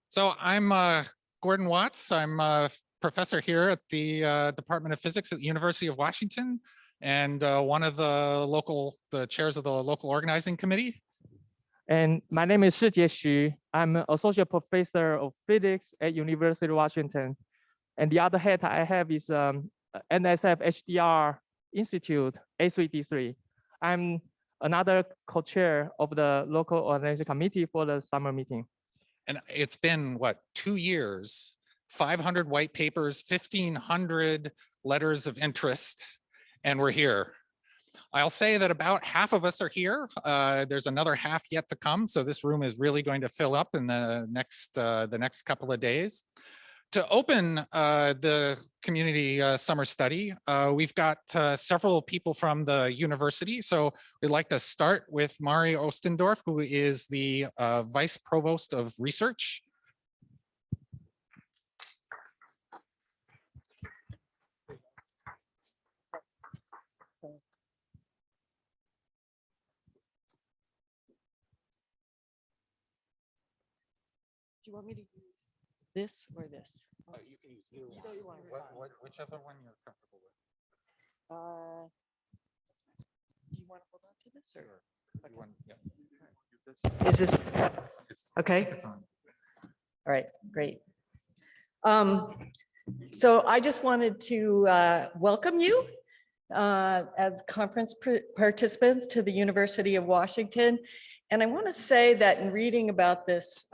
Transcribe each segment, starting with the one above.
So I'm Gordon Watts. I'm a professor here at the Department of Physics at the University of Washington, and one of the chairs of the local organizing committee. And my name is Shijie Xu. I'm an associate professor of physics at University of Washington. And the other hat I have is NSF HDR Institute A3D3. I'm another co-chair of the local organizing committee for the summer meeting. And it's been, what, 2 years, 500 white papers, 1,500 letters of interest, and we're here. I'll say that about half of us are here. There's another half yet to come, so this room is really going to fill up in the next couple of days. To open the community summer study, we've got several people from the university. So we'd like to start with Mari Ostendorf, who is the Vice Provost of Research. Do you want me to use this or this? You can use either one. Whichever one you're comfortable with. Do you want to hold on to this or? Sure. Okay. Is this okay? It's on. All right, great. So I just wanted to welcome you as conference participants to the University of Washington. And I want to say that in reading about this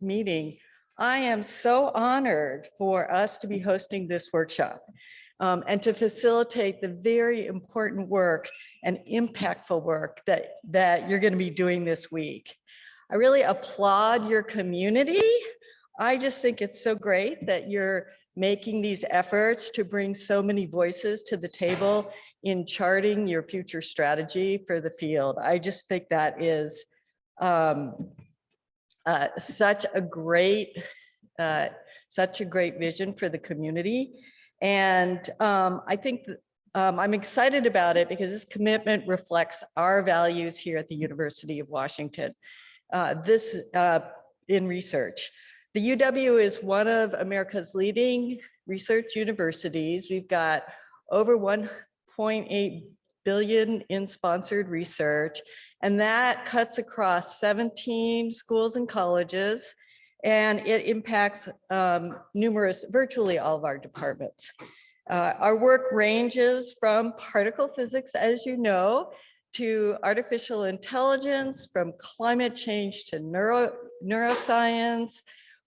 meeting, I am so honored for us to be hosting this workshop and to facilitate the very important work and impactful work that you're going to be doing this week. I really applaud your community. I just think it's so great that you're making these efforts to bring so many voices to the table in charting your future strategy for the field. I just think that is such a great vision for the community. And I think I'm excited about it because this commitment reflects our values here at the University of Washington. In research. The UW is one of America's leading research universities. We've got over 1.8 billion in sponsored research, and that cuts across 17 schools and colleges, and it impacts virtually all of our departments. Our work ranges from particle physics, as you know, to artificial intelligence, from climate change to neuroscience.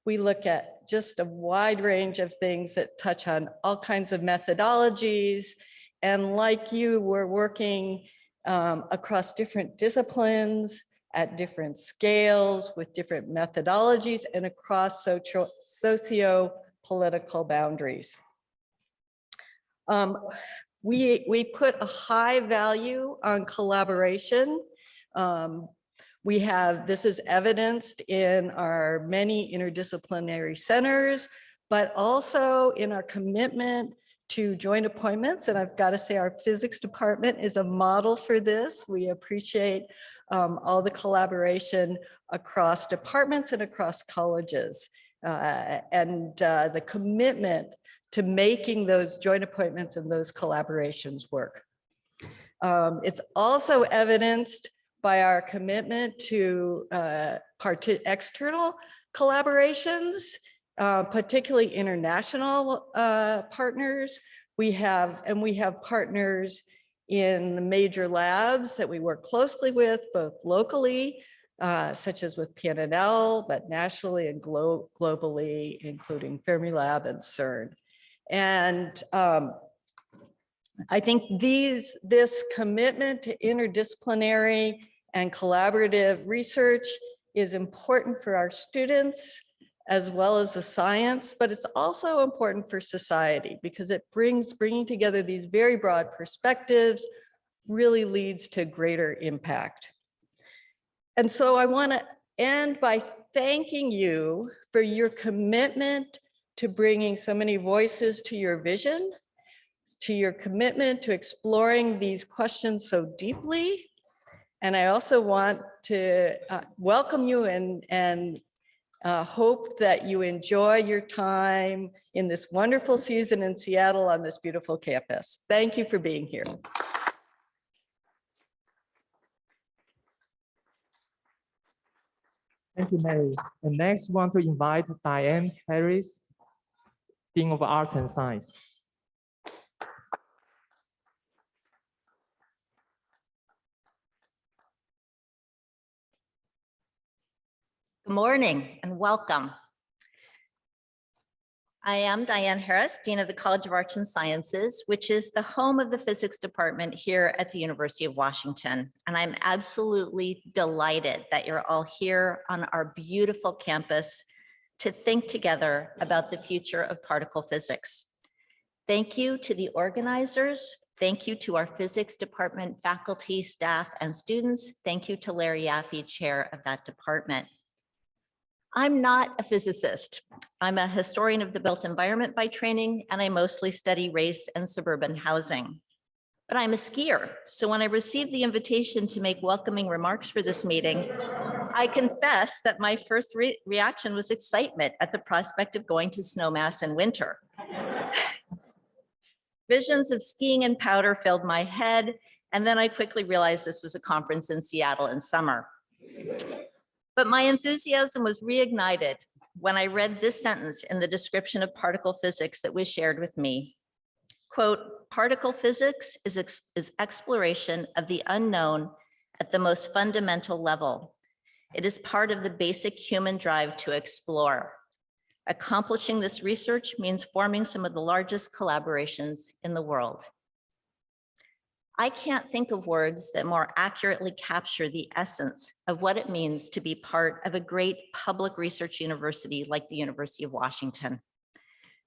We look at just a wide range of things that touch on all kinds of methodologies. And like you, we're working across different disciplines at different scales with different methodologies and across socio-political boundaries. We put a high value on collaboration. This is evidenced in our many interdisciplinary centers, but also in our commitment to joint appointments. And I've got to say our physics department is a model for this. We appreciate all the collaboration across departments and across colleges and the commitment to making those joint appointments and those collaborations work. It's also evidenced by our commitment to external collaborations, particularly international partners. We have partners in the major labs that we work closely with, both locally, such as with PNNL, but nationally and globally, including Fermilab and CERN. And I think this commitment to interdisciplinary and collaborative research is important for our students as well as the science, but it's also important for society because it bringing together these very broad perspectives really leads to greater impact. And so I want to end by thanking you for your commitment to bringing so many voices to your vision, to your commitment to exploring these questions so deeply. And I also want to welcome you and Hope that you enjoy your time in this wonderful season in Seattle on this beautiful campus. Thank you for being here. Thank you, Mary. And next, want to invite Diane Harris, Dean of Arts and Science. Good morning and welcome. I am Diane Harris, Dean of the College of Arts and Sciences, which is the home of the physics department here at the University of Washington. And I'm absolutely delighted that you're all here on our beautiful campus to think together about the future of particle physics. Thank you to the organizers. Thank you to our physics department faculty, staff, and students. Thank you to Larry Yaffe, chair of that department. I'm not a physicist. I'm a historian of the built environment by training, and I mostly study race and suburban housing. But I'm a skier, so when I received the invitation to make welcoming remarks for this meeting, I confess that my first reaction was excitement at the prospect of going to Snowmass in winter. Visions of skiing and powder filled my head, and then I quickly realized this was a conference in Seattle in summer. But my enthusiasm was reignited when I read this sentence in the description of particle physics that was shared with me. Quote, particle physics is exploration of the unknown at the most fundamental level. It is part of the basic human drive to explore. Accomplishing this research means forming some of the largest collaborations in the world. I can't think of words that more accurately capture the essence of what it means to be part of a great public research university like the University of Washington,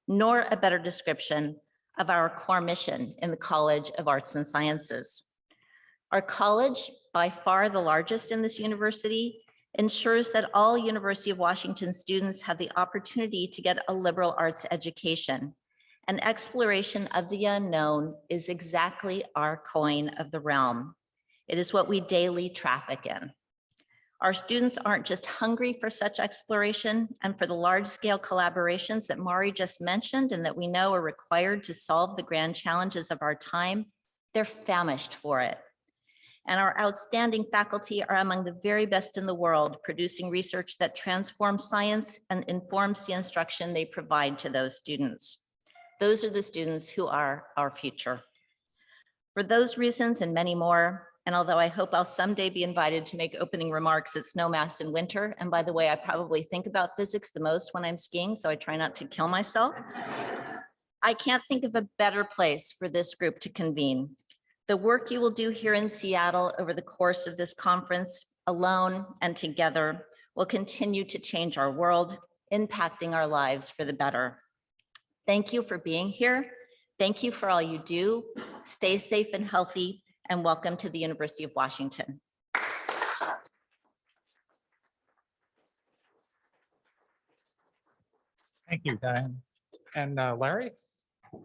nor a better description of our core mission in the College of Arts and Sciences. Our college, by far the largest in this university, ensures that all University of Washington students have the opportunity to get a liberal arts education. An exploration of the unknown is exactly our coin of the realm. It is what we daily traffic in. Our students aren't just hungry for such exploration and for the large-scale collaborations that Mari just mentioned and that we know are required to solve the grand challenges of our time. They're famished for it. And our outstanding faculty are among the very best in the world, producing research that transforms science and informs the instruction they provide to those students. Those are the students who are our future. For those reasons and many more, and although I hope I'll someday be invited to make opening remarks at Snowmass in winter, and by the way, I probably think about physics the most when I'm skiing, so I try not to kill myself, I can't think of a better place for this group to convene. The work you will do here in Seattle over the course of this conference, alone and together, will continue to change our world, impacting our lives for the better. Thank you for being here. Thank you for all you do. Stay safe and healthy, and welcome to the University of Washington. Thank you, Diane. And Larry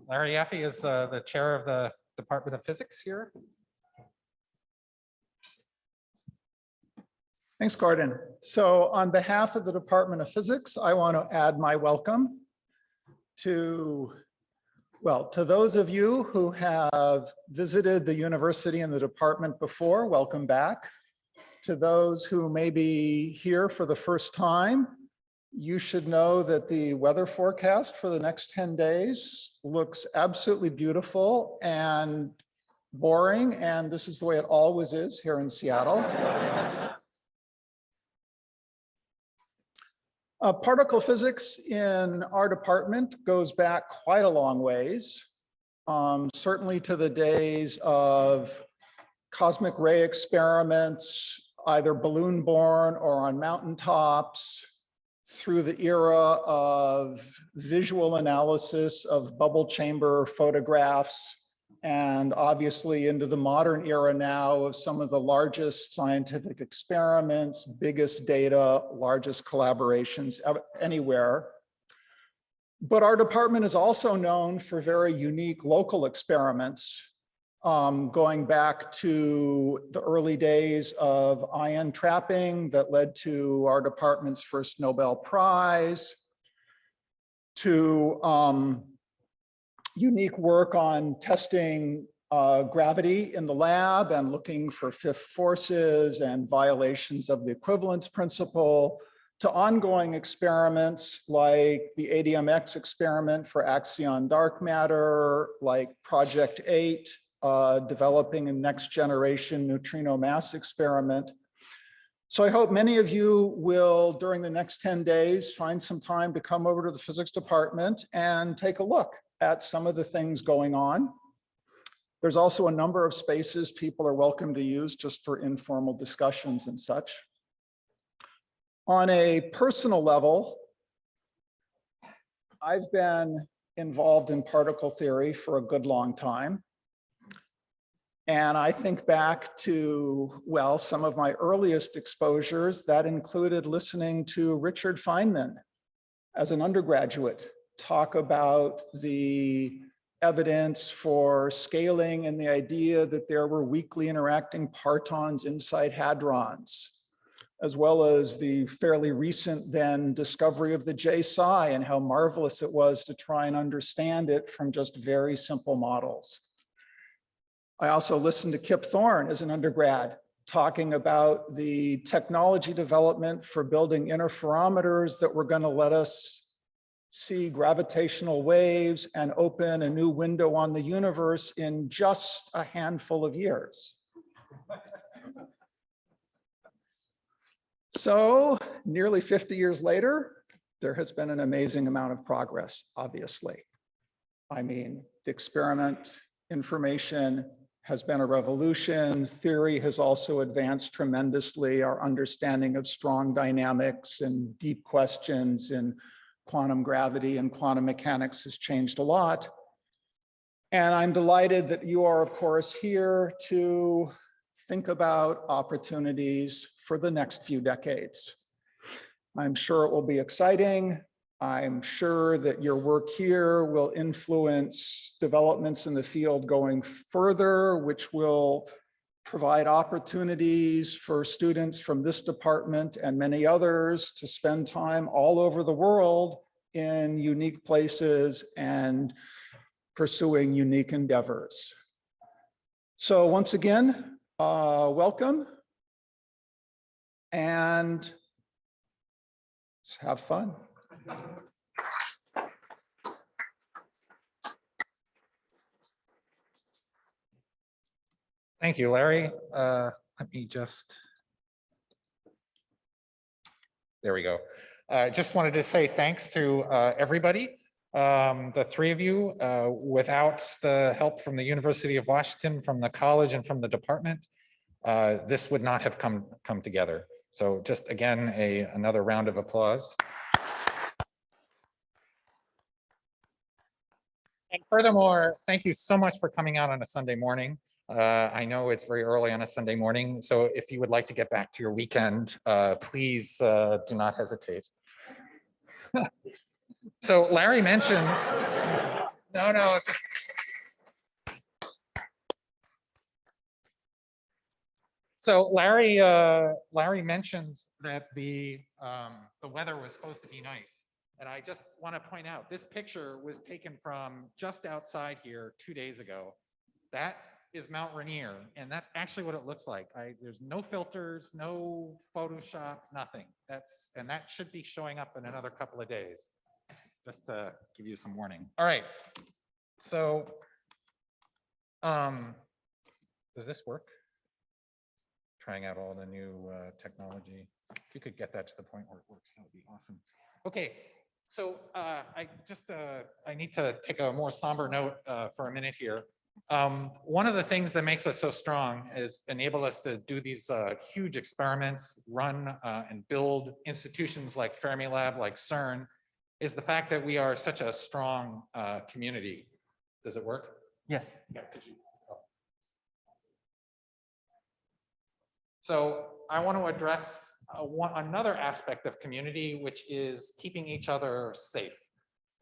Yaffe is the chair of the Department of Physics here. Thanks, Gordon. So on behalf of the Department of Physics, I want to add my welcome to those of you who have visited the university and the department before, welcome back. To those who may be here for the first time, you should know that the weather forecast for the next 10 days looks absolutely beautiful and boring, and this is the way it always is here in Seattle. Particle physics in our department goes back quite a long ways, certainly to the days of cosmic ray experiments, either balloon-borne or on mountaintops, through the era of visual analysis of bubble chamber photographs, and obviously into the modern era now of some of the largest scientific experiments, biggest data, largest collaborations anywhere. But our department is also known for very unique local experiments going back to the early days of ion trapping that led to our department's first Nobel Prize, to unique work on testing gravity in the lab and looking for fifth forces and violations of the equivalence principle, to ongoing experiments like the ADMX experiment for axion dark matter, like Project 8, developing a next generation neutrino mass experiment. So I hope many of you will, during the next 10 days, find some time to come over to the physics department and take a look at some of the things going on. There's also a number of spaces people are welcome to use just for informal discussions and such. On a personal level, I've been involved in particle theory for a good long time. And I think back to, well, some of my earliest exposures that included listening to Richard Feynman as an undergraduate talk about the evidence for scaling and the idea that there were weakly interacting partons inside hadrons, as well as the fairly recent then discovery of the J-psi and how marvelous it was to try and understand it from just very simple models. I also listened to Kip Thorne as an undergrad talking about the technology development for building interferometers that were going to let us see gravitational waves and open a new window on the universe in just a handful of years. So nearly 50 years later, there has been an amazing amount of progress, obviously. I mean, the experiment information has been a revolution. Theory has also advanced tremendously. Our understanding of strong dynamics and deep questions in quantum gravity and quantum mechanics has changed a lot. And I'm delighted that you are, of course, here to think about opportunities for the next few decades. I'm sure it will be exciting. I'm sure that your work here will influence developments in the field going further, which will provide opportunities for students from this department and many others to spend time all over the world in unique places and pursuing unique endeavors. So once again, welcome, and let's have fun. Thank you, Larry. Let me just, there we go. Just wanted to say thanks to everybody, the three of you. Without the help from the University of Washington, from the college and from the department, this would not have come together. So just again, another round of applause. And furthermore, thank you so much for coming out on a Sunday morning. I know it's very early on a Sunday morning, so if you would like to get back to your weekend, please do not hesitate. So Larry mentioned, no, it's just, so Larry mentioned that the weather was supposed to be nice. And I just want to point out, this picture was taken from just outside here 2 days ago. That is Mount Rainier, and that's actually what it looks like. There's no filters, no Photoshop, nothing. And that should be showing up in another couple of days, just to give you some warning. All right, so does this work? Trying out all the new technology. If you could get that to the point where it works, that would be awesome. Okay, so I need to take a more somber note for a minute here. One of the things that makes us so strong is enable us to do these huge experiments, run and build institutions like Fermilab, like CERN, is the fact that we are such a strong community. Does it work? Yes. Yeah, could you? So I want to address another aspect of community, which is keeping each other safe.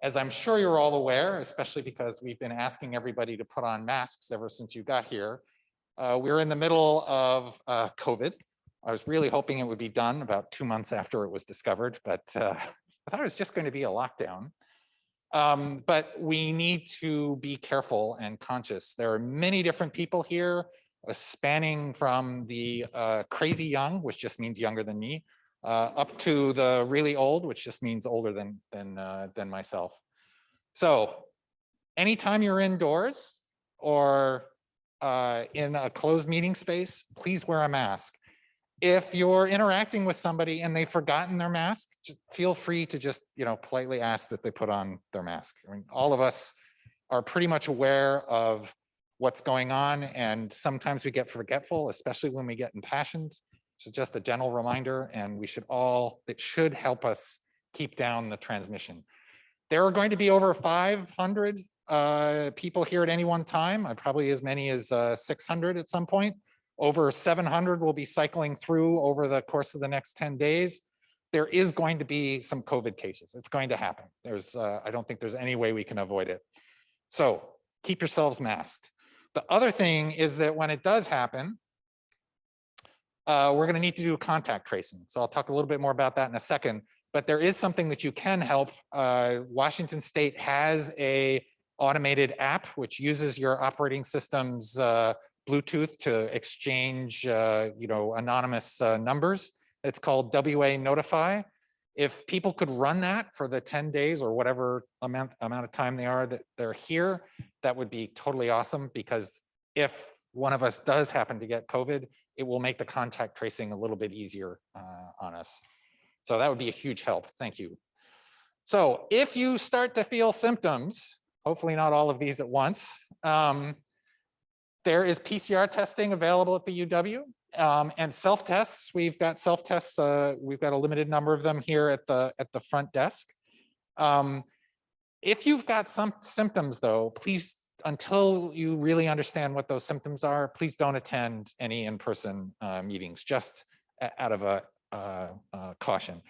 As I'm sure you're all aware, especially because we've been asking everybody to put on masks ever since you got here, we're in the middle of COVID. I was really hoping it would be done about 2 months after it was discovered, but I thought it was just going to be a lockdown. But we need to be careful and conscious. There are many different people here, spanning from the crazy young, which just means younger than me, up to the really old, which just means older than myself. So anytime you're indoors or in a closed meeting space, please wear a mask. If you're interacting with somebody and they've forgotten their mask, just feel free to just, politely ask that they put on their mask. I mean, all of us are pretty much aware of what's going on, and sometimes we get forgetful, especially when we get impassioned. So just a gentle reminder, and it should help us keep down the transmission. There are going to be over 500 people here at any one time, probably as many as 600 at some point. Over 700 will be cycling through over the course of the next 10 days. There is going to be some COVID cases. It's going to happen. I don't think there's any way we can avoid it. So keep yourselves masked. The other thing is that when it does happen, we're going to need to do contact tracing. So I'll talk a little bit more about that in a second, but there is something that you can help. Washington State has a automated app which uses your operating system's Bluetooth to exchange, anonymous numbers. It's called WA Notify. If people could run that for the 10 days or whatever amount of time that they're here, that would be totally awesome, because if one of us does happen to get COVID, it will make the contact tracing a little bit easier on us. So that would be a huge help. Thank you. So if you start to feel symptoms, hopefully not all of these at once, there is PCR testing available at the UW, and self-tests. We've got self-tests. We've got a limited number of them here at the front desk. If you've got some symptoms, though, please, until you really understand what those symptoms are, please don't attend any in-person meetings, just out of a caution.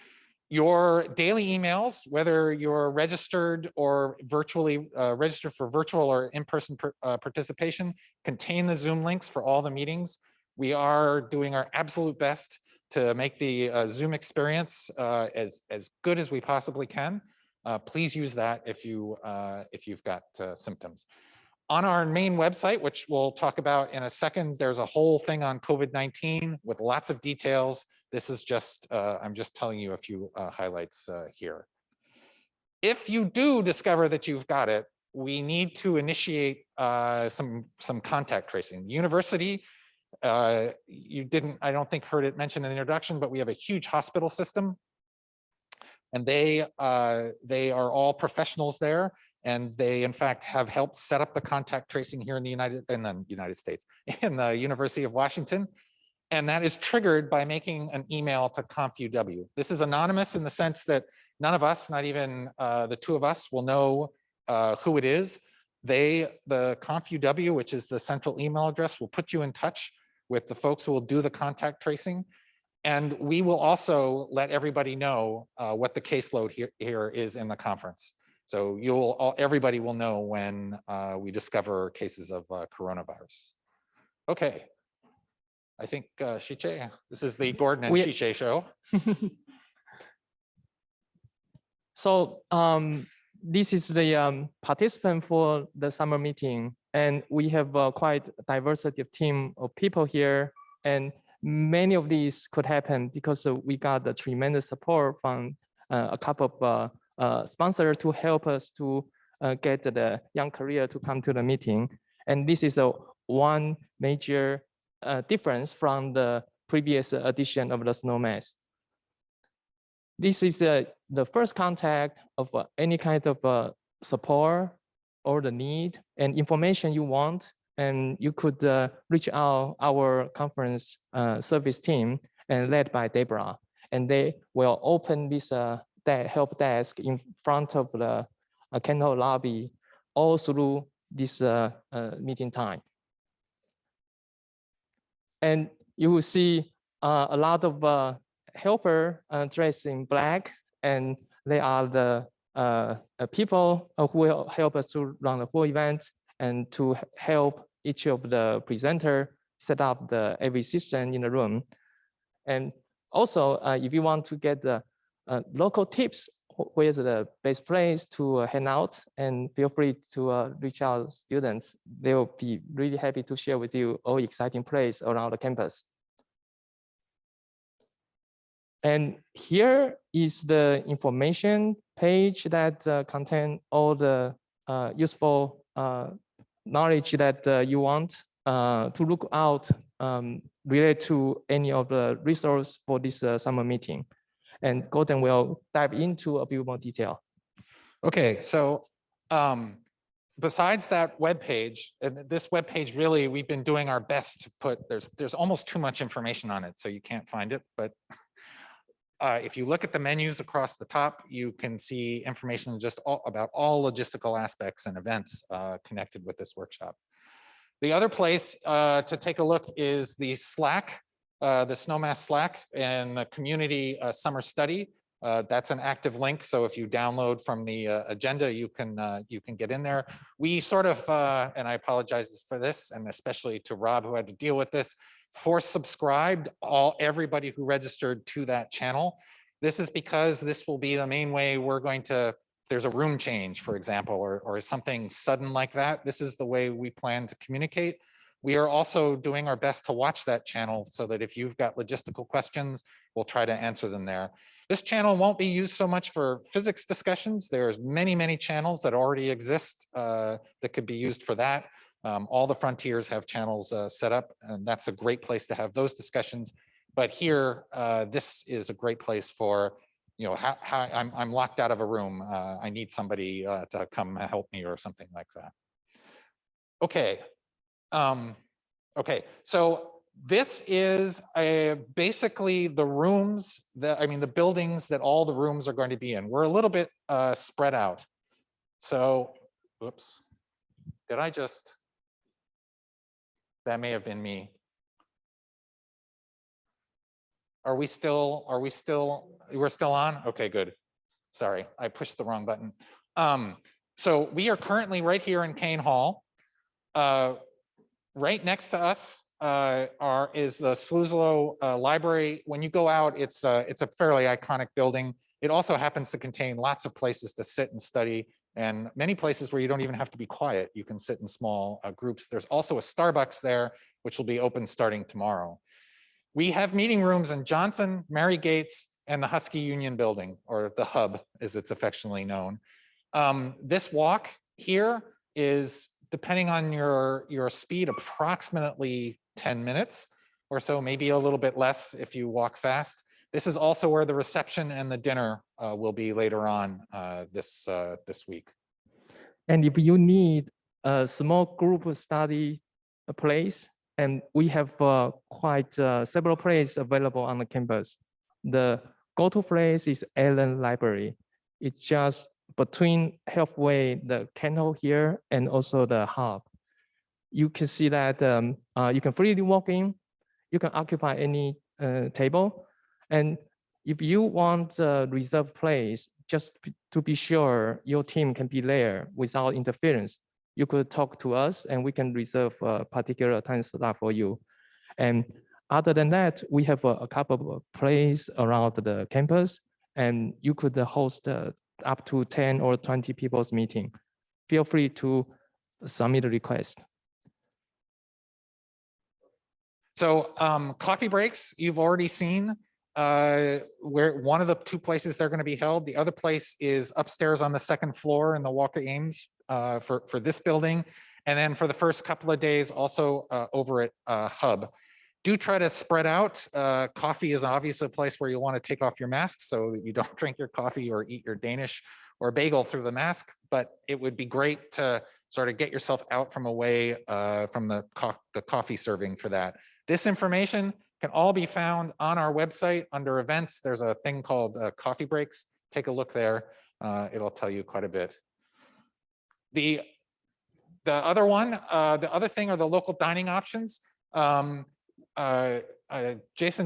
Your daily emails, whether you're registered or virtually registered for virtual or in-person participation, contain the Zoom links for all the meetings. We are doing our absolute best to make the Zoom experience as good as we possibly can. Please use that if you've got symptoms. On our main website, which we'll talk about in a second, there's a whole thing on COVID-19 with lots of details. This is just, I'm just telling you a few highlights here. If you do discover that you've got it, we need to initiate some contact tracing. The university, I don't think heard it mentioned in the introduction, but we have a huge hospital system, and they are all professionals there. And they, in fact, have helped set up the contact tracing here in the United States, in the University of Washington. And that is triggered by making an email to ConfUW. This is anonymous in the sense that none of us, not even the two of us, will know who it is. The ConfUW, which is the central email address, will put you in touch with the folks who will do the contact tracing. And we will also let everybody know what the caseload here is in the conference. So everybody will know when we discover cases of coronavirus. Okay, I think Shiche, this is the Gordon and Shiche show. So this is the participant for the summer meeting, and we have a quite diversity of team of people here, and many of these could happen because we got the tremendous support from a couple of sponsor to help us to get the young career to come to the meeting. And this is one major difference from the previous edition of the Snowmass. This is the first contact of any kind of support or the need and information you want. And you could reach out our conference service team and led by Deborah. And they will open this help desk in front of the keynote lobby all through this meeting time. And you will see a lot of helper dressed in black, and they are the people who will help us to run the whole event and to help each of the presenter set up the AV system in the room. And also, if you want to get the local tips, where's the best place to hang out, and feel free to reach out students. They will be really happy to share with you all exciting places around the campus. And here is the information page that contain all the useful knowledge that you want to look out related to any of the resource for this summer meeting. And Gordon will dive into a bit more detail. Okay, so besides that web page, this web page really, we've been doing our best to put, there's almost too much information on it, so you can't find it. But if you look at the menus across the top, you can see information about all logistical aspects and events connected with this workshop. The other place to take a look is the Slack, the Snowmass Slack and the community summer study. That's an active link. So if you download from the agenda, you can get in there. We sort of, and I apologize for this, and especially to Rob who had to deal with this, force subscribed everybody who registered to that channel. This is because this will be the main way we're going to, there's a room change, for example, or something sudden like that. This is the way we plan to communicate. We are also doing our best to watch that channel so that if you've got logistical questions, we'll try to answer them there. This channel won't be used so much for physics discussions. There's many channels that already exist that could be used for that. All the frontiers have channels set up, and that's a great place to have those discussions. But here, this is a great place for, you know, how I'm locked out of a room. I need somebody to come help me or something like that. Okay. Okay, so this is basically the rooms the buildings that all the rooms are going to be in. We're a little bit spread out. So, oops, did I just, that may have been me. We're still on? Okay, good. Sorry, I pushed the wrong button. So we are currently right here in Kane Hall. Right next to us is the Sluislo Library. When you go out, it's a fairly iconic building. It also happens to contain lots of places to sit and study, and many places where you don't even have to be quiet. You can sit in small groups. There's also a Starbucks there, which will be open starting tomorrow. We have meeting rooms in Johnson, Mary Gates, and the Husky Union Building, or the Hub, as it's affectionately known. This walk here is, depending on your speed, approximately 10 minutes or so, maybe a little bit less if you walk fast. This is also where the reception and the dinner will be later on this week. And if you need a small group study place, and we have quite several places available on the campus. The go-to place is Allen Library. It's just between halfway the canal here and also the hub. You can see that you can freely walk in, you can occupy any table. And if you want a reserved place, just to be sure your team can be there without interference, you could talk to us and we can reserve a particular time slot for you. And other than that, we have a couple of places around the campus, and you could host up to 10 or 20 people's meeting. Feel free to submit a request. So coffee breaks, you've already seen where one of the two places they're going to be held. The other place is upstairs on the second floor in the Walk of Ames for this building. And then for the first couple of days, also over at Hub. Do try to spread out. Coffee is obviously a place where you want to take off your mask so that you don't drink your coffee or eat your Danish or bagel through the mask. But it would be great to sort of get yourself out from away from the coffee serving for that. This information can all be found on our website under events. There's a thing called coffee breaks. Take a look there. It'll tell you quite a bit. The other one, the other thing are the local dining options. Jason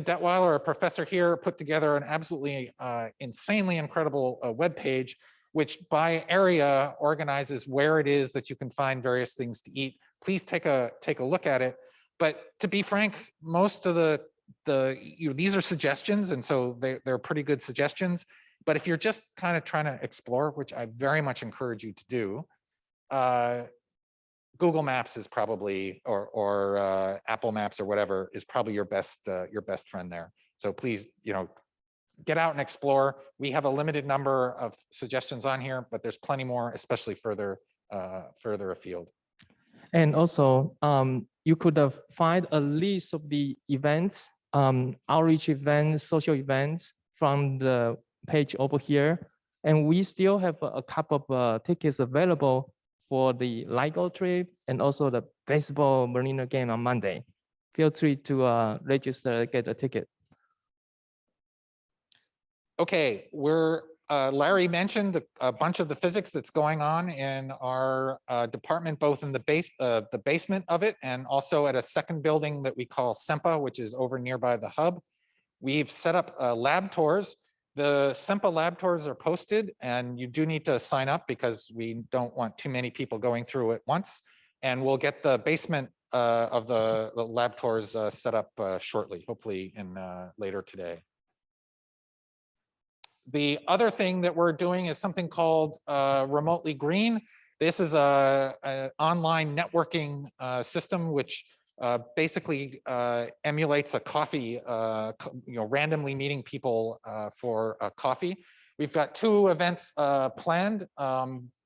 Detweiler, a professor here, put together an absolutely insanely incredible web page which by area organizes where it is that you can find various things to eat. Please take a look at it. But to be frank, most of these are suggestions, and so they're pretty good suggestions. But if you're just kind of trying to explore, which I very much encourage you to do, Google Maps is probably, or Apple Maps or whatever, is probably your best friend there. So please, get out and explore. We have a limited number of suggestions on here, but there's plenty more, especially further afield. And also, you could find a list of the events, outreach events, social events from the page over here. And we still have a couple of tickets available for the LIGO trip and also the baseball marina game on Monday. Feel free to register, get a ticket. Okay, Larry mentioned a bunch of the physics that's going on in our department, both in the basement of it and also at a second building that we call SEMPA, which is over nearby the hub. We've set up lab tours. The SEMPA lab tours are posted, and you do need to sign up because we don't want too many people going through at once. And we'll get the basement of the lab tours set up shortly, hopefully in later today. The other thing that we're doing is something called Remotely Green. This is an online networking system which basically emulates a coffee, randomly meeting people for a coffee. We've got 2 events planned.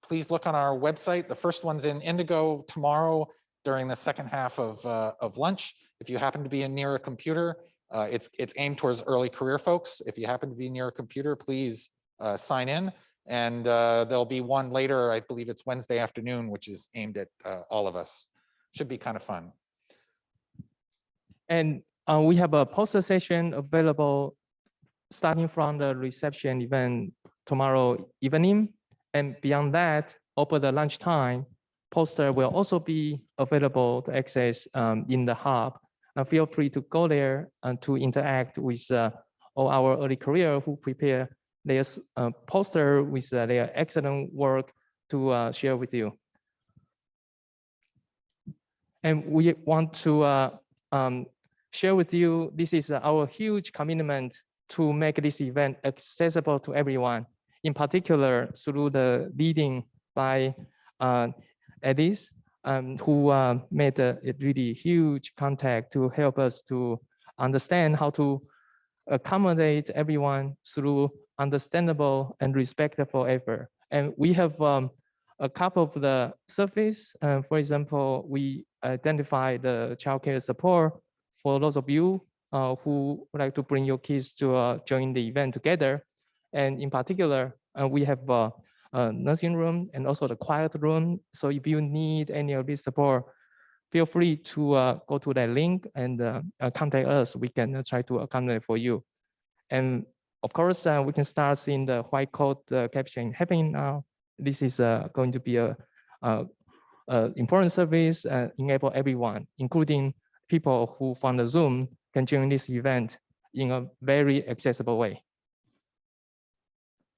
Please look on our website. The first one's in Indigo tomorrow during the second half of lunch. If you happen to be near a computer, it's aimed towards early career folks. If you happen to be near a computer, please sign in. And there'll be one later, I believe it's Wednesday afternoon, which is aimed at all of us. Should be kind of fun. And we have a poster session available starting from the reception event tomorrow evening. And beyond that, over the lunchtime, poster will also be available to access in the hub. Feel free to go there and to interact with all our early career who prepare their poster with their excellent work to share with you. And we want to share with you, this is our huge commitment to make this event accessible to everyone, in particular through the leading by Edis, who made a really huge contact to help us to understand how to accommodate everyone through understandable and respectful effort. And we have a couple of the surface. For example, we identify the childcare support for those of you who would like to bring your kids to join the event together. And in particular, we have a nursing room and also the quiet room. So if you need any of this support, feel free to go to that link and contact us. We can try to accommodate for you. And of course, we can start seeing the white coat caption happening now. This is going to be a important service, enable everyone, including people who from the Zoom can join this event in a very accessible way.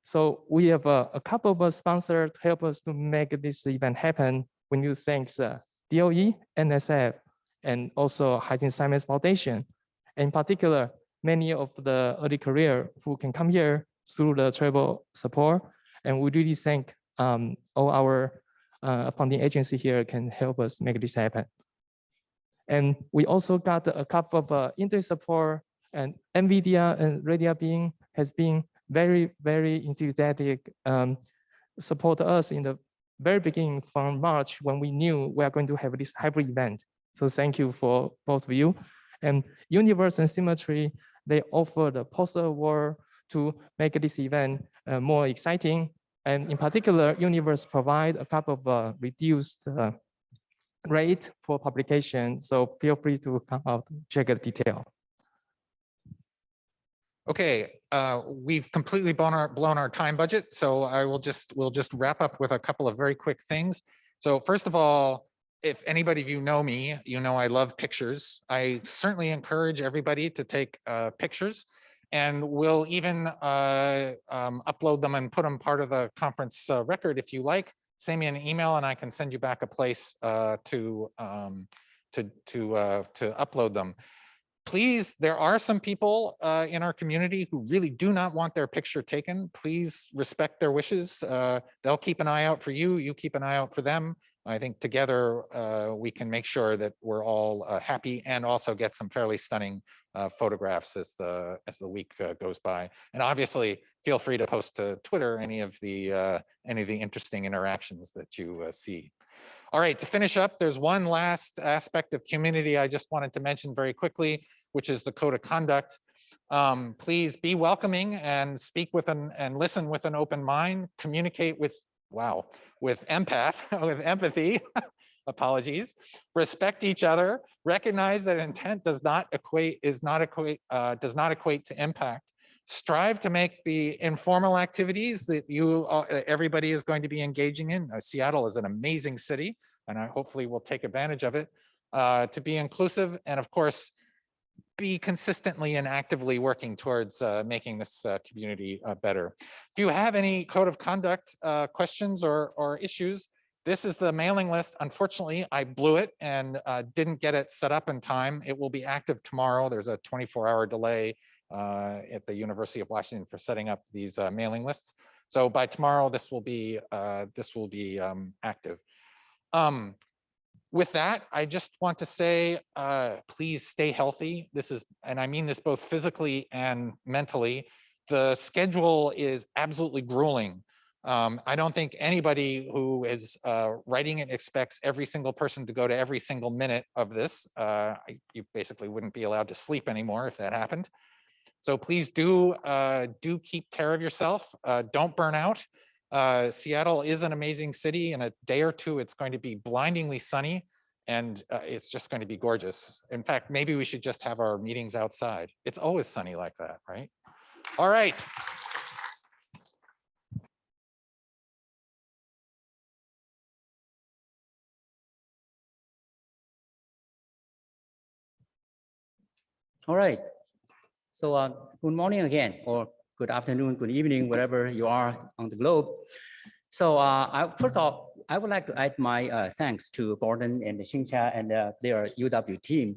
So we have a couple of sponsors to help us to make this event happen. We need to thank DOE, NSF, and also Hygiene Science Foundation. In particular, many of the early career who can come here through the travel support. And we really thank all our funding agency here can help us make this happen. And we also got a couple of internet support, and NVIDIA and Radia Being has been very, very enthusiastic, support us in the very beginning from March when we knew we are going to have this hybrid event. So thank you for both of you. And Universe and Symmetry, they offer the poster award to make this event more exciting. And in particular, Universe provide a couple of reduced rate for publication. So feel free to come out, check the detail. Okay, we've completely blown our time budget, so we'll just wrap up with a couple of very quick things. So first of all, if anybody of you know me, you know I love pictures. I certainly encourage everybody to take pictures. And we'll even upload them and put them part of the conference record if you like. Send me an email and I can send you back a place to upload them. Please, there are some people in our community who really do not want their picture taken. Please respect their wishes. They'll keep an eye out for you. You keep an eye out for them. I think together we can make sure that we're all happy and also get some fairly stunning photographs as the week goes by. And obviously, feel free to post to Twitter any of the interesting interactions that you see. All right, to finish up, there's one last aspect of community I just wanted to mention very quickly, which is the code of conduct. Please be welcoming and speak with and listen with an open mind, communicate with empathy, apologies, respect each other, recognize that intent does not equate to impact. Strive to make the informal activities that everybody is going to be engaging in. Seattle is an amazing city, and I hopefully will take advantage of it to be inclusive, and of course, be consistently and actively working towards making this community better. If you have any code of conduct questions or issues, this is the mailing list. Unfortunately, I blew it and didn't get it set up in time. It will be active tomorrow. There's a 24-hour delay at the University of Washington for setting up these mailing lists. So by tomorrow, this will be active. With that, I just want to say, please stay healthy. This is, and I mean this both physically and mentally. The schedule is absolutely grueling. I don't think anybody who is writing it expects every single person to go to every single minute of this. You basically wouldn't be allowed to sleep anymore if that happened. So please do keep care of yourself. Don't burn out. Seattle is an amazing city. In a day or two, it's going to be blindingly sunny, and it's just going to be gorgeous. In fact, maybe we should just have our meetings outside. It's always sunny like that, right? All right. All right. So good morning again, or good afternoon, good evening, wherever you are on the globe. So first of all, I would like to add my thanks to Gordon and Xingxia and their UW team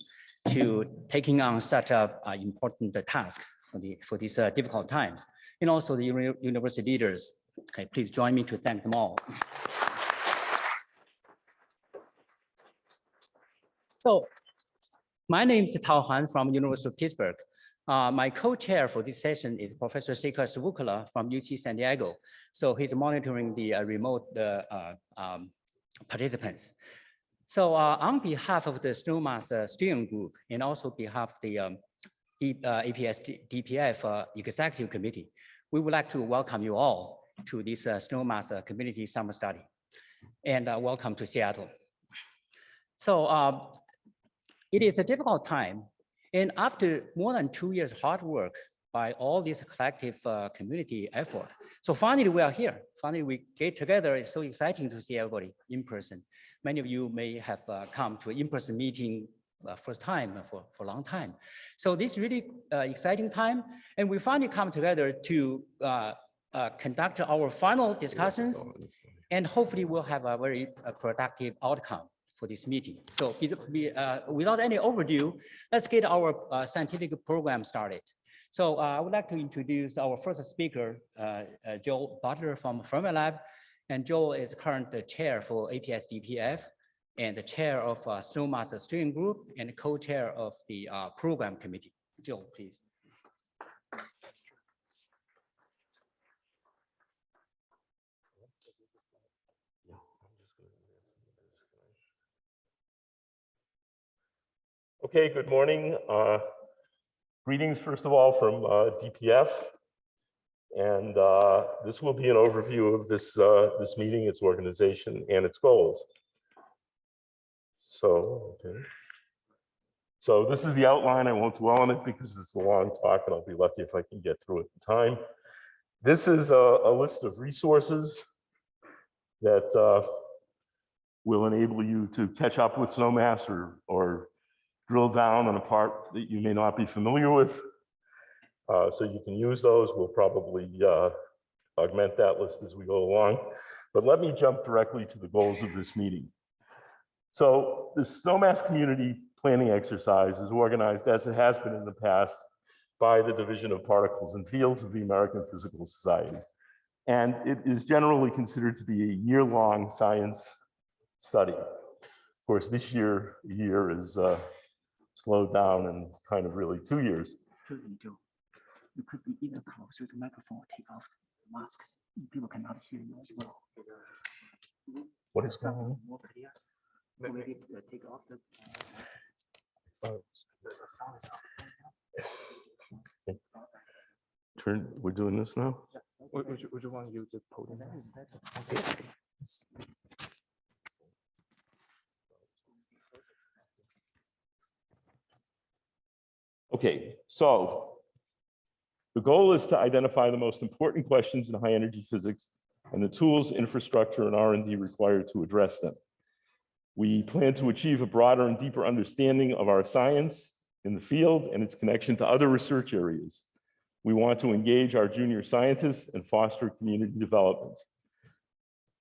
to taking on such a important task for these difficult times. And also the university leaders. Okay, please join me to thank them all. So my name is Tao Han from University of Pittsburgh. My co-chair for this session is Professor Sekar Svukala from UC San Diego. So he's monitoring the remote participants. So on behalf of the Snowmass steering group and also behalf of the APS DPF executive committee, we would like to welcome you all to this Snowmass community summer study, and welcome to Seattle. So it is a difficult time. And after more than 2 years hard work by all this collective community effort, so finally we are here. Finally we get together. It's so exciting to see everybody in person. Many of you may have come to an in-person meeting first time for a long time. So this is really exciting time. And we finally come together to conduct our final discussions, and hopefully we'll have a very productive outcome for this meeting. So without any overdue, let's get our scientific program started. So I would like to introduce our first speaker, Joel Butler from Fermilab. And Joel is current chair for APS DPF and the chair of Snowmass steering group and co-chair of the program committee. Joel, please. Okay, good morning. Greetings, first of all, from DPF. And this will be an overview of this, this meeting, its organization, and its goals. So, okay. So this is the outline. I won't dwell on it because it's a long talk, and I'll be lucky if I can get through it in time. This is a list of resources that will enable you to catch up with Snowmass or drill down on a part that you may not be familiar with. So you can use those. We'll probably augment that list as we go along. But let me jump directly to the goals of this meeting. So the Snowmass community planning exercise is organized, as it has been in the past, by the Division of Particles and Fields of the American Physical Society. And it is generally considered to be a year-long science study. Of course, this year, a year is slowed down and kind of really 2 years. You could be either closer to the microphone or take off the masks. People cannot hear you as well. What is going on? More clear. Maybe take off the sound is Turn, we're doing this now? Which one you just pulled in? Okay, so the goal is to identify the most important questions in high energy physics and the tools, infrastructure, and R&D required to address them. We plan to achieve a broader and deeper understanding of our science in the field and its connection to other research areas. We want to engage our junior scientists and foster community development.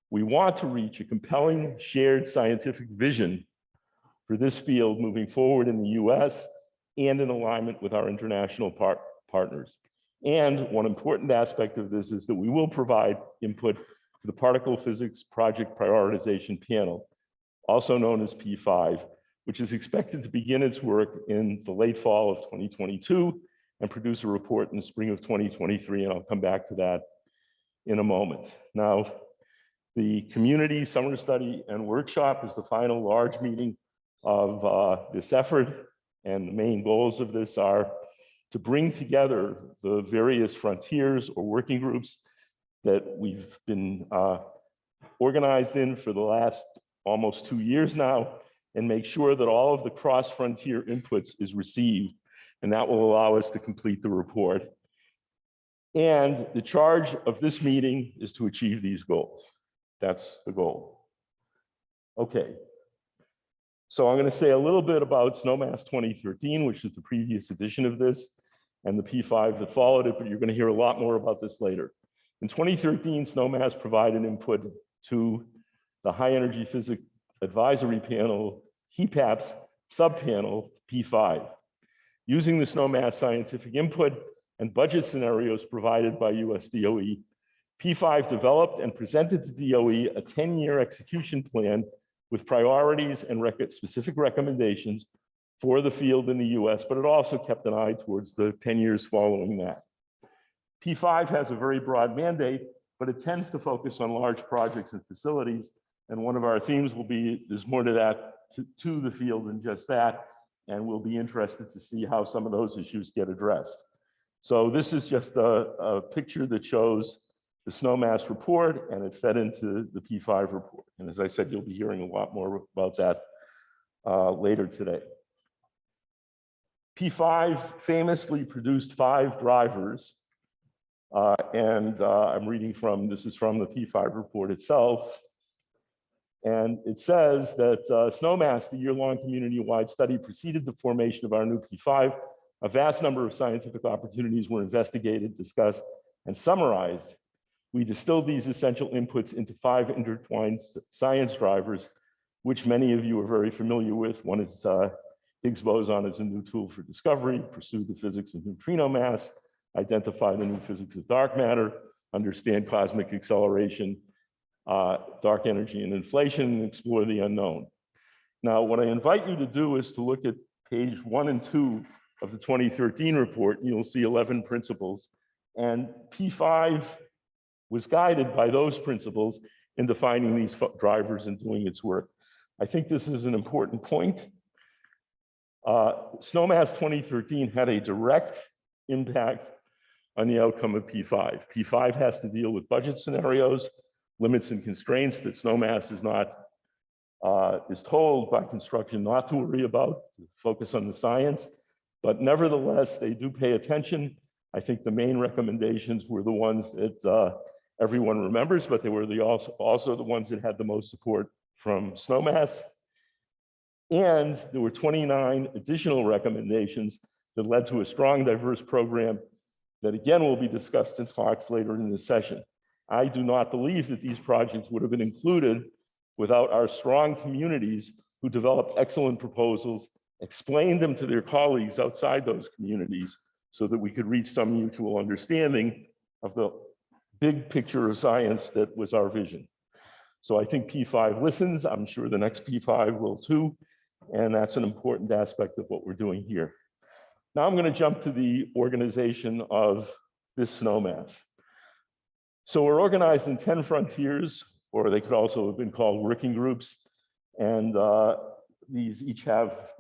We want to reach a compelling shared scientific vision for this field moving forward in the US and in alignment with our international partners. And one important aspect of this is that we will provide input to the Particle Physics Project Prioritization Panel, also known as P5, which is expected to begin its work in the late fall of 2022 and produce a report in the spring of 2023, and I'll come back to that in a moment. Now, the community summer study and workshop is the final large meeting of this effort, and the main goals of this are to bring together the various frontiers or working groups that we've been organized in for the last almost 2 years now, and make sure that all of the cross-frontier inputs is received, and that will allow us to complete the report. And the charge of this meeting is to achieve these goals. That's the goal. Okay. So I'm going to say a little bit about Snowmass 2013, which is the previous edition of this, and the P5 that followed it, but you're going to hear a lot more about this later. In 2013, Snowmass provided input to the High Energy Physics Advisory Panel, HEPAP's subpanel P5. Using the Snowmass scientific input and budget scenarios provided by US DOE, P5 developed and presented to DOE a 10-year execution plan with priorities and specific recommendations for the field in the US, but it also kept an eye towards the 10 years following that. P5 has a very broad mandate, but it tends to focus on large projects and facilities. And one of our themes will be, there's more to that, to the field than just that. And we'll be interested to see how some of those issues get addressed. So this is just a picture that shows the Snowmass report, and it fed into the P5 report. And as I said, you'll be hearing a lot more about that later today. P5 famously produced 5 drivers, I'm reading from, this is from the P5 report itself. And it says that Snowmass, the year-long community-wide study, preceded the formation of our new P5. A vast number of scientific opportunities were investigated, discussed, and summarized. We distilled these essential inputs into 5 intertwined science drivers, which many of you are very familiar with. One is Higgs boson as a new tool for discovery, pursue the physics of neutrino mass, identify the new physics of dark matter, understand cosmic acceleration, dark energy and inflation, and explore the unknown. Now, what I invite you to do is to look at page 1 and 2 of the 2013 report, and you'll see 11 principles. And P5 was guided by those principles in defining these drivers and doing its work. I think this is an important point. Snowmass 2013 had a direct impact on the outcome of P5. P5 has to deal with budget scenarios, limits and constraints that Snowmass is told by construction not to worry about, to focus on the science. But nevertheless, they do pay attention. I think the main recommendations were the ones that everyone remembers, but they were also the ones that had the most support from Snowmass. And there were 29 additional recommendations that led to a strong, diverse program that again will be discussed in talks later in this session. I do not believe that these projects would have been included without our strong communities who developed excellent proposals, explained them to their colleagues outside those communities so that we could reach some mutual understanding of the big picture of science that was our vision. So I think P5 listens. I'm sure the next P5 will too. And that's an important aspect of what we're doing here. Now I'm going to jump to the organization of this snowmass. So we're organized in 10 frontiers, or they could also have been called working groups. And these each have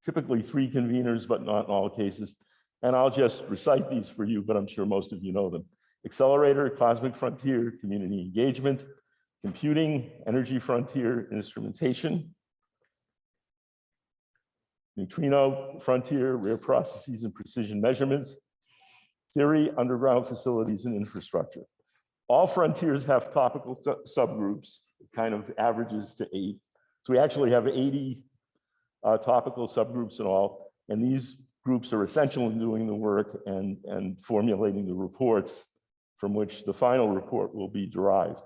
typically 3 conveners, but not in all cases. And I'll just recite these for you, but I'm sure most of you know them. Accelerator, Cosmic Frontier, Community Engagement, Computing, Energy Frontier, Instrumentation, Neutrino Frontier, Rare Processes and Precision Measurements, Theory, Underground Facilities and Infrastructure. All frontiers have topical subgroups, kind of averages to 8. So we actually have 80 topical subgroups in all, and these groups are essential in doing the work and formulating the reports from which the final report will be derived.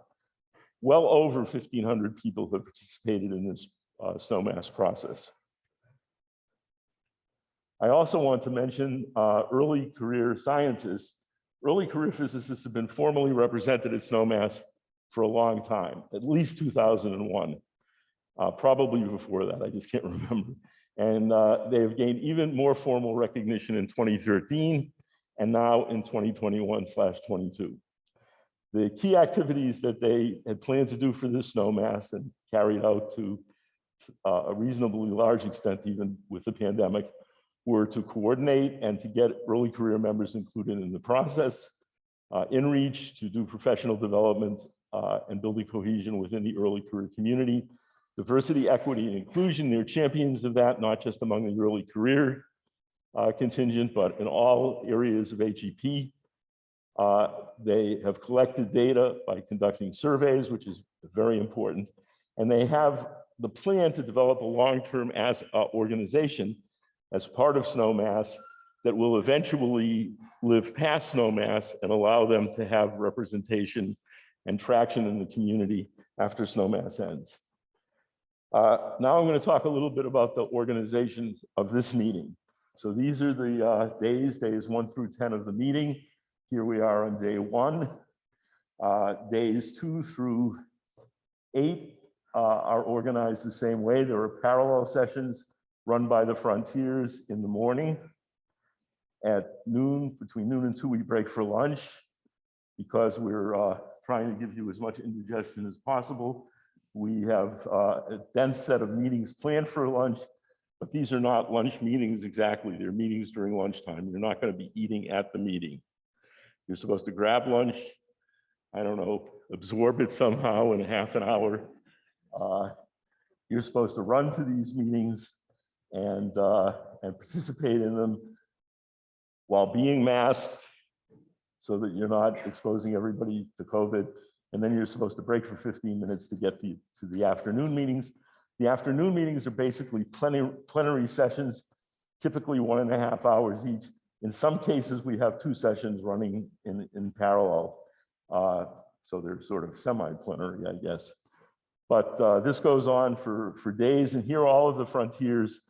Well over 1,500 people have participated in this snowmass process. I also want to mention early career scientists. Early career physicists have been formally represented at snowmass for a long time, at least 2001, probably before that, I just can't remember. And they have gained even more formal recognition in 2013 and now in 2021/22. The key activities that they had planned to do for this snowmass and carried out to a reasonably large extent, even with the pandemic, were to coordinate and to get early career members included in the process, in-reach to do professional development and building cohesion within the early career community. Diversity, equity, and inclusion, they're champions of that, not just among the early career contingent, but in all areas of HEP. They have collected data by conducting surveys, which is very important. And they have the plan to develop a long-term organization as part of snowmass that will eventually live past snowmass and allow them to have representation and traction in the community after snowmass ends. Now I'm going to talk a little bit about the organization of this meeting. So these are the days 1 through 10 of the meeting. Here we are on day 1. Days 2 through 8 are organized the same way. There are parallel sessions run by the frontiers in the morning. At noon, between noon and 2, we break for lunch because we're trying to give you as much indigestion as possible. We have a dense set of meetings planned for lunch, but these are not lunch meetings exactly. They're meetings during lunchtime. You're not going to be eating at the meeting. You're supposed to grab lunch, I don't know, absorb it somehow in half an hour. You're supposed to run to these meetings and participate in them while being masked so that you're not exposing everybody to COVID. And then you're supposed to break for 15 minutes to get to the afternoon meetings. The afternoon meetings are basically plenary sessions, typically 1.5 hours each. In some cases, we have 2 sessions running in parallel. So they're sort of semi-plenary, I guess. But this goes on for days. And here all of the frontiers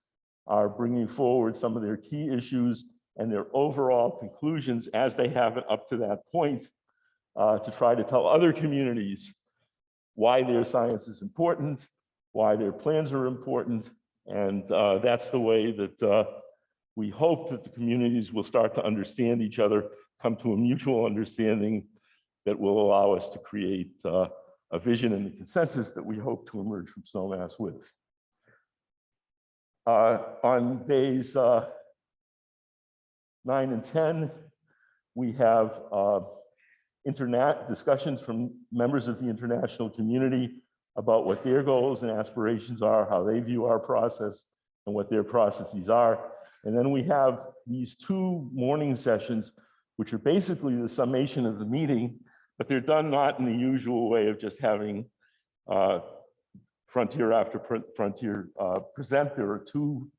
are bringing forward some of their key issues and their overall conclusions as they have it up to that point to try to tell other communities why their science is important, why their plans are important. And that's the way that we hope that the communities will start to understand each other, come to a mutual understanding that will allow us to create a vision and a consensus that we hope to emerge from snowmass with. On days 9 and 10, we have discussions from members of the international community about what their goals and aspirations are, how they view our process, and what their processes are. And then we have these 2 morning sessions, which are basically the summation of the meeting, but they're done not in the usual way of just having frontier after frontier present. There are 2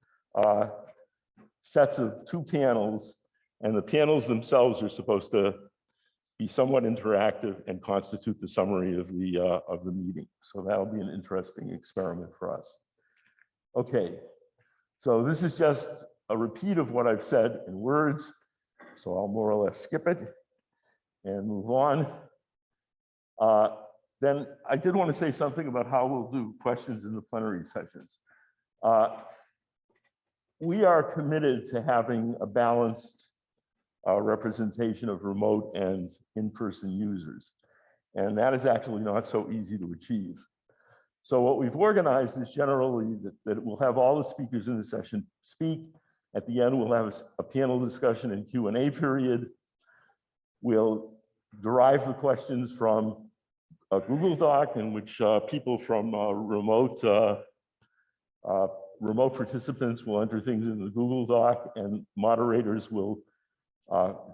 sets of 2 panels And the panels themselves are supposed to be somewhat interactive and constitute the summary of the meeting. So that'll be an interesting experiment for us. Okay, so this is just a repeat of what I've said in words. So I'll more or less skip it and move on. Then I did want to say something about how we'll do questions in the plenary sessions. We are committed to having a balanced representation of remote and in-person users. And that is actually not so easy to achieve. So what we've organized is generally that we'll have all the speakers in the session speak. At the end, we'll have a panel discussion and Q&A period. We'll derive the questions from a Google Doc in which people from remote participants will enter things in the Google Doc, and moderators will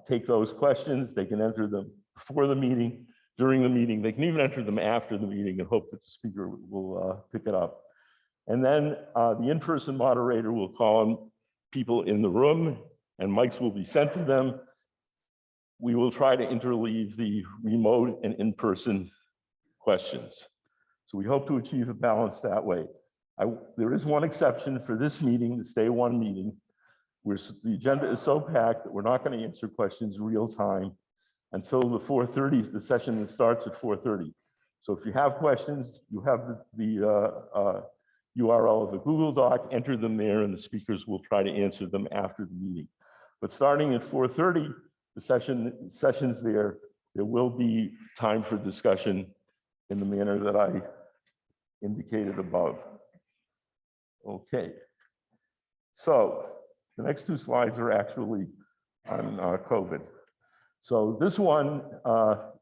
take those questions. They can enter them before the meeting, during the meeting. They can even enter them after the meeting and hope that the speaker will pick it up. And then the in-person moderator will call on people in the room, and mics will be sent to them. We will try to interleave the remote and in-person questions. So we hope to achieve a balance that way. There is one exception for this meeting, this day one meeting, where the agenda is so packed that we're not going to answer questions real time until the 4:30, the session that starts at 4:30. So if you have questions, you have the URL of the Google Doc, enter them there, and the speakers will try to answer them after the meeting. But starting at 4:30, the sessions there will be time for discussion in the manner that I indicated above. Okay. So the next two slides are actually on COVID. So this one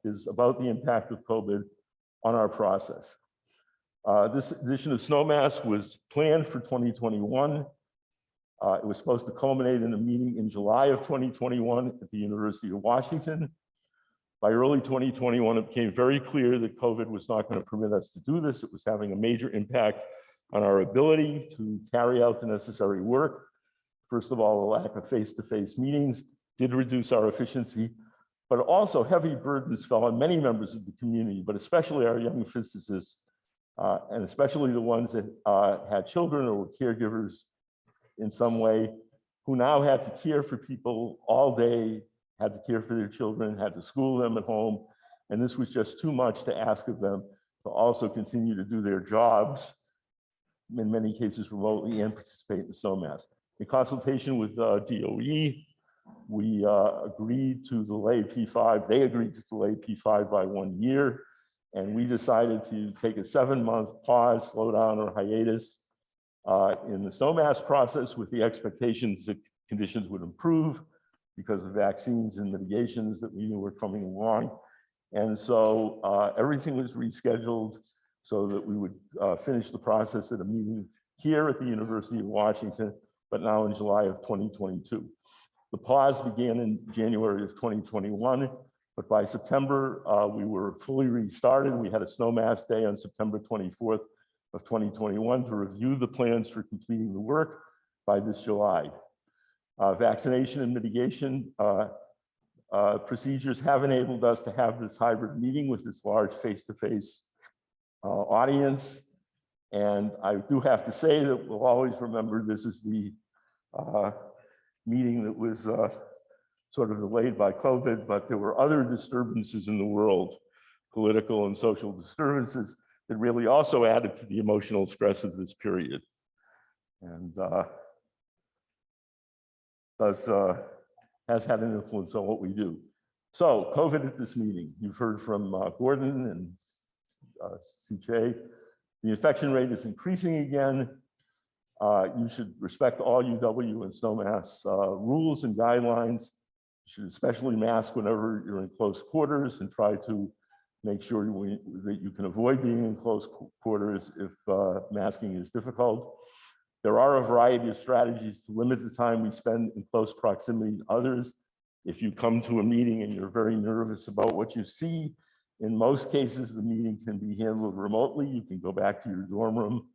is about the impact of COVID on our process. This edition of Snowmass was planned for 2021. It was supposed to culminate in a meeting in July of 2021 at the University of Washington. By early 2021, it became very clear that COVID was not going to permit us to do this. It was having a major impact on our ability to carry out the necessary work. First of all, the lack of face-to-face meetings did reduce our efficiency, but also heavy burdens fell on many members of the community, but especially our young physicists, and especially the ones that had children or were caregivers in some way, who now had to care for people all day, had to care for their children, had to school them at home. And this was just too much to ask of them to also continue to do their jobs, in many cases remotely, and participate in Snowmass. In consultation with DOE, we agreed to delay P5. They agreed to delay P5 by 1 year. And we decided to take a 7-month pause, slowdown, or hiatus in the Snowmass process with the expectations that conditions would improve because of vaccines and mitigations that we knew were coming along. And so everything was rescheduled so that we would finish the process at a meeting here at the University of Washington, but now in July of 2022. The pause began in January of 2021, but by September, we were fully restarted. We had a Snowmass Day on September 24th of 2021 to review the plans for completing the work by this July. Vaccination and mitigation procedures have enabled us to have this hybrid meeting with this large face-to-face audience. And I do have to say that we'll always remember this is the meeting that was sort of delayed by COVID, but there were other disturbances in the world, political and social disturbances, that really also added to the emotional stress of this period. And thus has had an influence on what we do. So COVID at this meeting, you've heard from Gordon and CJ. The infection rate is increasing again. You should respect all UW and Snowmass rules and guidelines. You should especially mask whenever you're in close quarters and try to make sure that you can avoid being in close quarters if masking is difficult. There are a variety of strategies to limit the time we spend in close proximity to others. If you come to a meeting and you're very nervous about what you see, in most cases, the meeting can be handled remotely. You can go back to your dorm room.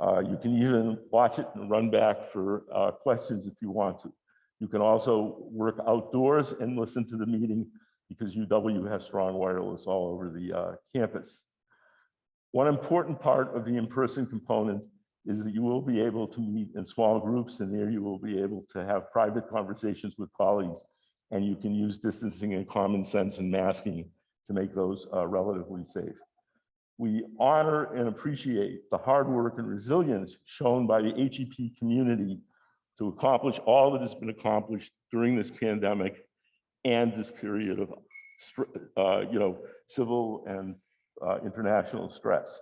You can even watch it and run back for questions if you want to. You can also work outdoors and listen to the meeting because UW has strong wireless all over the campus. One important part of the in-person component is that you will be able to meet in small groups, and there you will be able to have private conversations with colleagues, and you can use distancing and common sense and masking to make those relatively safe. We honor and appreciate the hard work and resilience shown by the HEP community to accomplish all that has been accomplished during this pandemic and this period of civil and international stress.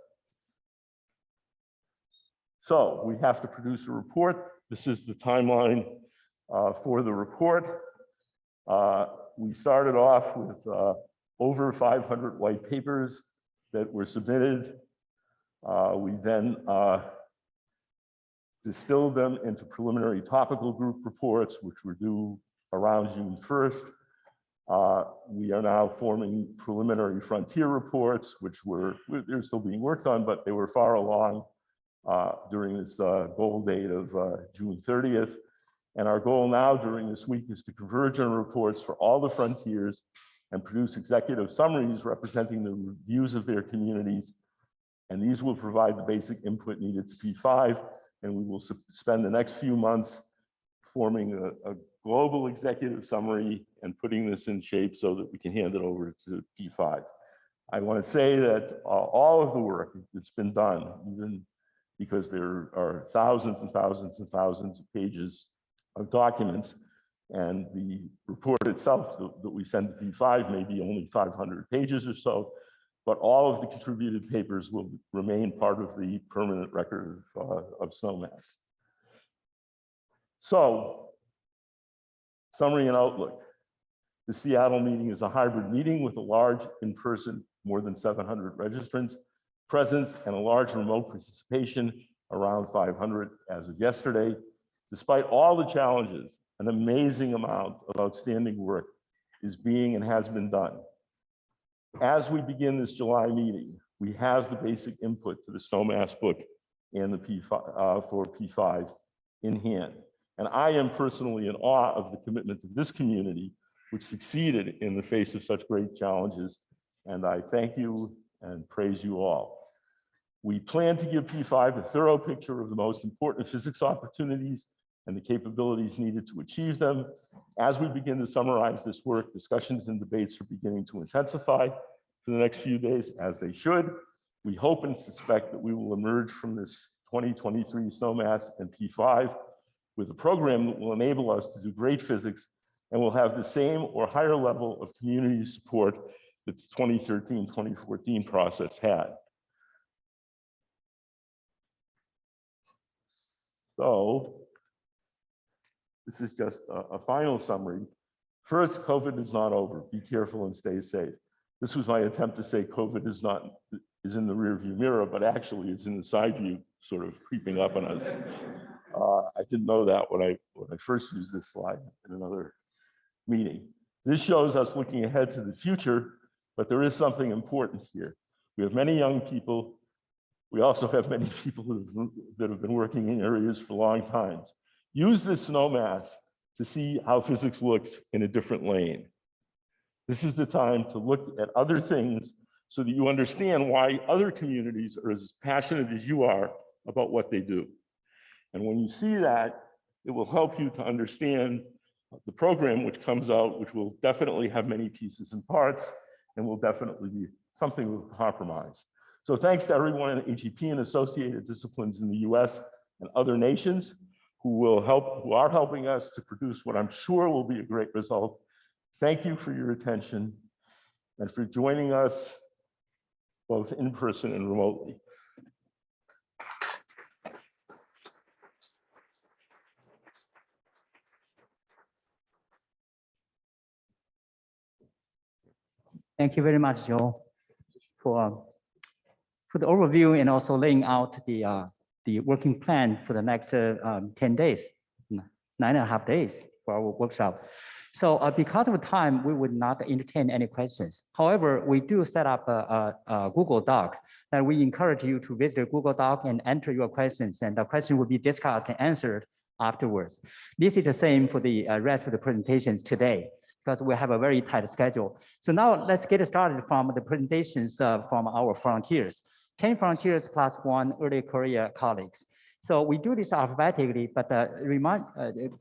So we have to produce a report. This is the timeline for the report. We started off with over 500 white papers that were submitted. We then distilled them into preliminary topical group reports, which were due around June 1st. We are now forming preliminary frontier reports, which they're still being worked on, but they were far along during this goal date of June 30th. And our goal now during this week is to converge on reports for all the frontiers and produce executive summaries representing the views of their communities. And these will provide the basic input needed to P5. And we will spend the next few months forming a global executive summary and putting this in shape so that we can hand it over to P5. I want to say that all of the work that's been done, even because there are thousands and thousands and thousands of pages of documents, and the report itself that we send to P5 may be only 500 pages or so, but all of the contributed papers will remain part of the permanent record of SNOMAS. So, summary and outlook. The Seattle meeting is a hybrid meeting with a large in-person, more than 700 registrants, presence, and a large remote participation, around 500 as of yesterday. Despite all the challenges, an amazing amount of outstanding work is being and has been done. As we begin this July meeting, we have the basic input to the SNOMAS book and the P5 for P5 in hand. And I am personally in awe of the commitment of this community, which succeeded in the face of such great challenges. And I thank you and praise you all. We plan to give P5 a thorough picture of the most important physics opportunities and the capabilities needed to achieve them. As we begin to summarize this work, discussions and debates are beginning to intensify for the next few days, as they should. We hope and suspect that we will emerge from this 2023 SNOMAS and P5 with a program that will enable us to do great physics and will have the same or higher level of community support that the 2013-2014 process had. So this is just a final summary. First, COVID is not over. Be careful and stay safe. This was my attempt to say COVID is in the rearview mirror, but actually it's in the side view, sort of creeping up on us. I didn't know that when I first used this slide in another meeting. This shows us looking ahead to the future, but there is something important here. We have many young people. We also have many people that have been working in areas for long times. Use this SNOMAS to see how physics looks in a different lane. This is the time to look at other things so that you understand why other communities are as passionate as you are about what they do. And when you see that, it will help you to understand the program which comes out, which will definitely have many pieces and parts, and will definitely be something of a compromise. So thanks to everyone in HEP and associated disciplines in the US and other nations who are helping us to produce what I'm sure will be a great result. Thank you for your attention and for joining us both in person and remotely. Thank you very much, Joe, for the overview and also laying out the working plan for the next 10 days, 9.5 days for our workshop. So because of time, we would not entertain any questions. However, we do set up a Google Doc that we encourage you to visit Google Doc and enter your questions, and the question will be discussed and answered afterwards. This is the same for the rest of the presentations today, because we have a very tight schedule. So now let's get started from the presentations from our frontiers. 10 frontiers plus 1 early career colleagues. So we do this alphabetically, but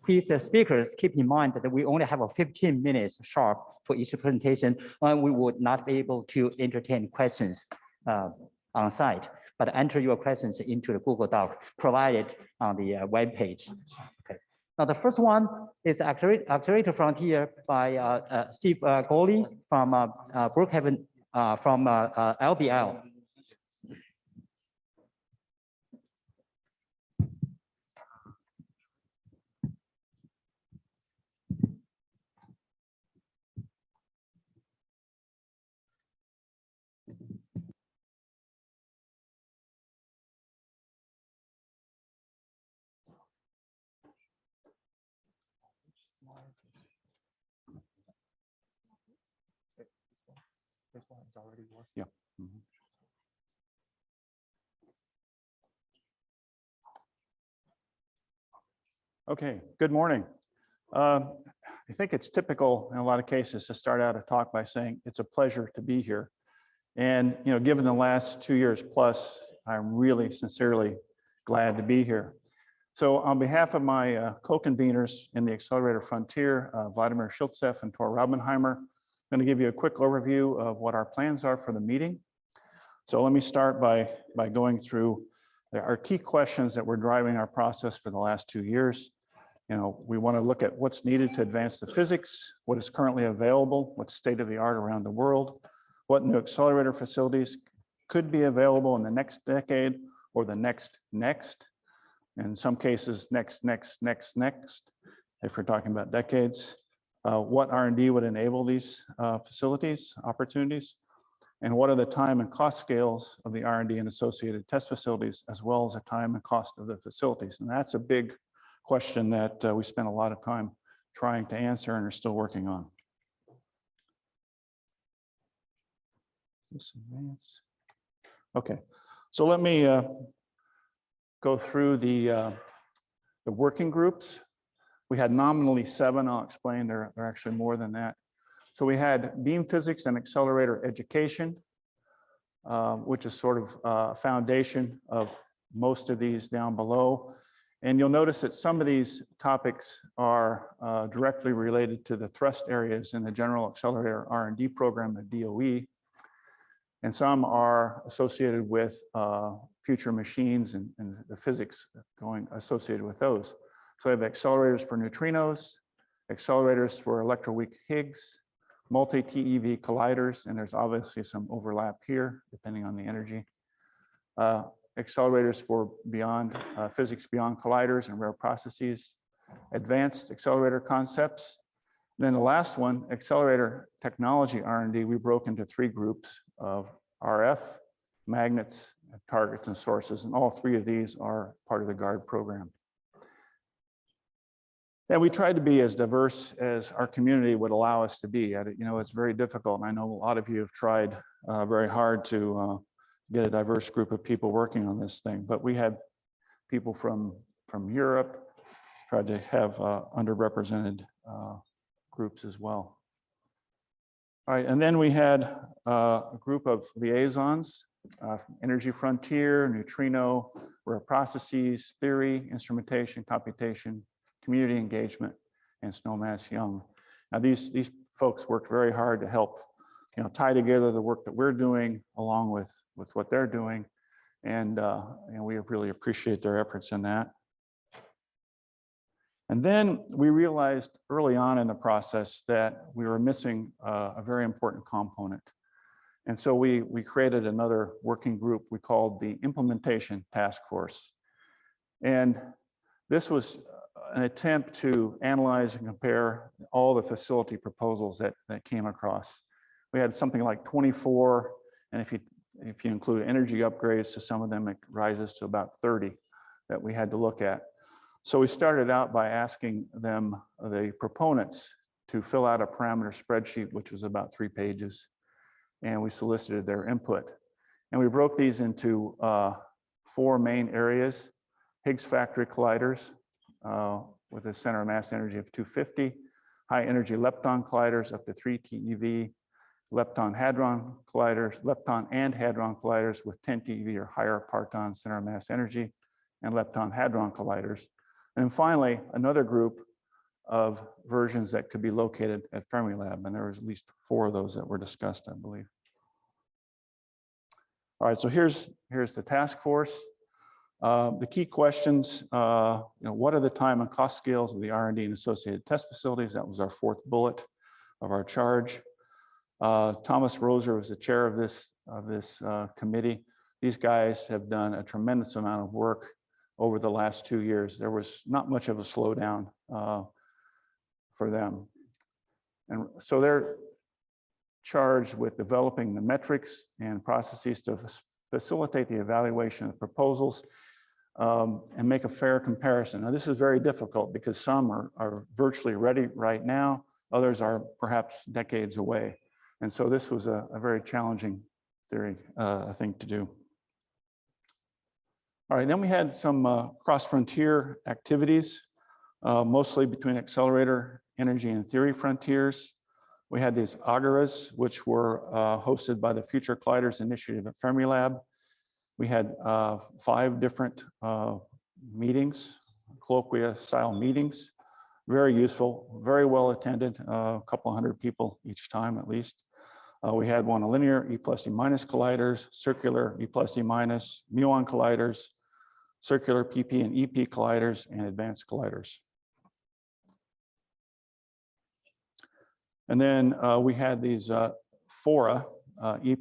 please, the speakers, keep in mind that we only have a 15 minutes sharp for each presentation, and we would not be able to entertain questions on site, but enter your questions into the Google Doc provided on the web page. Okay. Now the first one is Accelerator Frontier by Steve Goley from Brookhaven, from LBL. Yeah. Okay, good morning. I think it's typical in a lot of cases to start out a talk by saying it's a pleasure to be here. And given the last 2 years plus, I'm really sincerely glad to be here. So on behalf of my co-conveners in the Accelerator Frontier, Vladimir Shiltsev and Tor Rabenheimer, I'm going to give you a quick overview of what our plans are for the meeting. So let me start by going through our key questions that were driving our process for the last 2 years. We want to look at what's needed to advance the physics, what is currently available, what's state of the art around the world, what new accelerator facilities could be available in the next decade or the next. In some cases, next, if we're talking about decades. What R&D would enable these facilities, opportunities, and what are the time and cost scales of the R&D and associated test facilities, as well as the time and cost of the facilities. And that's a big question that we spent a lot of time trying to answer and are still working on. Okay, so let me go through the working groups. We had nominally 7. I'll explain. There are actually more than that. So we had beam physics and accelerator education, which is sort of a foundation of most of these down below. And you'll notice that some of these topics are directly related to the thrust areas in the General Accelerator R&D program at DOE. And some are associated with future machines and the physics associated with those. So we have accelerators for neutrinos, accelerators for electroweak Higgs, multi-TeV colliders, and there's obviously some overlap here, depending on the energy. Accelerators for beyond physics beyond colliders and rare processes, advanced accelerator concepts. And then the last one, accelerator technology R&D, we broke into 3 groups of RF, magnets, targets, and sources, and all 3 of these are part of the GUARD program. And we tried to be as diverse as our community would allow us to be. It's very difficult, and I know a lot of you have tried very hard to get a diverse group of people working on this thing, but we had people from Europe, tried to have underrepresented groups as well. All right, and then we had a group of liaisons, Energy Frontier, Neutrino, Rare Processes, Theory, Instrumentation, Computation, Community Engagement, and Snowmass Young. Now these folks worked very hard to help tie together the work that we're doing along with what they're doing, and we really appreciate their efforts in that. And then we realized early on in the process that we were missing a very important component. And so we created another working group we called the Implementation Task Force. And this was an attempt to analyze and compare all the facility proposals that came across. We had something like 24, and if you include energy upgrades to some of them, it rises to about 30 that we had to look at. So we started out by asking them, the proponents, to fill out a parameter spreadsheet, which was about 3 pages, and we solicited their input. And we broke these into 4 main areas: Higgs factory colliders, with a center of mass energy of 250, high energy lepton colliders up to 3 TeV, lepton and hadron colliders with 10 TeV or higher parton center of mass energy, and lepton hadron colliders. And then finally, another group of versions that could be located at Fermilab, and there was at least 4 of those that were discussed, I believe. All right, so here's the task force. The key questions, what are the time and cost scales of the R&D and associated test facilities? That was our 4th bullet of our charge. Thomas Roser was the chair of this committee. These guys have done a tremendous amount of work over the last 2 years. There was not much of a slowdown for them. And so they're charged with developing the metrics and processes to facilitate the evaluation of proposals and make a fair comparison. Now, this is very difficult because some are virtually ready right now. Others are perhaps decades away. And so this was a very challenging thing to do. All right, then we had some cross-frontier activities, mostly between accelerator, energy, and theory frontiers. We had these agoras, which were hosted by the Future Colliders Initiative at Fermilab. We had 5 different meetings, colloquia-style meetings, very useful, very well attended, a couple hundred people each time at least. We had one linear E+ E- colliders, circular E+ E-, muon colliders, circular PP and EP colliders, and advanced colliders. And then we had these fora, E+, E-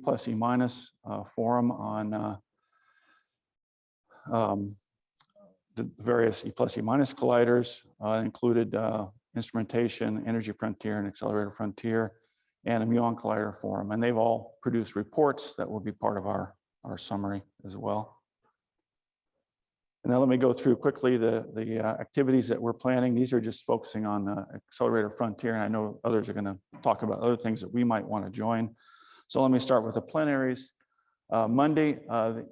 forum on the various E+, E- colliders, included instrumentation, energy frontier, and accelerator frontier, and a muon collider forum. And they've all produced reports that will be part of our summary as well. And now let me go through quickly the activities that we're planning. These are just focusing on the accelerator frontier, and I know others are going to talk about other things that we might want to join. So let me start with the plenaries. Monday, the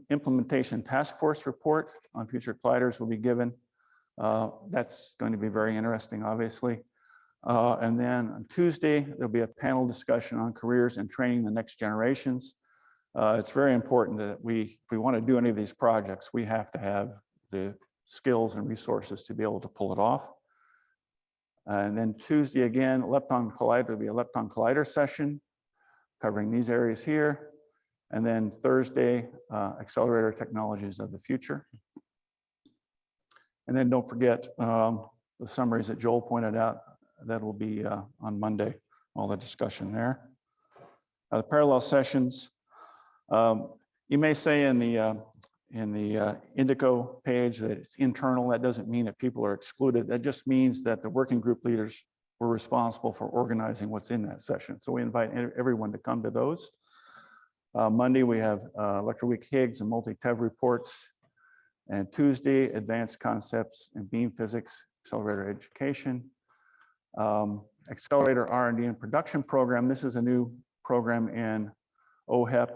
implementation task force report on future colliders will be given. That's going to be very interesting, obviously. And then on Tuesday, there'll be a panel discussion on careers and training the next generations. It's very important that if we want to do any of these projects, we have to have the skills and resources to be able to pull it off. And then Tuesday again, lepton collider will be a lepton collider session covering these areas here. And then Thursday, accelerator technologies of the future. And then don't forget the summaries that Joel pointed out. That will be on Monday, all the discussion there. The parallel sessions. You may say in the Indico page that it's internal. That doesn't mean that people are excluded. That just means that the working group leaders were responsible for organizing what's in that session. So we invite everyone to come to those. Monday, we have Electroweak Higgs and multi-TeV reports. And Tuesday, advanced concepts in beam physics, accelerator education. Accelerator R&D and production program. This is a new program in OHEP,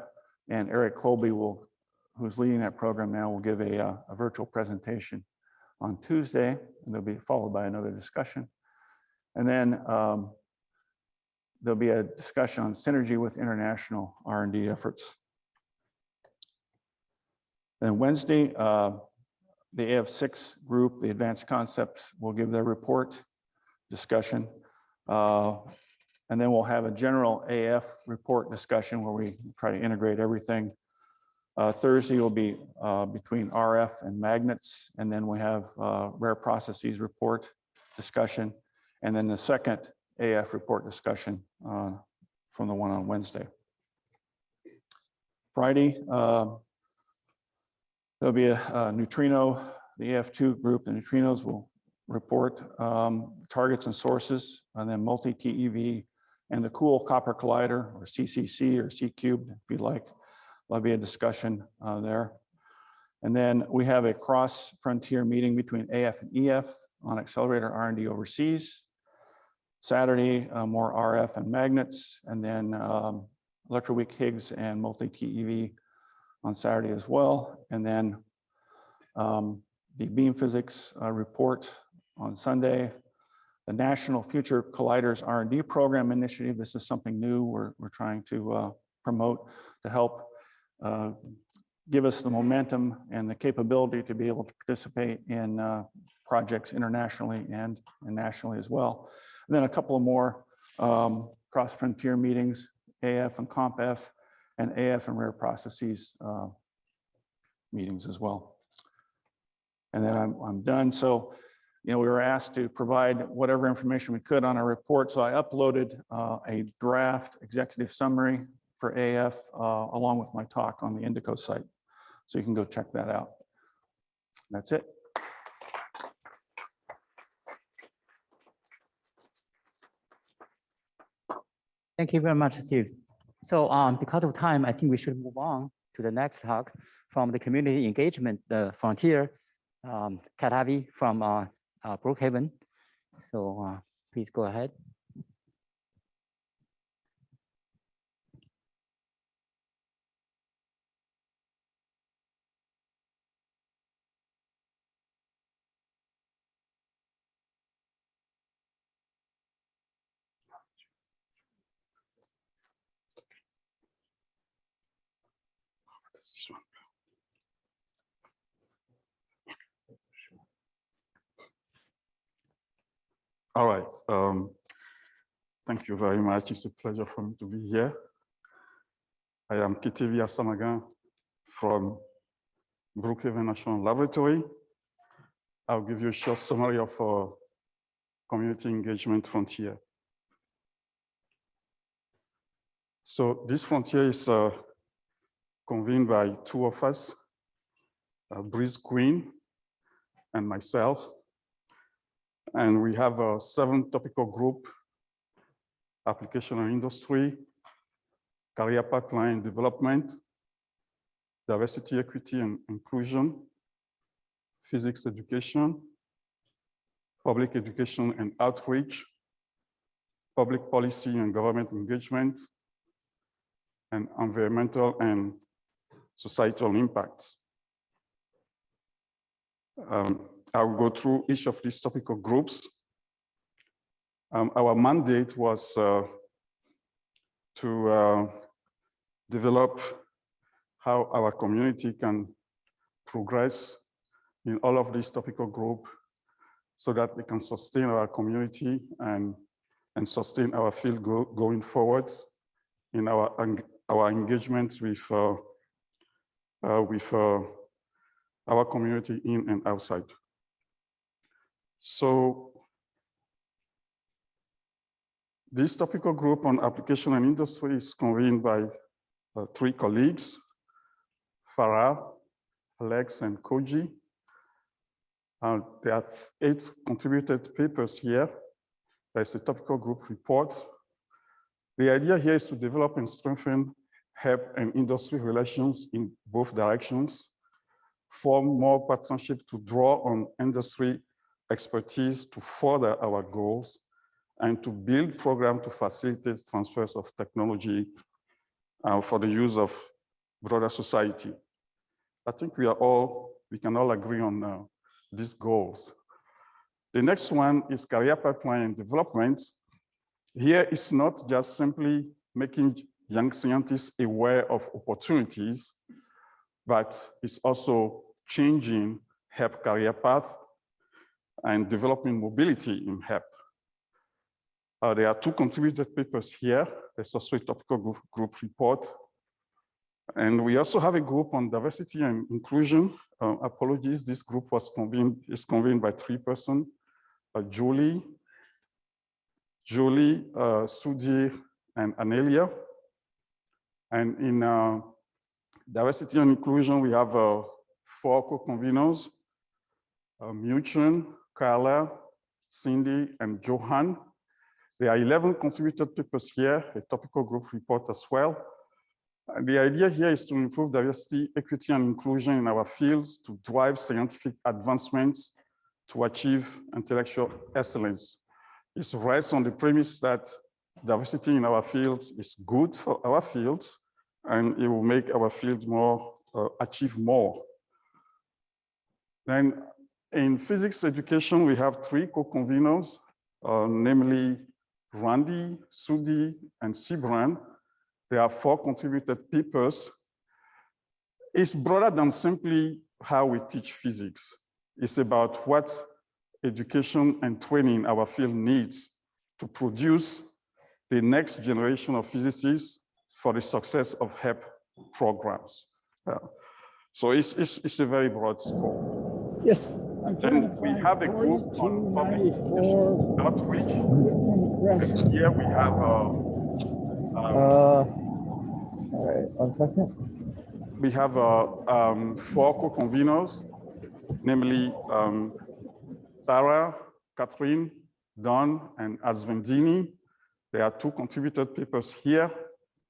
and Eric Colby who's leading that program now, will give a virtual presentation on Tuesday, and they'll be followed by another discussion. And then there'll be a discussion on synergy with international R&D efforts. Then Wednesday, the AF6 group, the advanced concepts, will give their report discussion. And then we'll have a general AF report discussion where we try to integrate everything. Thursday will be between RF and magnets. And then we have rare processes report discussion. And then the second AF report discussion from the one on Wednesday. Friday, there'll be a neutrino, the AF2 group, the neutrinos will report targets and sources, and then multi-TeV and the cool copper collider, or CCC or C-cubed, if you'd like. There'll be a discussion there. And then we have a cross-frontier meeting between AF and EF on accelerator R&D overseas. Saturday, more RF and magnets, and then Electroweak Higgs and multi-TeV on Saturday as well. And then the beam physics report on Sunday, the National Future Colliders R&D Program initiative. This is something new we're trying to promote to help give us the momentum and the capability to be able to participate in projects internationally and nationally as well. And then a couple of more cross-frontier meetings, AF and CompF, and AF and rare processes meetings as well. And then I'm done. So, we were asked to provide whatever information we could on our report. So I uploaded a draft executive summary for AF along with my talk on the Indico site. So you can go check that out. That's it. Thank you very much, Steve. So because of time, I think we should move on to the next talk from the community engagement, the frontier, Katavi from Brookhaven. So please go ahead. All right. Thank you very much. It's a pleasure for me to be here. I am Kitevi Asamagan from Brookhaven National Laboratory. I'll give you a short summary of our community engagement frontier. So this frontier is convened by two of us, Breeze Queen and myself. And we have a 7 topical group: application and industry, career pipeline development, diversity, equity, and inclusion, physics education, public education and outreach, public policy and government engagement, and environmental and societal impacts. I will go through each of these topical groups. Our mandate was to develop how our community can progress in all of these topical groups so that we can sustain our community and sustain our field going forward in our engagement with our community in and outside. So this topical group on application and industry is convened by 3 colleagues, Farah, Alex, and Koji. There are 8 contributed papers here. There's a topical group report. The idea here is to develop and strengthen HEP and industry relations in both directions, form more partnerships to draw on industry expertise to further our goals, and to build programs to facilitate transfers of technology for the use of broader society. I think we can all agree on these goals. The next one is career pipeline development. Here it's not just simply making young scientists aware of opportunities, but it's also changing HEP career path and developing mobility in HEP. There are 2 contributed papers here. There's also a topical group report. And we also have a group on diversity and inclusion. Apologies, this group is convened by 3 persons, Julie, Sudhir, and Anelia. And in diversity and inclusion, we have 4 co-conveners, Muchen, Carla, Cindy, and Johan. There are 11 contributed papers here, a topical group report as well. And the idea here is to improve diversity, equity, and inclusion in our fields to drive scientific advancements to achieve intellectual excellence. It rests on the premise that diversity in our fields is good for our fields, and it will make our fields achieve more. Then In physics education, we have 3 co-conveners, namely Randy, Sudi, and Sibran. There are 4 contributed papers. It's broader than simply how we teach physics. It's about what education and training our field needs to produce the next generation of physicists for the success of HEP programs. So it's a very broad scope. Yes. Then we have a group on public education outreach. And here we have all right, 1 second. we have 4 co-conveners, namely Sarah, Catherine, Don, and Asvendini. There are 2 contributed papers here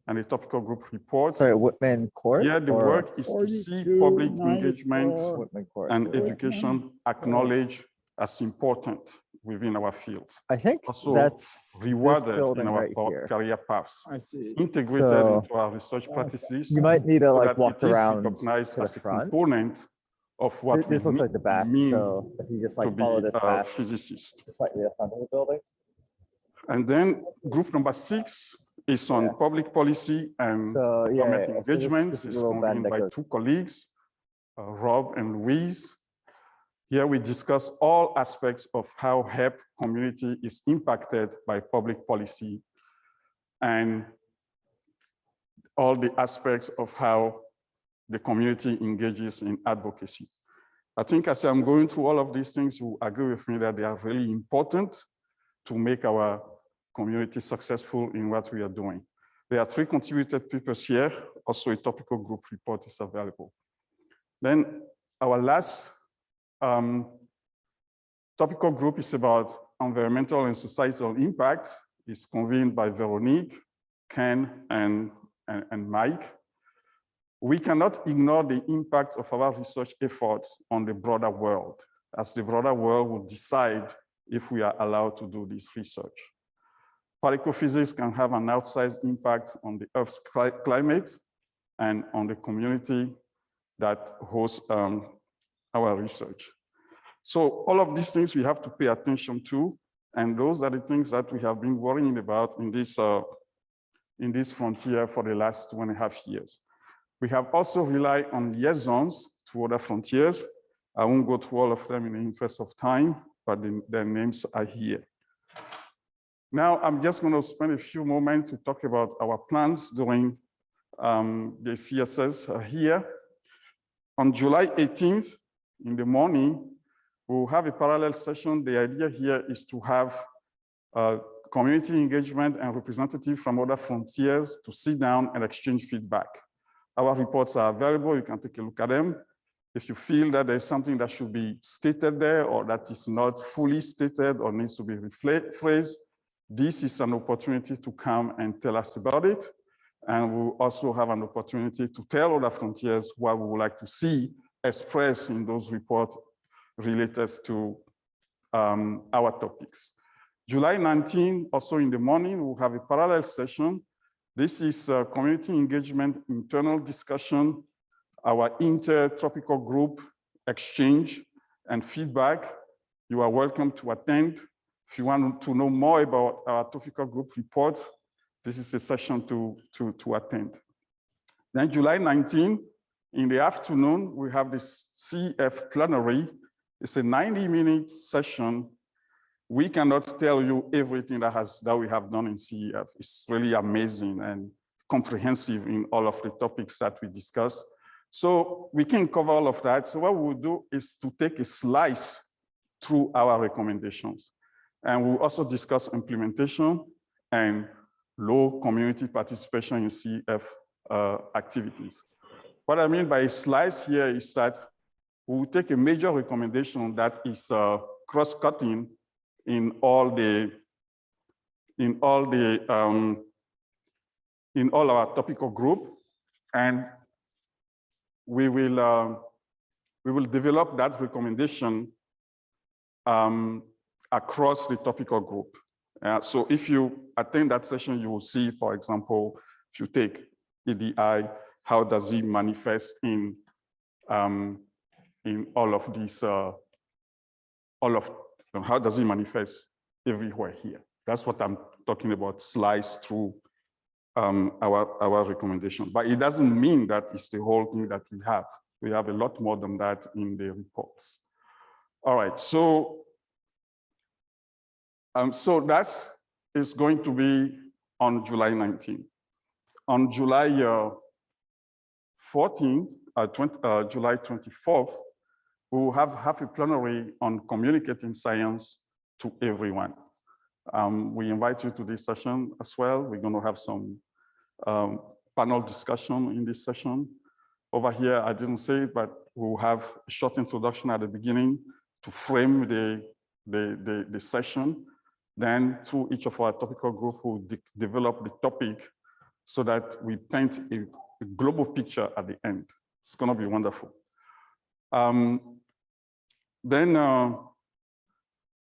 and a topical group report. Sorry, Whitman Court? Here, the work is to see public engagement Whitman Court. and education acknowledged as important within our field. I think Also that's rewarded building in our right here. career paths, I see. integrated So, into our research practices. You might need to so like that walk it is around recognized to the as a front. component of what This we looks like the back. mean So if you just to like be follow this a path, physicist. slightly the front of the building. And then group number 6 is on public policy and So yeah, government so engagement. this is It's a little bend convened that by goes. 2 colleagues, Rob and Louise. Here we discuss all aspects of how HEP community is impacted by public policy and all the aspects of how the community engages in advocacy. I think as I'm going through all of these things, you agree with me that they are really important to make our community successful in what we are doing. There are 3 contributed papers here. Also a topical group report is available. Then our last topical group is about environmental and societal impact. It's convened by Veronique, Ken, and Mike. We cannot ignore the impact of our research efforts on the broader world, as the broader world will decide if we are allowed to do this research. Particle physics can have an outsized impact on the Earth's climate and on the community that hosts our research. So all of these things we have to pay attention to, and those are the things that we have been worrying about in this frontier for the last 2.5 years. We have also relied on liaisons to other frontiers. I won't go through all of them in the interest of time, but their names are here. Now, I'm just going to spend a few moments to talk about our plans during the CSS here. On July 18th, in the morning, we'll have a parallel session. The idea here is to have community engagement and representatives from other frontiers to sit down and exchange feedback. Our reports are available. You can take a look at them. If you feel that there's something that should be stated there or that is not fully stated or needs to be rephrased, this is an opportunity to come and tell us about it. And we'll also have an opportunity to tell other frontiers what we would like to see expressed in those reports related to our topics. July 19, also in the morning, we'll have a parallel session. This is community engagement, internal discussion, our intertropical group exchange and feedback. You are welcome to attend. If you want to know more about our topical group report, this is a session to attend. Then July 19, in the afternoon, we have this CF plenary. It's a 90-minute session. We cannot tell you everything that we have done in CEF. It's really amazing and comprehensive in all of the topics that we discuss. So we can cover all of that. So what we'll do is to take a slice through our recommendations. And we'll also discuss implementation and low community participation in CEF activities. What I mean by a slice here is that we'll take a major recommendation that is cross-cutting in all our topical group, and we will develop that recommendation across the topical group. So if you attend that session, you will see, for example, if you take EDI, how does it manifest in all of these all of, how does it manifest everywhere here? That's what I'm talking about, slice through our recommendation. But it doesn't mean that it's the whole thing that we have. We have a lot more than that in the reports. All right, so that's is going to be on July 19th. On July 14th, July 24th, we will have a plenary on communicating science to everyone. We invite you to this session as well. We're going to have some panel discussion in this session. Over here, I didn't say it, but we'll have a short introduction at the beginning to frame the session. Then through each of our topical groups, we'll develop the topic so that we paint a global picture at the end. It's going to be wonderful. Then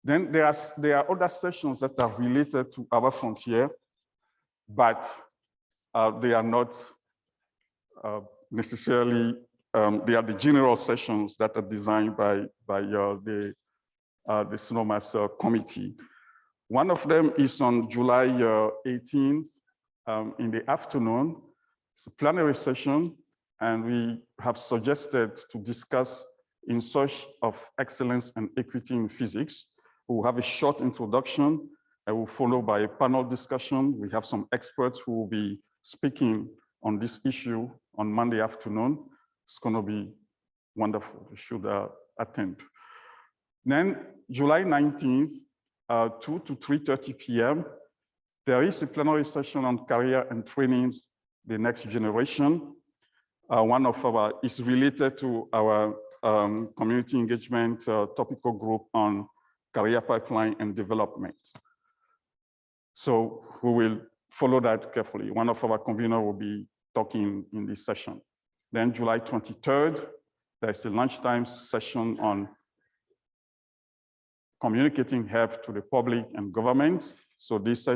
there are other sessions that are related to our frontier, but they are not necessarily, they are the general sessions that are designed by the SNOMAS committee. One of them is on July 18th in the afternoon. It's a plenary session, and we have suggested to discuss in search of excellence and equity in physics. We'll have a short introduction and we'll follow by a panel discussion. We have some experts who will be speaking on this issue on Monday afternoon. It's going to be wonderful. You should attend. Then July 19th, 2 to 3:30 p.m., there is a plenary session on career and trainings, the next generation. One of our is related to our community engagement topical group on career pipeline and development. So we will follow that carefully. One of our conveners will be talking in this session. Then July 23rd, there's a lunchtime session on communicating help to the public and government. So this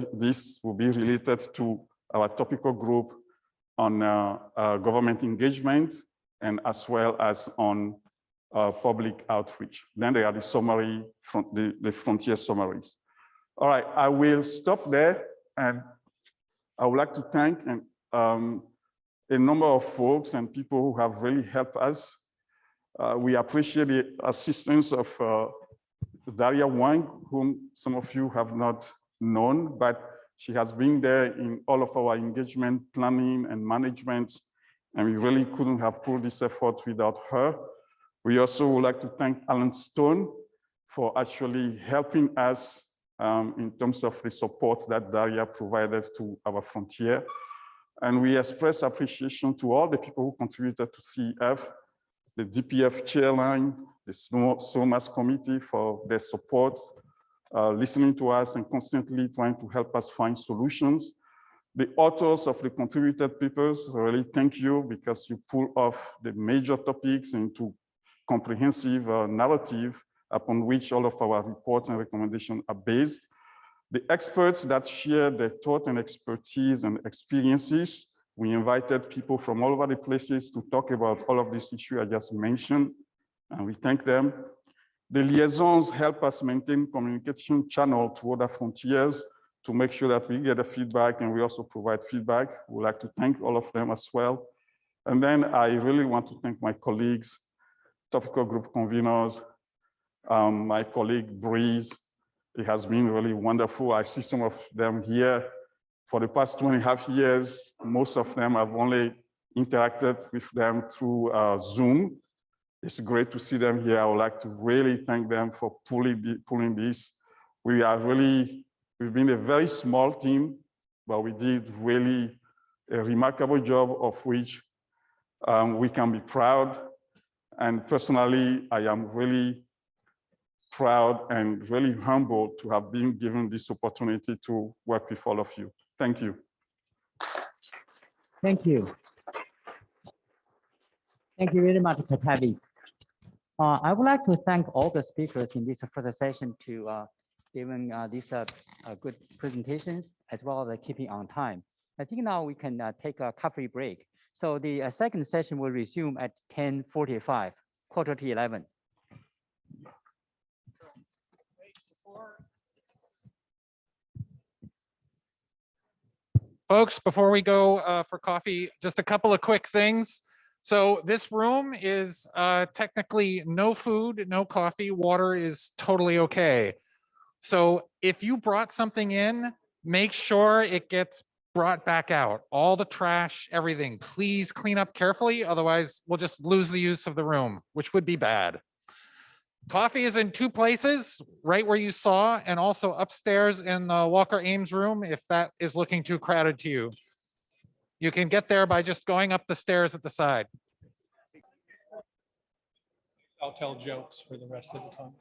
will be related to our topical group on government engagement and as well as on public outreach. Then there are the summary, the frontier summaries. All right, I will stop there, and I would like to thank a number of folks and people who have really helped us. We appreciate the assistance of Daria Wang, whom some of you have not known, but she has been there in all of our engagement planning and management, and we really couldn't have pulled this effort without her. We also would like to thank Alan Stone for actually helping us in terms of the support that Daria provided to our frontier. And we express appreciation to all the people who contributed to CEF, the DPF chairline, the SNOMAS committee for their support, listening to us and constantly trying to help us find solutions. The authors of the contributed papers, really thank you, because you pull off the major topics into comprehensive narrative upon which all of our reports and recommendations are based. The experts that share their thought and expertise and experiences. We invited people from all over the places to talk about all of these issues I just mentioned, and we thank them. The liaisons help us maintain communication channel to other frontiers to make sure that we get the feedback, and we also provide feedback. We'd like to thank all of them as well. And then I really want to thank my colleagues, topical group conveners, my colleague Breeze. It has been really wonderful. I see some of them here. For the past 2.5 years, most of them I've only interacted with them through Zoom. It's great to see them here. I would like to really thank them for pulling this. We've been a very small team, but we did really a remarkable job of which we can be proud. And personally, I am really proud and really humbled to have been given this opportunity to work with all of you. Thank you. Thank you. Thank you very much, Katavi. I would like to thank all the speakers in this first session to giving these good presentations as well as keeping on time. I think now we can take a coffee break. So the second session will resume at 10:45, 10:45. Folks, before we go for coffee, just a couple of quick things. So this room is technically no food, no coffee, water is totally okay. So if you brought something in, make sure it gets brought back out. All the trash, everything, please clean up carefully. Otherwise, we'll just lose the use of the room, which would be bad. Coffee is in 2 places, right where you saw, and also upstairs in the Walker Ames room, if that is looking too crowded to you. You can get there by just going up the stairs at the side. I'll tell jokes for the rest of the time.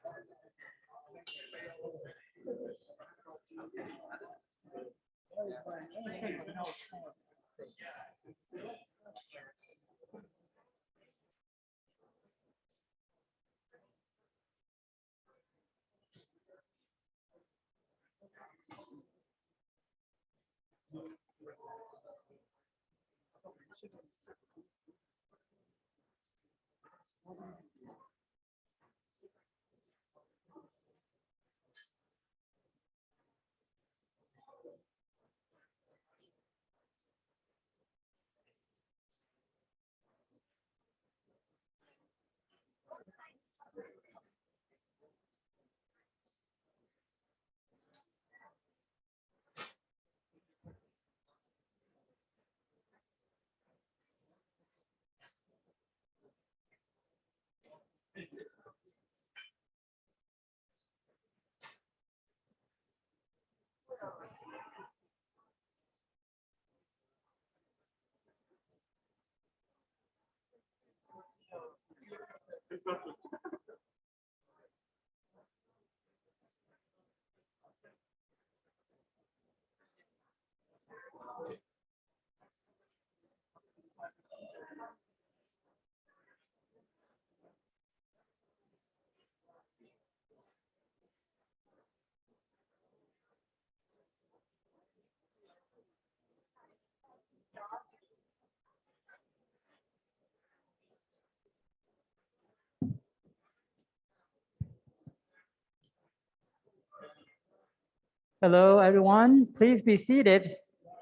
Hello, everyone. Please be seated.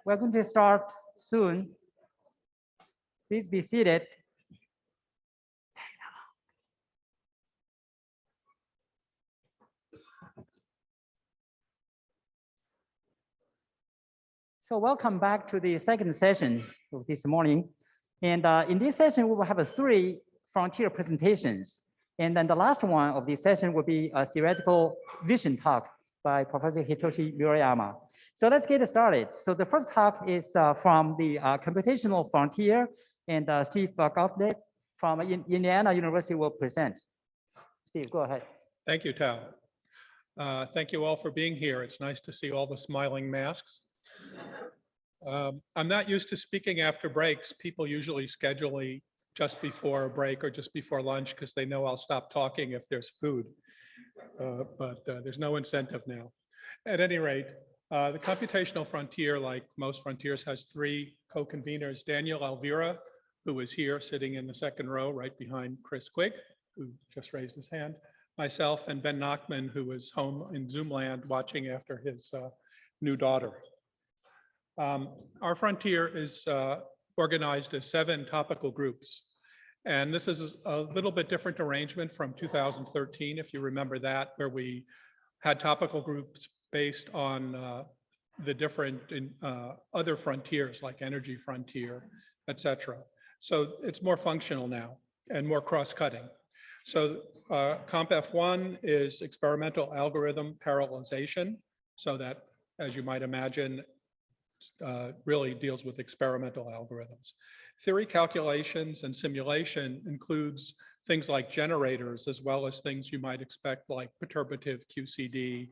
We're going to start soon. Please be seated. So welcome back to the second session of this morning. And in this session, we will have 3 frontier presentations. And then the last one of this session will be a theoretical vision talk by Professor Hitoshi Murayama. So let's get started. So the first talk is from the computational frontier, and Steve Gottlieb from Indiana University will present. Steve, go ahead. Thank you, Tao. Thank you all for being here. It's nice to see all the smiling masks. I'm not used to speaking after breaks. People usually schedule just before a break or just before lunch because they know I'll stop talking if there's food. But there's no incentive now. At any rate, the computational frontier, like most frontiers, has 3 co-conveners: Daniel Elvira, who is here sitting in the second row right behind Chris Quigg, who just raised his hand, myself, and Ben Nachman, who is home in Zoomland watching after his new daughter. Our frontier is organized as 7 topical groups. And this is a little bit different arrangement from 2013, if you remember that, where we had topical groups based on the different other frontiers like energy frontier, et cetera. So it's more functional now and more cross-cutting. So Comp F1 is experimental algorithm parallelization. So that, as you might imagine, really deals with experimental algorithms. Theory calculations and simulation includes things like generators, as well as things you might expect like perturbative QCD,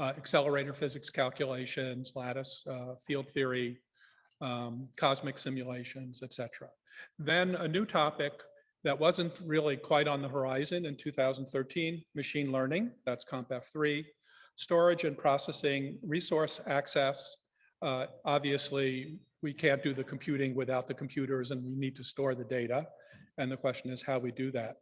accelerator physics calculations, lattice field theory, cosmic simulations, etc. Then a new topic that wasn't really quite on the horizon in 2013, machine learning, that's Comp F3, storage and processing, resource access. Obviously, we can't do the computing without the computers, and we need to store the data. And the question is how we do that.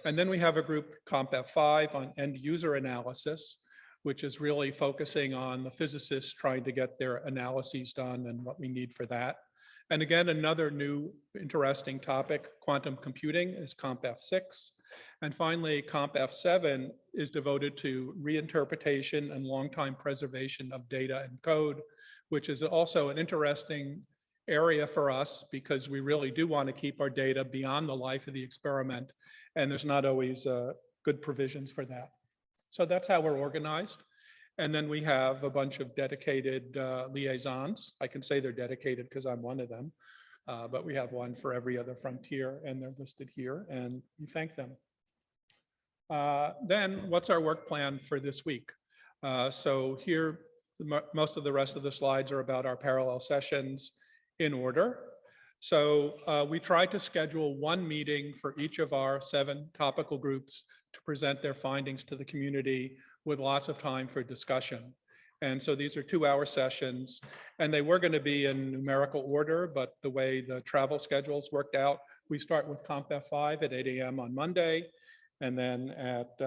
And then we have a group, Comp F5, on end user analysis, which is really focusing on the physicists trying to get their analyses done and what we need for that. And again, another new interesting topic, quantum computing, is CompF6. And finally, CompF7 is devoted to reinterpretation and long-time preservation of data and code, which is also an interesting area for us because we really do want to keep our data beyond the life of the experiment, and there's not always good provisions for that. So that's how we're organized. And then we have a bunch of dedicated liaisons. I can say they're dedicated because I'm one of them, but we have one for every other frontier, and they're listed here, and we thank them. Then what's our work plan for this week? So here, most of the rest of the slides are about our parallel sessions in order. So we tried to schedule one meeting for each of our 7 topical groups to present their findings to the community with lots of time for discussion. And so these are 2-hour sessions, and they were going to be in numerical order, but the way the travel schedules worked out, we start with CompF5 at 8 a.m. on Monday, and then at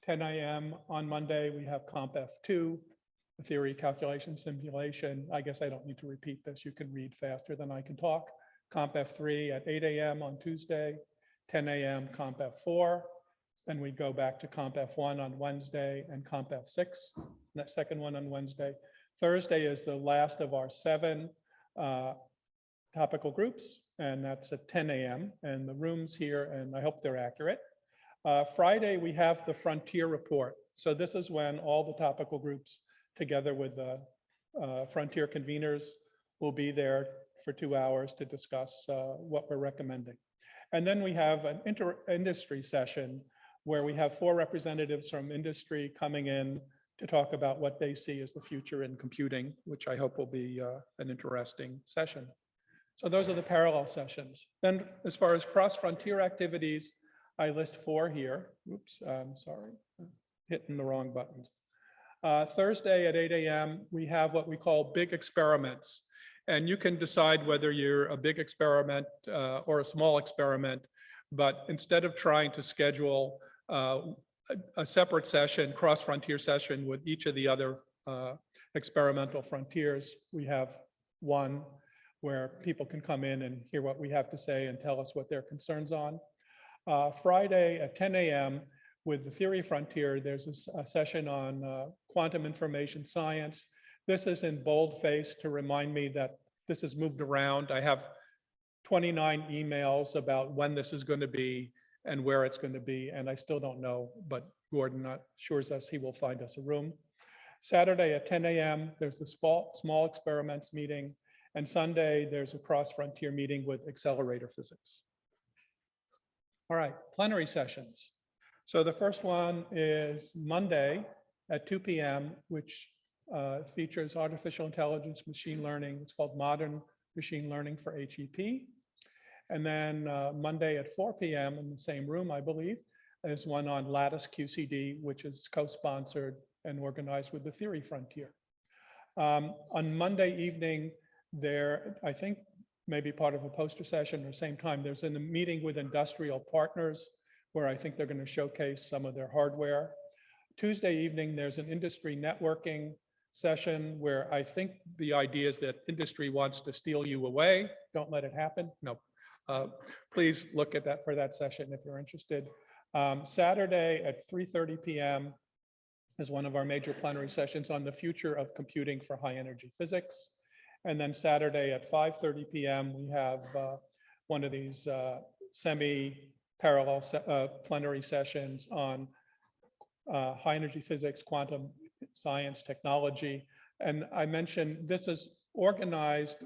10 a.m. on Monday, we have CompF2, theory, calculation, simulation. I guess I don't need to repeat this. You can read faster than I can talk. CompF3 at 8 a.m. on Tuesday, 10 a.m. CompF4. Then we go back to CompF1 on Wednesday and CompF6, that second one on Wednesday. Thursday is the last of our 7 topical groups, and that's at 10 a.m. And the rooms here, and I hope they're accurate. Friday, we have the Frontier Report. So this is when all the topical groups, together with the Frontier conveners, will be there for 2 hours to discuss what we're recommending. And then we have an industry session where we have 4 representatives from industry coming in to talk about what they see as the future in computing, which I hope will be an interesting session. So those are the parallel sessions. Then as far as cross-frontier activities, I list 4 here. Oops, I'm sorry, hitting the wrong buttons. Thursday at 8 a.m., we have what we call big experiments. And you can decide whether you're a big experiment or a small experiment. But instead of trying to schedule a separate session, cross-frontier session with each of the other experimental frontiers, we have one where people can come in and hear what we have to say and tell us what their concerns on. Friday at 10 a.m. with the theory frontier, there's a session on quantum information science. This is in boldface to remind me that this has moved around. I have 29 emails about when this is going to be and where it's going to be, and I still don't know, but Gordon assures us he will find us a room. Saturday at 10 a.m., there's a small experiments meeting, and Sunday, there's a cross-frontier meeting with accelerator physics. All right, plenary sessions. So the first one is Monday at 2 p.m., which features artificial intelligence, machine learning. It's called Modern Machine Learning for HEP. And then Monday at 4 p.m. in the same room, I believe, is one on Lattice QCD, which is co-sponsored and organized with the theory frontier. On Monday evening, there, I think maybe part of a poster session or same time, there's a meeting with industrial partners where I think they're going to showcase some of their hardware. Tuesday evening, there's an industry networking session where I think the idea is that industry wants to steal you away. Don't let it happen. No. Please look at that for that session if you're interested. Saturday at 3:30 p.m. is one of our major plenary sessions on the future of computing for high energy physics. And then Saturday at 5:30 p.m. we have one of these semi-parallel plenary sessions on high energy physics, quantum science, technology. And I mentioned this is organized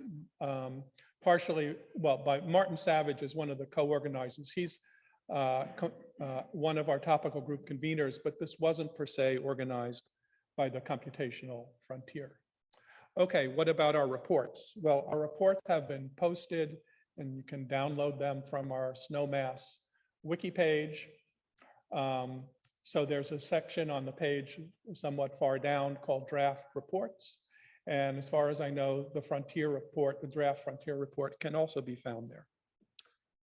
partially, well, by Martin Savage is one of the co-organizers. He's one of our topical group conveners, but this wasn't per se organized by the computational frontier. Okay, what about our reports? Well, our reports have been posted and you can download them from our SNOMAS wiki page. So there's a section on the page somewhat far down called draft reports. And as far as I know, the frontier report, the draft frontier report can also be found there.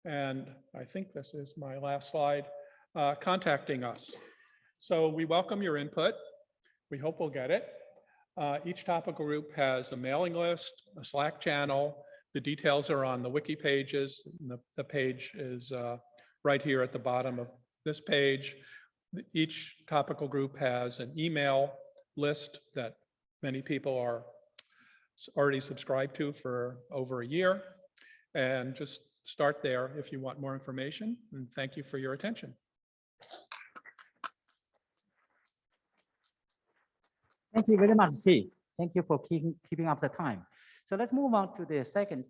And I think this is my last slide, contacting us. So we welcome your input. We hope we'll get it. Each topical group has a mailing list, a Slack channel. The details are on the wiki pages. The page is right here at the bottom of this page. Each topical group has an email list that many people are already subscribed to for over a year. And just start there if you want more information. And thank you for your attention. Thank you very much, Steve. Thank you for keeping up the time. So let's move on to the second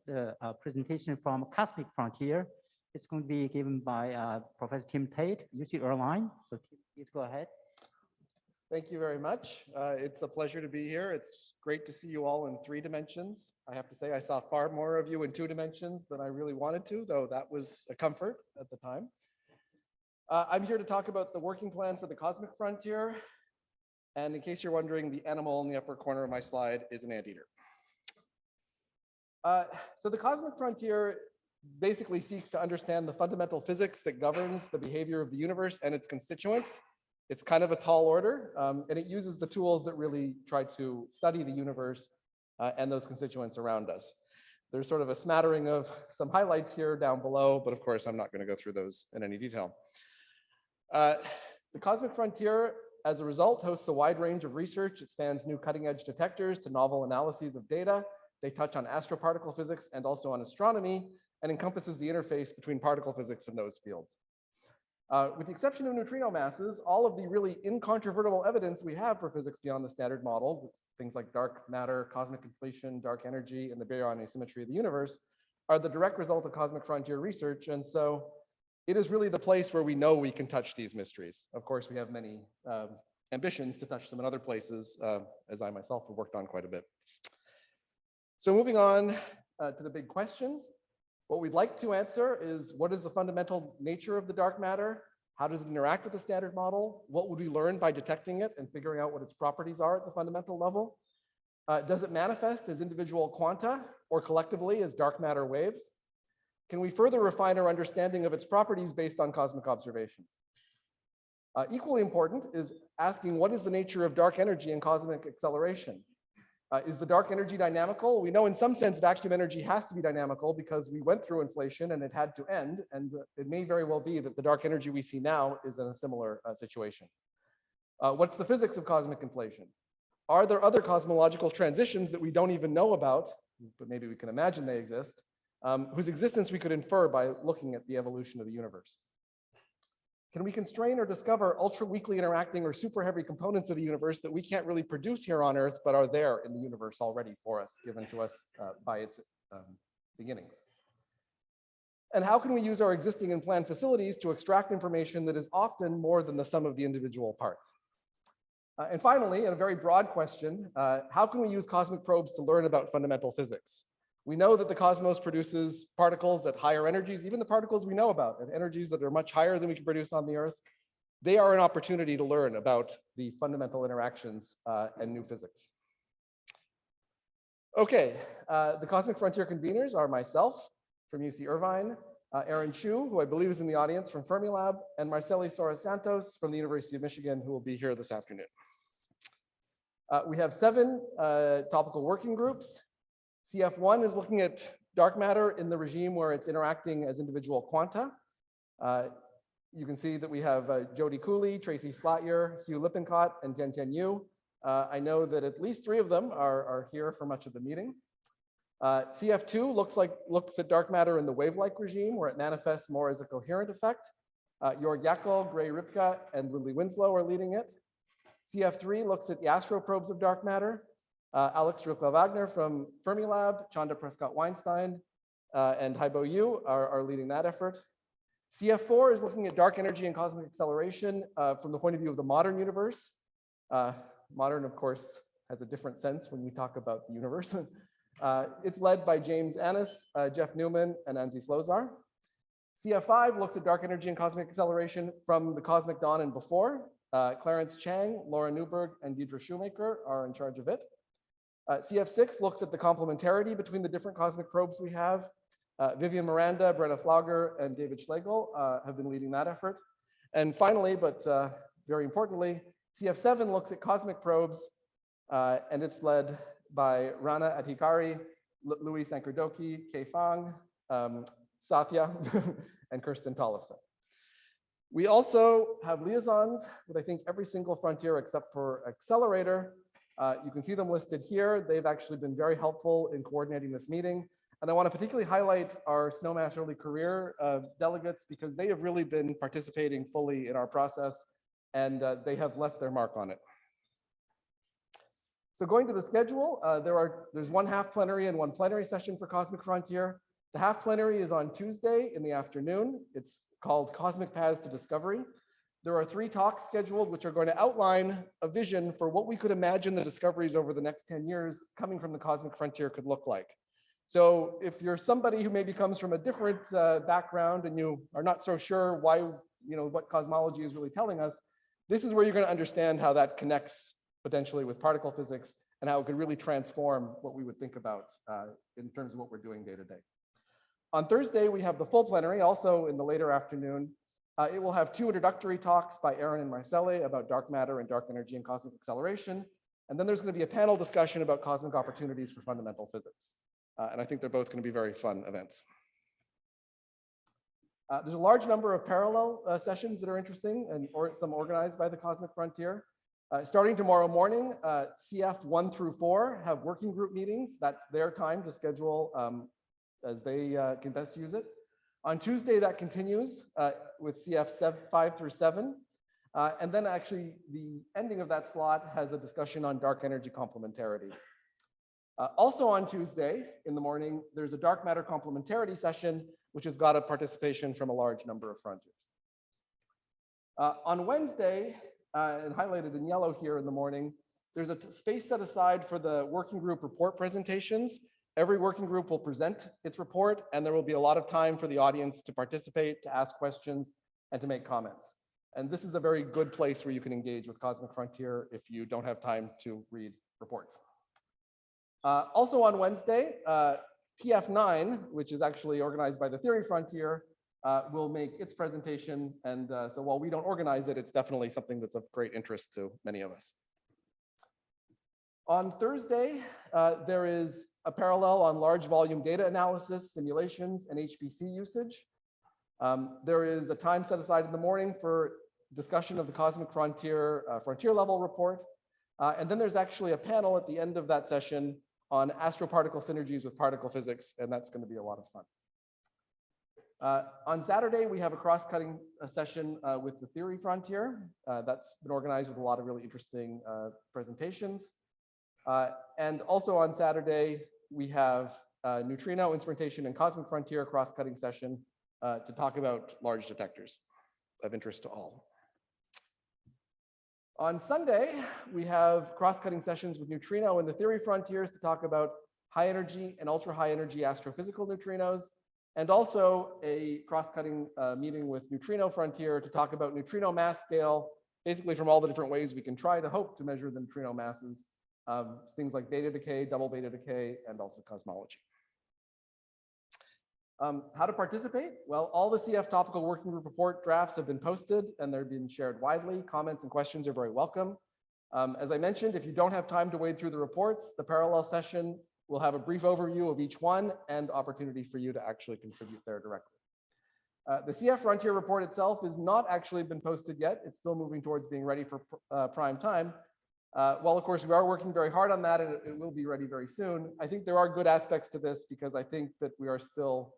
presentation from Cosmic Frontier. It's going to be given by Professor Tim Tate, UC Irvine. So Tim, please go ahead. Thank you very much. It's a pleasure to be here. It's great to see you all in 3 dimensions. I have to say I saw far more of you in 2 dimensions than I really wanted to, though that was a comfort at the time. I'm here to talk about the working plan for the Cosmic Frontier. And in case you're wondering, the animal in the upper corner of my slide is an anteater. So the Cosmic Frontier basically seeks to understand the fundamental physics that governs the behavior of the universe and its constituents. It's kind of a tall order, and it uses the tools that really try to study the universe and those constituents around us. There's sort of a smattering of some highlights here down below, but of course, I'm not going to go through those in any detail. The Cosmic Frontier, as a result, hosts a wide range of research. It spans new cutting-edge detectors to novel analyses of data. They touch on astroparticle physics and also on astronomy, and encompasses the interface between particle physics and those fields. With the exception of neutrino masses, all of the really incontrovertible evidence we have for physics beyond the standard model, things like dark matter, cosmic inflation, dark energy, and the baryon asymmetry of the universe, are the direct result of Cosmic Frontier research. And so it is really the place where we know we can touch these mysteries. Of course, we have many ambitions to touch them in other places, as I myself have worked on quite a bit. So moving on to the big questions. What we'd like to answer is, what is the fundamental nature of the dark matter? How does it interact with the standard model? What would we learn by detecting it and figuring out what its properties are at the fundamental level? Does it manifest as individual quanta or collectively as dark matter waves? Can we further refine our understanding of its properties based on cosmic observations? Equally important is asking, what is the nature of dark energy and cosmic acceleration? Is the dark energy dynamical? We know in some sense vacuum energy has to be dynamical because we went through inflation and it had to end. And it may very well be that the dark energy we see now is in a similar situation. What's the physics of cosmic inflation? Are there other cosmological transitions that we don't even know about, but maybe we can imagine they exist, whose existence we could infer by looking at the evolution of the universe? Can we constrain or discover ultra weakly interacting or super heavy components of the universe that we can't really produce here on Earth, but are there in the universe already for us, given to us by its beginnings? And how can we use our existing and planned facilities to extract information that is often more than the sum of the individual parts? And finally, and a very broad question, how can we use cosmic probes to learn about fundamental physics? We know that the cosmos produces particles at higher energies, even the particles we know about at energies that are much higher than we can produce on the Earth. They are an opportunity to learn about the fundamental interactions and new physics. Okay, the Cosmic Frontier conveners are myself from UC Irvine, Aaron Chu, who I believe is in the audience from Fermilab, and Marceli Soares Santos from the University of Michigan, who will be here this afternoon. We have 7 topical working groups. CF1 is looking at dark matter in the regime where it's interacting as individual quanta. You can see that we have Jody Cooley, Tracy Slatyer, Hugh Lippincott, and Tian Yu. I know that at least 3 of them are here for much of the meeting. CF2 looks at dark matter in the wave-like regime where it manifests more as a coherent effect. Jörg Jackel, Gray Ripka, and Lindley Winslow are leading it. CF3 looks at the astroprobes of dark matter. Alex Strukla-Wagner from Fermilab, Chanda Prescott-Weinstein, and Haibo Yu are leading that effort. CF4 is looking at dark energy and cosmic acceleration from the point of view of the modern universe. Modern, of course, has a different sense when we talk about the universe. It's led by James Annis, Jeff Newman, and Anzi Slozar. CF5 looks at dark energy and cosmic acceleration from the cosmic dawn and before. Clarence Chang, Laura Newberg, and Deidre Shoemaker are in charge of it. CF6 looks at the complementarity between the different cosmic probes we have. Vivian Miranda, Brenna Flauger, and David Schlegel have been leading that effort. And finally, but very importantly, CF7 looks at cosmic probes, and it's led by Rana Adhikari, Luis Ankerdoki, Kei Fang, Satya, and Kirsten Tollefson. We also have liaisons with, I think, every single frontier except for Accelerator. You can see them listed here. They've actually been very helpful in coordinating this meeting. And I want to particularly highlight our Snowmass Early Career delegates because they have really been participating fully in our process, and they have left their mark on it. So going to the schedule, there's one half plenary and one plenary session for Cosmic Frontier. The half plenary is on Tuesday in the afternoon. It's called Cosmic Paths to Discovery. There are 3 talks scheduled, which are going to outline a vision for what we could imagine the discoveries over the next 10 years coming from the Cosmic Frontier could look like. So if you're somebody who maybe comes from a different background and you are not so sure why, what cosmology is really telling us, this is where you're going to understand how that connects potentially with particle physics and how it could really transform what we would think about in terms of what we're doing day to day. On Thursday, we have the full plenary, also in the later afternoon. It will have 2 introductory talks by Aaron and Marcelle about dark matter and dark energy and cosmic acceleration. And then there's going to be a panel discussion about cosmic opportunities for fundamental physics. And I think they're both going to be very fun events. There's a large number of parallel sessions that are interesting and some organized by the Cosmic Frontier. Starting tomorrow morning, CF 1 through 4 have working group meetings. That's their time to schedule as they can best use it. On Tuesday, that continues with CF 5 through 7. And then actually the ending of that slot has a discussion on dark energy complementarity. Also on Tuesday in the morning, there's a dark matter complementarity session, which has got a participation from a large number of frontiers. On Wednesday, and highlighted in yellow here in the morning, there's a space set aside for the working group report presentations. Every working group will present its report, and there will be a lot of time for the audience to participate, to ask questions, and to make comments. And this is a very good place where you can engage with Cosmic Frontier if you don't have time to read reports. Also on Wednesday, TF9, which is actually organized by the Theory Frontier, will make its presentation. And so while we don't organize it, it's definitely something that's of great interest to many of us. On Thursday, there is a parallel on large volume data analysis, simulations, and HPC usage. There is a time set aside in the morning for discussion of the Cosmic Frontier frontier level report. And then there's actually a panel at the end of that session on astroparticle synergies with particle physics, and that's going to be a lot of fun. On Saturday, we have a cross-cutting session with the Theory Frontier. That's been organized with a lot of really interesting presentations. And also on Saturday, we have neutrino instrumentation and Cosmic Frontier cross-cutting session to talk about large detectors of interest to all. On Sunday, we have cross-cutting sessions with neutrino and the Theory Frontiers to talk about high energy and ultra high energy astrophysical neutrinos, and also a cross-cutting meeting with Neutrino Frontier to talk about neutrino mass scale, basically from all the different ways we can try to hope to measure the neutrino masses, things like beta decay, double beta decay, and also cosmology. How to participate? Well, all the CF topical working group report drafts have been posted and they're being shared widely. Comments and questions are very welcome. As I mentioned, if you don't have time to wade through the reports, the parallel session will have a brief overview of each one and opportunity for you to actually contribute there directly. The CF Frontier report itself has not actually been posted yet. It's still moving towards being ready for prime time. While of course we are working very hard on that and it will be ready very soon, I think there are good aspects to this because I think that we are still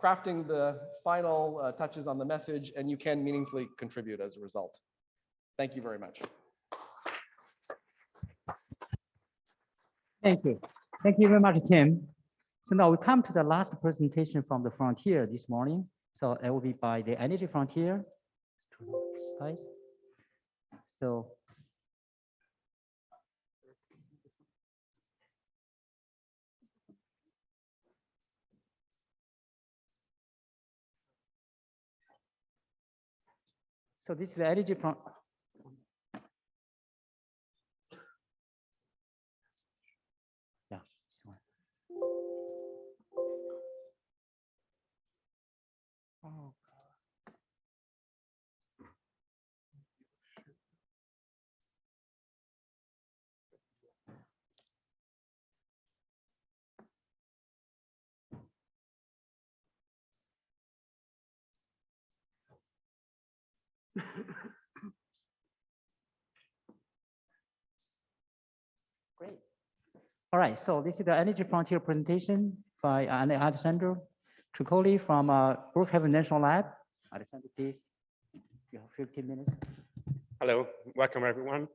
crafting the final touches on the message, and you can meaningfully contribute as a result. Thank you very much. Thank you. Thank you very much, Tim. So now we come to the last presentation from the Frontier this morning. So it will be by the Energy Frontier. So this is the Energy Frontier. Yeah. Oh. Great. All right, so this is the Energy Frontier presentation by Alessandro Truccoli from Brookhaven National Lab. Alessandro, please, you have 15 minutes. Hello, welcome everyone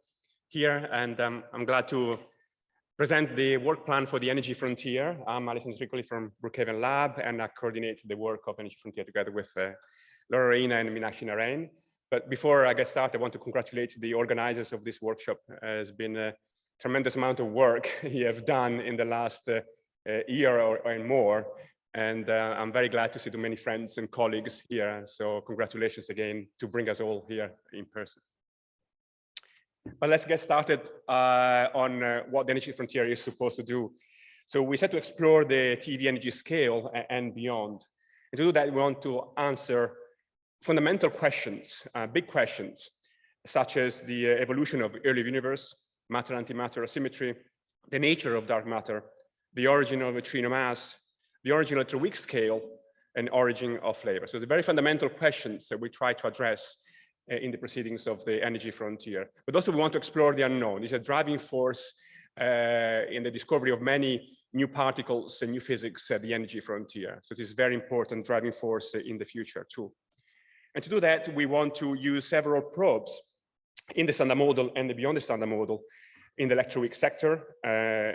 here, and I'm glad to present the work plan for the Energy Frontier. I'm Alessandro Truccoli from Brookhaven Lab, and I coordinate the work of Energy Frontier together with Laura Reina and Meenakshi Narain. But before I get started, I want to congratulate the organizers of this workshop. It's been a tremendous amount of work you have done in the last year or more. And I'm very glad to see too many friends and colleagues here. So congratulations again to bring us all here in person. But let's get started on what the Energy Frontier is supposed to do. So we set to explore the TeV energy scale and beyond. And to do that, we want to answer fundamental questions, big questions, such as the evolution of the early universe, matter-antimatter asymmetry, the nature of dark matter, the origin of neutrino mass, the origin of the weak scale, and origin of flavor. So the very fundamental questions that we try to address in the proceedings of the Energy Frontier. But also we want to explore the unknown. It's a driving force in the discovery of many new particles and new physics at the Energy Frontier. So this is a very important driving force in the future too. And to do that, we want to use several probes in the standard model and beyond the standard model in the electroweak sector,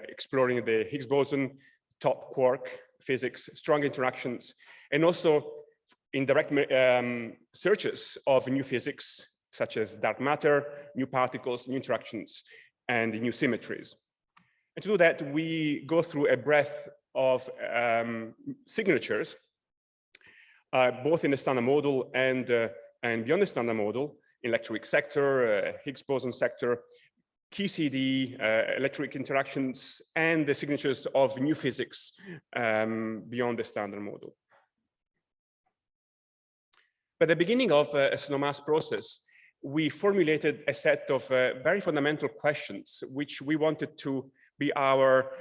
exploring the Higgs boson, top quark physics, strong interactions, and also indirect searches of new physics, such as dark matter, new particles, new interactions, and new symmetries. And to do that, we go through a breadth of signatures, both in the standard model and beyond the standard model, electroweak sector, Higgs boson sector, QCD, electric interactions, and the signatures of new physics beyond the standard model. At the beginning of a SNOMAS process, we formulated a set of very fundamental questions, which we wanted to be our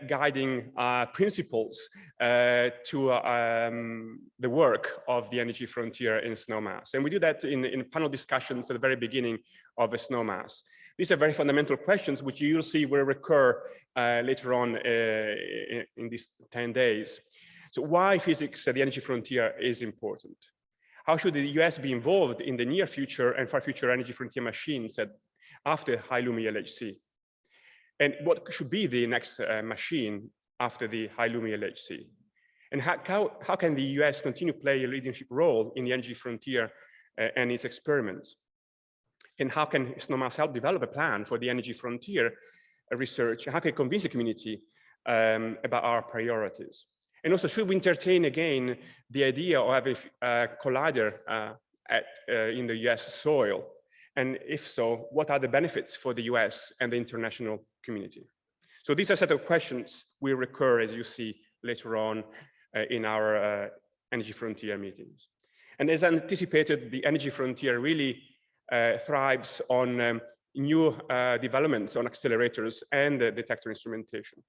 guiding principles to the work of the Energy Frontier in SNOMAS. And we do that in panel discussions at the very beginning of a SNOMAS. These are very fundamental questions, which you'll see will recur later on in these 10 days. So why physics at the Energy Frontier is important? How should the US be involved in the near future and far future Energy Frontier machines after high-lumi LHC? And what should be the next machine after the high-lumi LHC? And how can the US continue to play a leadership role in the Energy Frontier and its experiments? And how can SNOMAS help develop a plan for the Energy Frontier research? How can it convince the community about our priorities? And also, should we entertain again the idea of having a collider in the US soil? And if so, what are the benefits for the US and the international community? So these are a set of questions will recur, as you see later on in our Energy Frontier meetings. And as anticipated, the Energy Frontier really thrives on new developments on accelerators and detector instrumentation.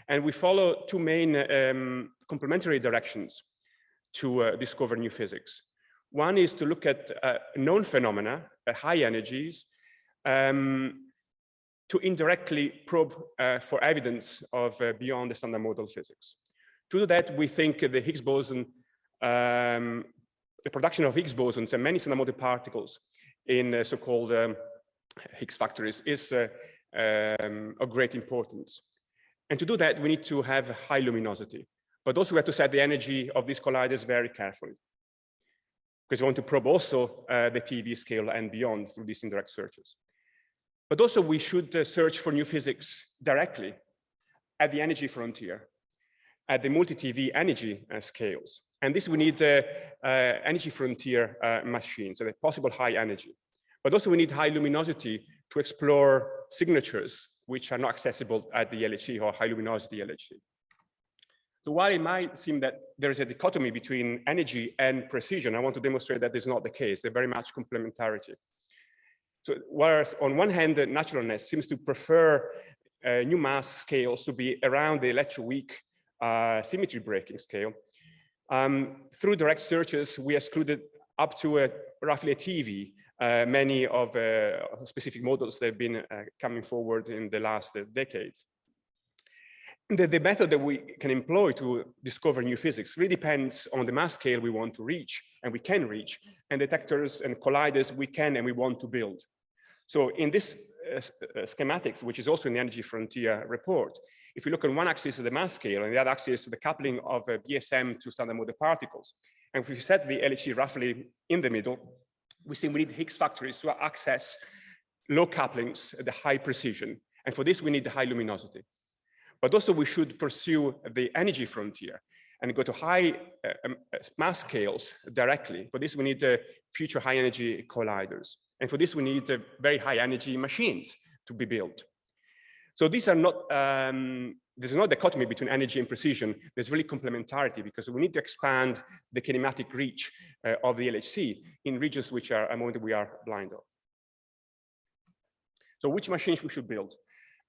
And we follow two main complementary directions to discover new physics. One is to look at known phenomena at high energies to indirectly probe for evidence of beyond the standard model physics. To do that, we think the Higgs boson, the production of Higgs bosons and many standard model particles in so-called Higgs factories is of great importance. And to do that, we need to have high luminosity, but also we have to set the energy of these colliders very carefully, because we want to probe also the TeV scale and beyond through these indirect searches. But also we should search for new physics directly at the Energy Frontier, at the multi-TeV energy scales. And this we need Energy Frontier machines, so the possible high energy. But also we need high luminosity to explore signatures which are not accessible at the LHC or high luminosity LHC. So while it might seem that there is a dichotomy between energy and precision, I want to demonstrate that is not the case. They're very much complementarity. So whereas on one hand, the naturalness seems to prefer new mass scales to be around the electroweak symmetry breaking scale, through direct searches, we excluded up to roughly a TV. Many of specific models that have been coming forward in the last decades. The method that we can employ to discover new physics really depends on the mass scale we want to reach and we can reach, and detectors and colliders we can and we want to build. So in this schematics, which is also in the Energy Frontier report, if you look on one axis of the mass scale and the other axis the coupling of BSM to standard model particles, and if we set the LHC roughly in the middle, we see we need Higgs factories to access low couplings at the high precision. And for this, we need the high luminosity. But also we should pursue the energy frontier and go to high mass scales directly. For this, we need future high energy colliders. And for this, we need very high energy machines to be built. So these are not, there's no dichotomy between energy and precision. There's really complementarity because we need to expand the kinematic reach of the LHC in regions which are a moment we are blind of. So which machines we should build?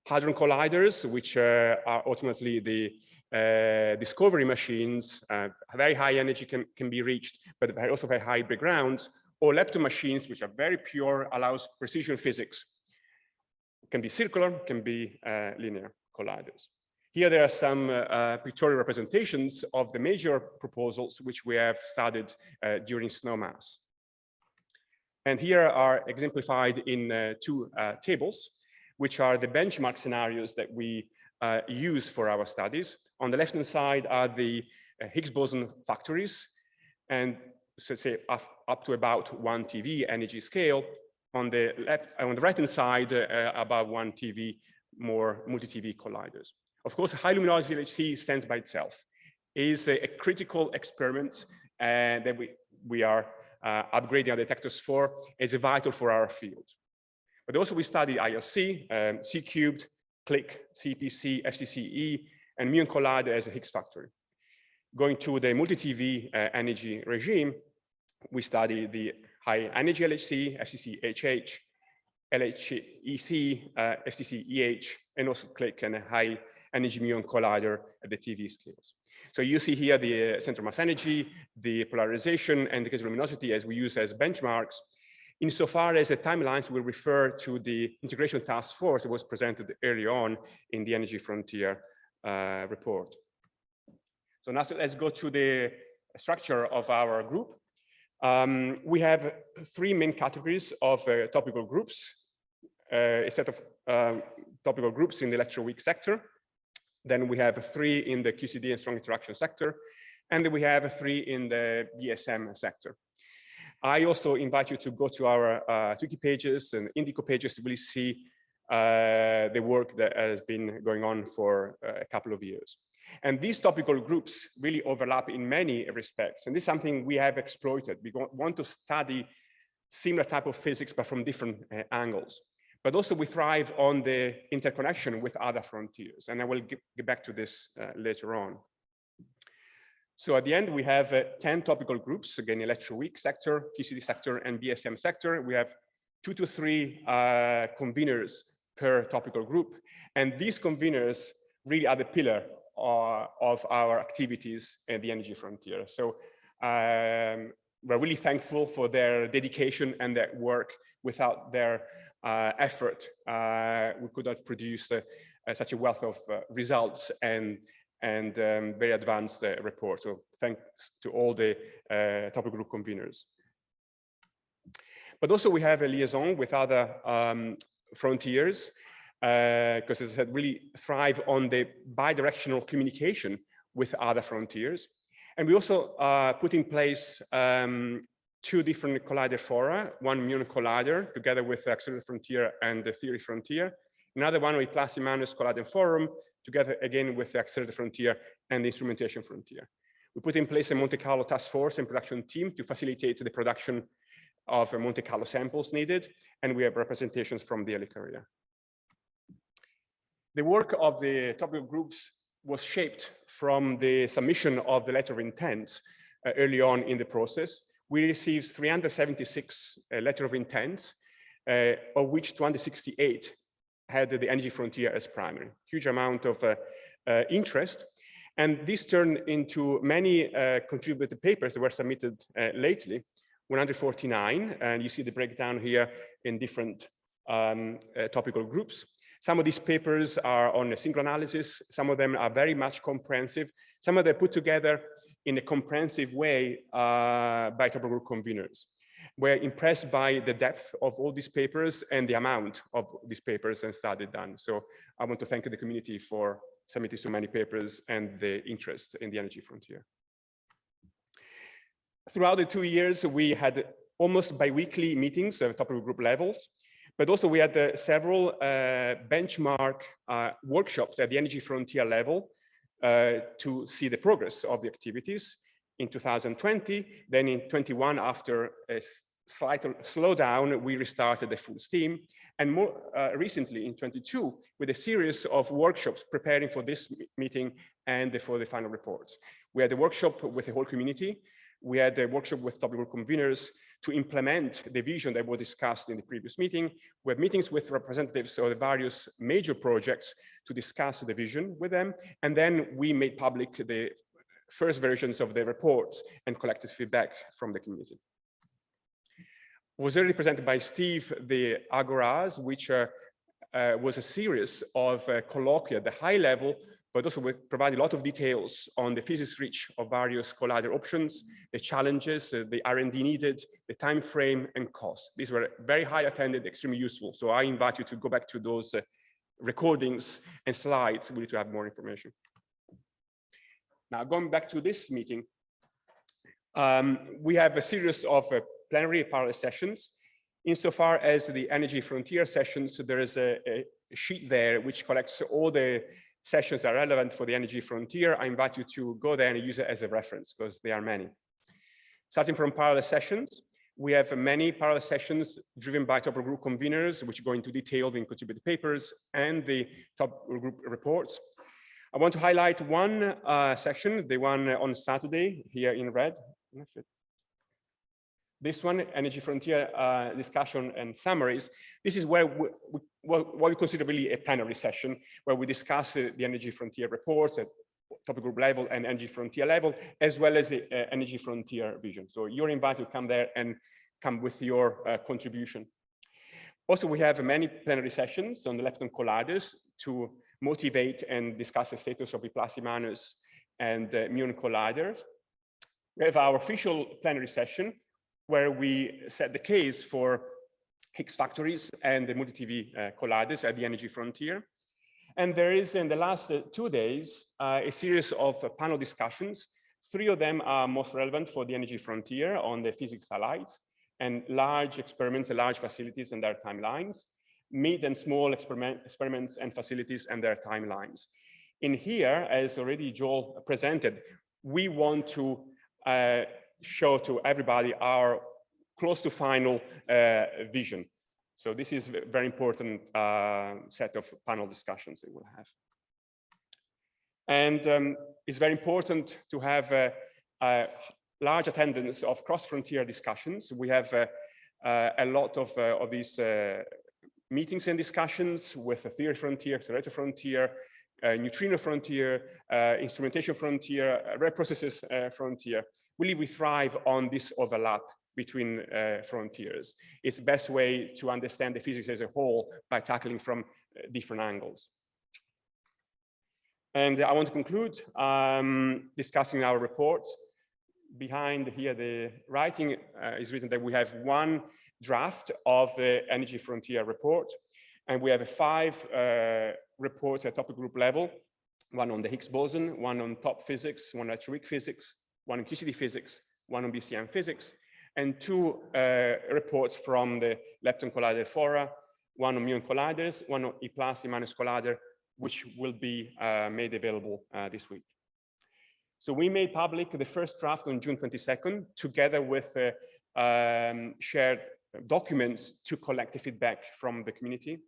Hadron colliders, which are ultimately the discovery machines, very high energy can be reached, but also very high backgrounds, or lepton machines, which are very pure, allows precision physics. Can be circular, can be linear colliders. Here there are some pictorial representations of the major proposals which we have studied during SNOMAS. And here are exemplified in two tables, which are the benchmark scenarios that we use for our studies. On the left-hand side are the Higgs boson factories, and so say up to about 1 TeV energy scale. On the right-hand side, about 1 TeV, more multi-TeV colliders. Of course, high luminosity LHC stands by itself. It is a critical experiment that we are upgrading our detectors for. It's vital for our field. But also we study ILC, C-cubed, CLIC, CPC, FCCE, and muon collider as a Higgs factory. Going to the multi-TeV energy regime, we study the high energy LHC, FCC-HH, LHC-EC, FCC-EH, and also CLIC and a high energy muon collider at the TeV scales. So you see here the center mass energy, the polarization, and the luminosity as we use as benchmarks. Insofar as the timelines will refer to the integration task force that was presented early on in the Energy Frontier report. So now let's go to the structure of our group. We have 3 main categories of topical groups, a set of topical groups in the electroweak sector. Then we have 3 in the QCD and strong interaction sector. And then we have 3 in the BSM sector. I also invite you to go to our Wiki pages and Indico pages to really see the work that has been going on for a couple of years. And these topical groups really overlap in many respects. And this is something we have exploited. We want to study similar type of physics, but from different angles. But also we thrive on the interconnection with other frontiers. And I will get back to this later on. So at the end, we have 10 topical groups, again, electroweak sector, QCD sector, and BSM sector. We have 2 to 3 conveners per topical group. And these conveners really are the pillar of our activities in the energy frontier. So we're really thankful for their dedication and their work. Without their effort, we could not produce such a wealth of results and very advanced report. So thanks to all the topic group conveners. But also we have a liaison with other frontiers because as I said, really thrive on the bidirectional communication with other frontiers. And we also put in place 2 different collider fora, one muon collider together with the Accelerated Frontier and the Theory Frontier. Another one with Plasty-Manus Collider Forum, together again with the Accelerated Frontier and the Instrumentation Frontier. We put in place a Monte Carlo task force and production team to facilitate the production of Monte Carlo samples needed, and we have representations from the early career. The work of the topical groups was shaped from the submission of the letter of intent early on in the process. We received 376 letter of intents, of which 268 had the energy frontier as primary. Huge amount of interest. And this turned into many contributed papers that were submitted lately, 149, and you see the breakdown here in different topical groups. Some of these papers are on a single analysis. Some of them are very much comprehensive. Some of them put together in a comprehensive way by topical group conveners. We're impressed by the depth of all these papers and the amount of these papers and study done. So I want to thank the community for submitting so many papers and the interest in the energy frontier. Throughout the 2 years, we had almost bi-weekly meetings at topical group levels, but also we had several benchmark workshops at the energy frontier level to see the progress of the activities in 2020. Then in 21, after a slight slowdown, we restarted the full steam. And more recently in 22, with a series of workshops preparing for this meeting and for the final reports. We had a workshop with the whole community. We had a workshop with topical conveners to implement the vision that was discussed in the previous meeting. We had meetings with representatives of the various major projects to discuss the vision with them. And then we made public the first versions of the reports and collected feedback from the community. Was already presented by Steve, the Agoras, which was a series of colloquia at the high level, but also we provide a lot of details on the physics reach of various collider options, the challenges, the R&D needed, the time frame and cost. These were very high attended, extremely useful. So I invite you to go back to those recordings and slides really to have more information. Now, going back to this meeting, we have a series of plenary parallel sessions. Insofar as the energy frontier sessions, there is a sheet there which collects all the sessions that are relevant for the energy frontier. I invite you to go there and use it as a reference because there are many. Starting from parallel sessions, we have many parallel sessions driven by topical group conveners, which go into detail in contributed papers and the topical group reports. I want to highlight one section, the one on Saturday here in red. This one, Energy Frontier discussion and summaries. This is where what we consider really a plenary session, where we discuss the Energy Frontier reports at topical group level and Energy Frontier level, as well as the Energy Frontier vision. So you're invited to come there and come with your contribution. Also, we have many plenary sessions on the lepton colliders to motivate and discuss the status of E+- and muon colliders. We have our official plenary session, where we set the case for Higgs factories and the multi-TV colliders at the energy frontier. And there is, in the last 2 days, a series of panel discussions. 3 of them are most relevant for the energy frontier on the physics satellites and large experiments and large facilities and their timelines, mid and small experiments and facilities and their timelines. In here, as already Joel presented, we want to show to everybody our close to final vision. So this is a very important set of panel discussions that we'll have. And it's very important to have a large attendance of cross-frontier discussions. We have a lot of these meetings and discussions with the theory frontier, accelerator frontier, neutrino frontier, instrumentation frontier, rare processes frontier. Really, we thrive on this overlap between frontiers. It's the best way to understand the physics as a whole by tackling from different angles. And I want to conclude discussing our reports. Behind here, the writing is written that we have one draft of the Energy Frontier report, and we have 5 reports at topic group level, one on the Higgs boson, one on top physics, one on electroweak physics, one on QCD physics, one on BCM physics, and 2 reports from the lepton collider fora, one on muon colliders, one on E+ collider, which will be made available this week. So we made public the first draft on June 22nd, together with shared documents to collect the feedback from the community.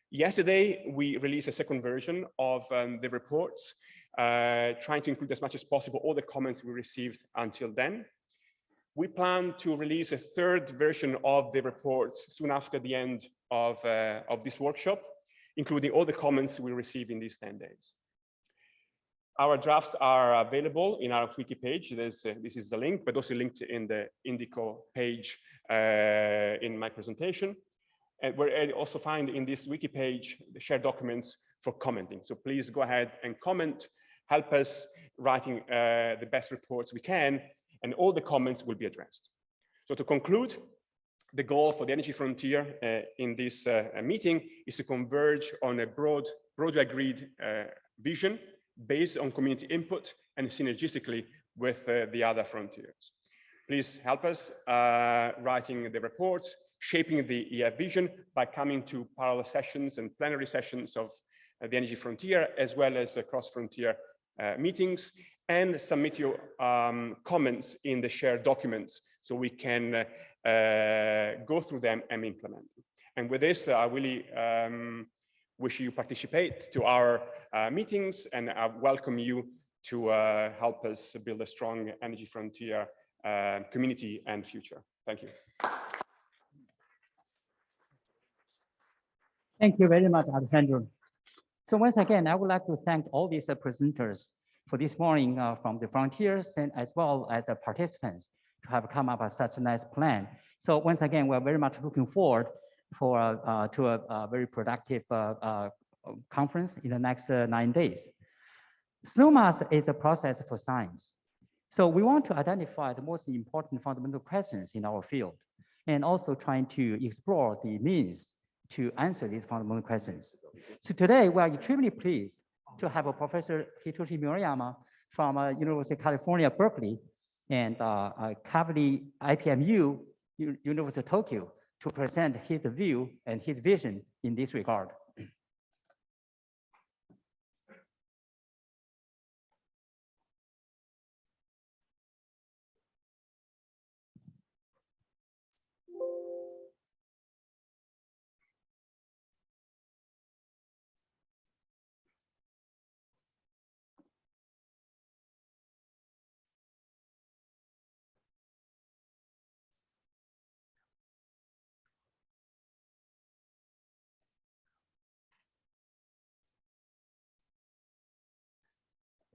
Yesterday, we released a second version of the reports, trying to include as much as possible all the comments we received until then. We plan to release a third version of the reports soon after the end of this workshop, including all the comments we received in these 10 days. Our drafts are available in our wiki page. This is the link, but also linked in the Indico page in my presentation. And where you also find in this wiki page the shared documents for commenting. So please go ahead and comment, help us writing the best reports we can, and all the comments will be addressed. So to conclude, the goal for the energy frontier in this meeting is to converge on a broadly agreed vision based on community input and synergistically with the other frontiers. Please help us writing the reports, shaping the vision by coming to parallel sessions and plenary sessions of the energy frontier, as well as cross-frontier meetings, and submit your comments in the shared documents so we can go through them and implement them. And with this, I really wish you participate to our meetings, and I welcome you to help us build a strong energy frontier community and future. Thank you. Thank you very much, Alessandro. So once again, I would like to thank all these presenters for this morning from the frontiers and as well as the participants to have come up with such a nice plan. So once again, we're very much looking forward to a very productive conference in the next 9 days. SNOMAS is a process for science. So we want to identify the most important fundamental questions in our field and also trying to explore the means to answer these fundamental questions. So today we are extremely pleased to have a Professor Hitoshi Murayama from University of California, Berkeley, and Kavli IPMU, University of Tokyo, to present his view and his vision in this regard.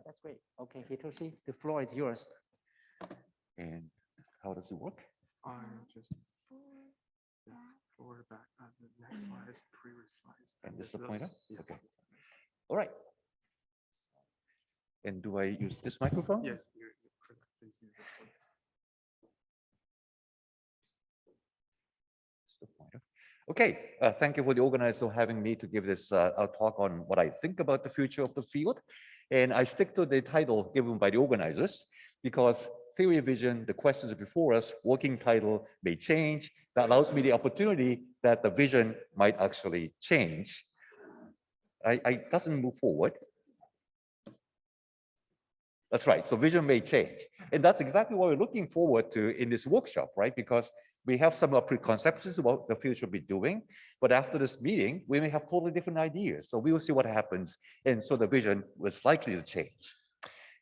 That's great. Okay, Hitoshi, the floor is yours. And how does it work? Just forward back on the next slide, previous slides. And this is the pointer? Okay. All right. And do I use this microphone? Yes. Okay, thank you for the organizers for having me to give this a talk on what I think about the future of the field. And I stick to the title given by the organizers because theory of vision, the questions before us, working title may change. That allows me the opportunity that the vision might actually change. I doesn't move forward. That's right. So vision may change. And that's exactly what we're looking forward to in this workshop, right? Because we have some preconceptions about what the field should be doing. But after this meeting, we may have totally different ideas. So we will see what happens. And so the vision was likely to change.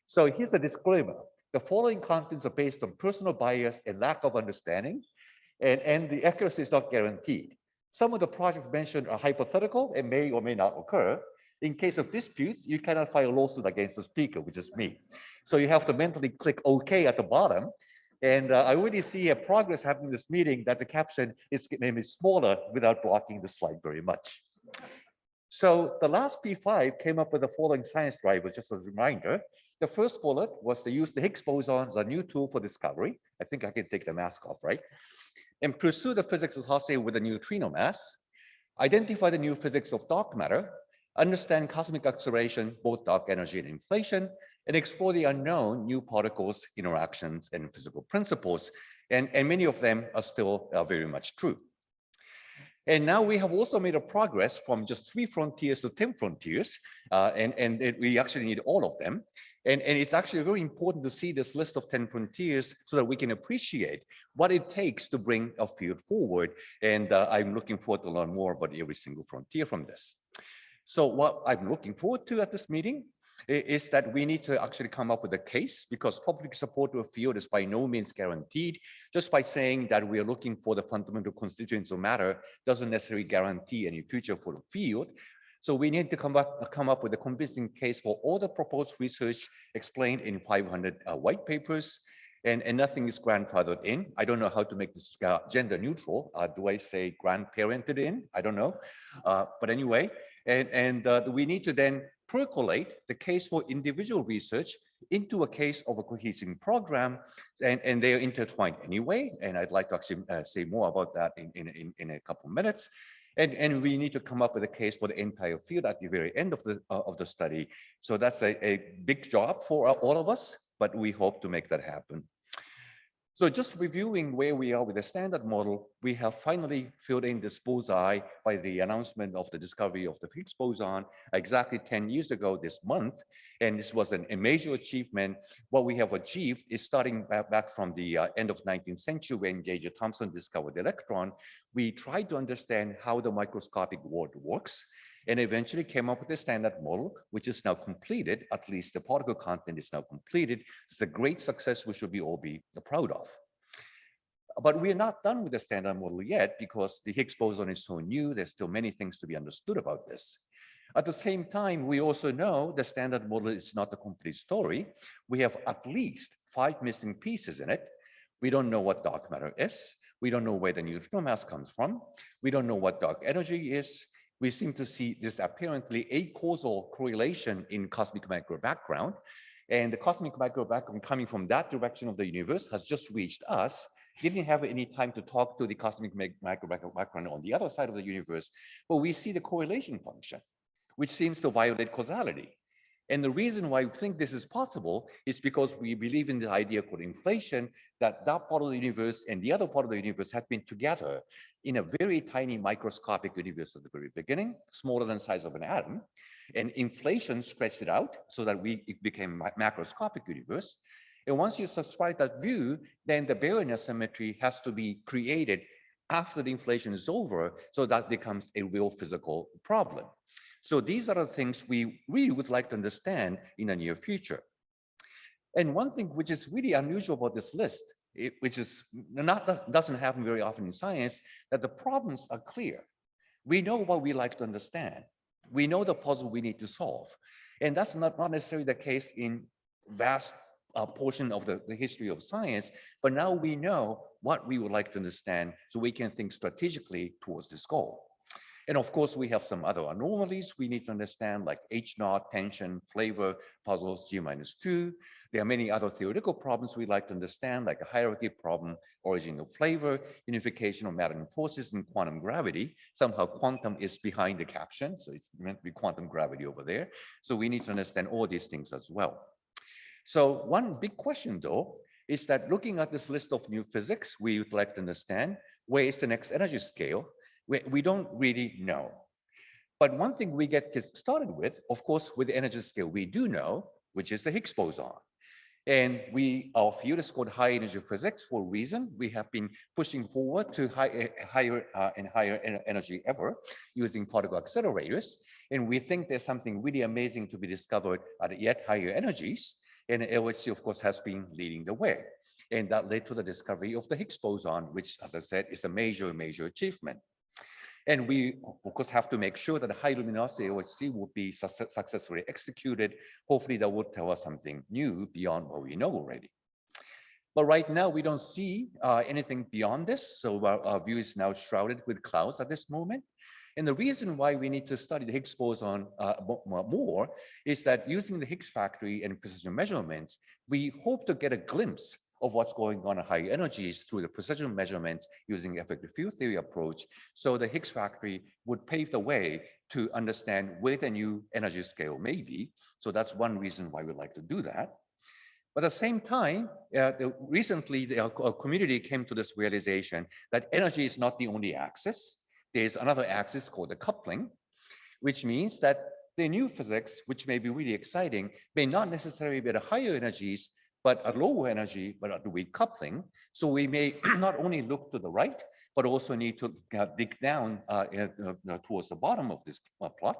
So here's a disclaimer. The following contents are based on personal bias and lack of understanding. And the accuracy is not guaranteed. Some of the projects mentioned are hypothetical and may or may not occur. In case of disputes, you cannot file a lawsuit against the speaker, which is me. So you have to mentally click OK at the bottom. And I already see a progress happening in this meeting that the caption is maybe smaller without blocking the slide very much. So the last P5 came up with the following science drivers, just as a reminder. The first bullet was to use the Higgs boson as a new tool for discovery. I think I can take the mask off, right? And pursue the physics associated with the neutrino mass. Identify the new physics of dark matter. Understand cosmic acceleration, both dark energy and inflation, and explore the unknown, new particles, interactions, and physical principles. And many of them are still very much true. And now we have also made a progress from just 3 frontiers to 10 frontiers, and we actually need all of them. And it's actually very important to see this list of 10 frontiers so that we can appreciate what it takes to bring a field forward. And I'm looking forward to learn more about every single frontier from this. So what I'm looking forward to at this meeting is that we need to actually come up with a case because public support to a field is by no means guaranteed. Just by saying that we are looking for the fundamental constituents of matter doesn't necessarily guarantee any future for the field. So we need to come up with a convincing case for all the proposed research explained in 500 white papers, and nothing is grandfathered in. I don't know how to make this gender neutral. Do I say grandparented in? I don't know. But anyway, and we need to then percolate the case for individual research into a case of a cohesive program, and they are intertwined anyway. And I'd like to actually say more about that in a couple of minutes. And we need to come up with a case for the entire field at the very end of the study. So that's a big job for all of us, but we hope to make that happen. So just reviewing where we are with the standard model, we have finally filled in this bullseye by the announcement of the discovery of the Higgs boson exactly 10 years ago this month. And this was a major achievement. What we have achieved is starting back from the end of 19th century when J.J. Thomson discovered the electron. We tried to understand how the microscopic world works, and eventually came up with a standard model, which is now completed. At least the particle content is now completed. It's a great success we should all be proud of. But we're not done with the standard model yet because the Higgs boson is so new. There's still many things to be understood about this. At the same time, we also know the standard model is not the complete story. We have at least 5 missing pieces in it. We don't know what dark matter is. We don't know where the neutron mass comes from. We don't know what dark energy is. We seem to see this apparently acausal correlation in cosmic micro background. And the cosmic micro background coming from that direction of the universe has just reached us. Didn't have any time to talk to the cosmic micro background on the other side of the universe, but we see the correlation function, which seems to violate causality. And the reason why we think this is possible is because we believe in the idea called inflation, that part of the universe and the other part of the universe have been together in a very tiny microscopic universe at the very beginning, smaller than the size of an atom. And inflation stretched it out so that it became a macroscopic universe. And once you subscribe that view, then the baryon asymmetry has to be created after the inflation is over, so that becomes a real physical problem. So these are the things we really would like to understand in the near future. And one thing which is really unusual about this list, which is doesn't happen very often in science, that the problems are clear. We know what we like to understand. We know the puzzle we need to solve. And that's not necessarily the case in vast portion of the history of science, but now we know what we would like to understand so we can think strategically towards this goal. And of course, we have some other anomalies we need to understand, like H0, tension, flavor, puzzles, G-2. There are many other theoretical problems we'd like to understand, like a hierarchy problem, origin of flavor, unification of matter and forces, and quantum gravity. Somehow quantum is behind the caption, so it's meant to be quantum gravity over there. So we need to understand all these things as well. So one big question, though, is that looking at this list of new physics, we would like to understand where is the next energy scale. We don't really know. But one thing we get started with, of course, with the energy scale we do know, which is the Higgs boson. And our field is called high energy physics for a reason. We have been pushing forward to higher and higher energy ever using particle accelerators. And we think there's something really amazing to be discovered at yet higher energies. And LHC, of course, has been leading the way. And that led to the discovery of the Higgs boson, which, as I said, is a major, major achievement. And we, of course, have to make sure that the high luminosity LHC will be successfully executed. Hopefully that will tell us something new beyond what we know already. But right now, we don't see anything beyond this. So our view is now shrouded with clouds at this moment. And the reason why we need to study the Higgs boson more is that using the Higgs factory and precision measurements, we hope to get a glimpse of what's going on at high energies through the precision measurements using effective field theory approach. So the Higgs factory would pave the way to understand where the new energy scale may be. So that's one reason why we like to do that. But at the same time, recently the community came to this realization that energy is not the only axis. There's another axis called the coupling, which means that the new physics, which may be really exciting, may not necessarily be at higher energies, but at lower energy, but at the weak coupling. So we may not only look to the right, but also need to dig down towards the bottom of this plot.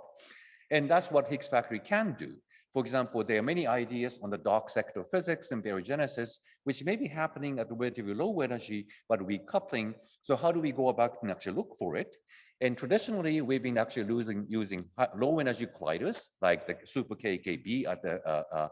And that's what Higgs factory can do. For example, there are many ideas on the dark sector physics and baryogenesis, which may be happening at relatively low energy, but recoupling. So how do we go about and actually look for it? And traditionally, we've been actually using low energy colliders like the super KKB at the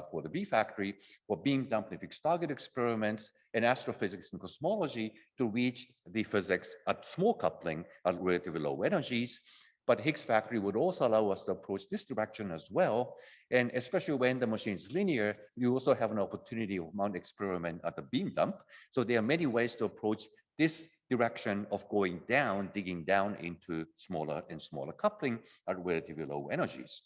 for the B factory, for beam damped fixed target experiments and astrophysics and cosmology to reach the physics at small coupling at relatively low energies. But Higgs factory would also allow us to approach this direction as well. And especially when the machine is linear, you also have an opportunity of mount experiment at the beam dump. So there are many ways to approach this direction of going down, digging down into smaller and smaller coupling at relatively low energies.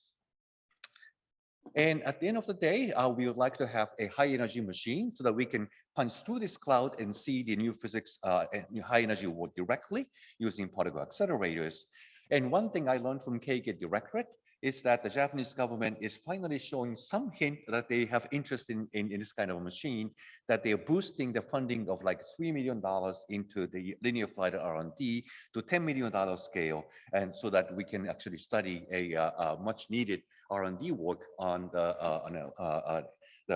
And at the end of the day, we would like to have a high energy machine so that we can punch through this cloud and see the new physics and high energy work directly using particle accelerators. And one thing I learned from KK Directorate is that the Japanese government is finally showing some hint that they have interest in this kind of a machine, that they are boosting the funding of like $3 million into the linear collider R&D to $10 million scale, and so that we can actually study a much needed R&D work on the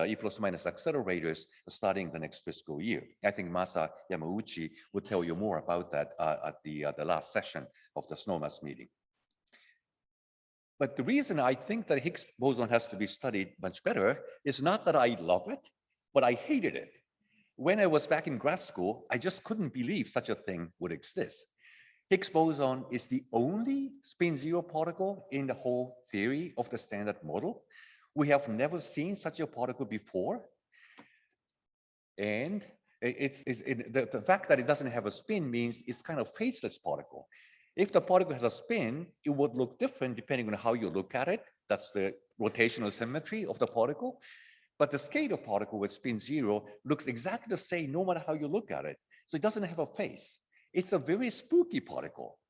E plus minus accelerators starting the next fiscal year. I think Masa Yamauchi would tell you more about that at the last session of the SNOMAS meeting. But the reason I think that Higgs boson has to be studied much better is not that I love it, but I hated it. When I was back in grad school, I just couldn't believe such a thing would exist. Higgs boson is the only spin zero particle in the whole theory of the standard model. We have never seen such a particle before. And the fact that it doesn't have a spin means it's kind of faceless particle. If the particle has a spin, it would look different depending on how you look at it. That's the rotational symmetry of the particle. But the scalar particle with spin zero looks exactly the same no matter how you look at it. So it doesn't have a face. It's a very spooky particle.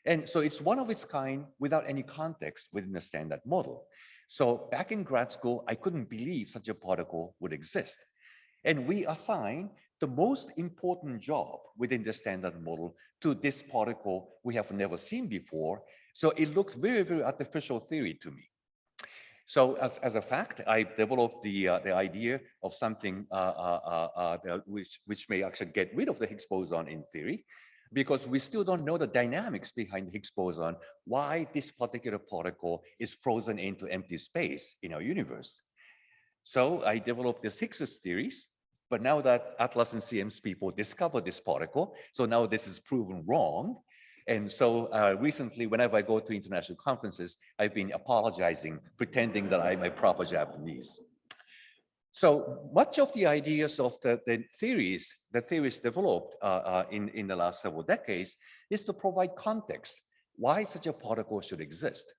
And so it's one of its kind without any context within the standard model. So back in grad school, I couldn't believe such a particle would exist. And we assign the most important job within the standard model to this particle we have never seen before. So it looks very, very artificial theory to me. So as a fact, I developed the idea of something which may actually get rid of the Higgs boson in theory, because we still don't know the dynamics behind the Higgs boson, why this particular particle is frozen into empty space in our universe. So I developed this Higgs theories, but now that Atlas and CM's people discovered this particle, so now this is proven wrong. And so recently, whenever I go to international conferences, I've been apologizing, pretending that I'm a proper Japanese. So much of the ideas of the theories developed in the last several decades is to provide context why such a particle should exist.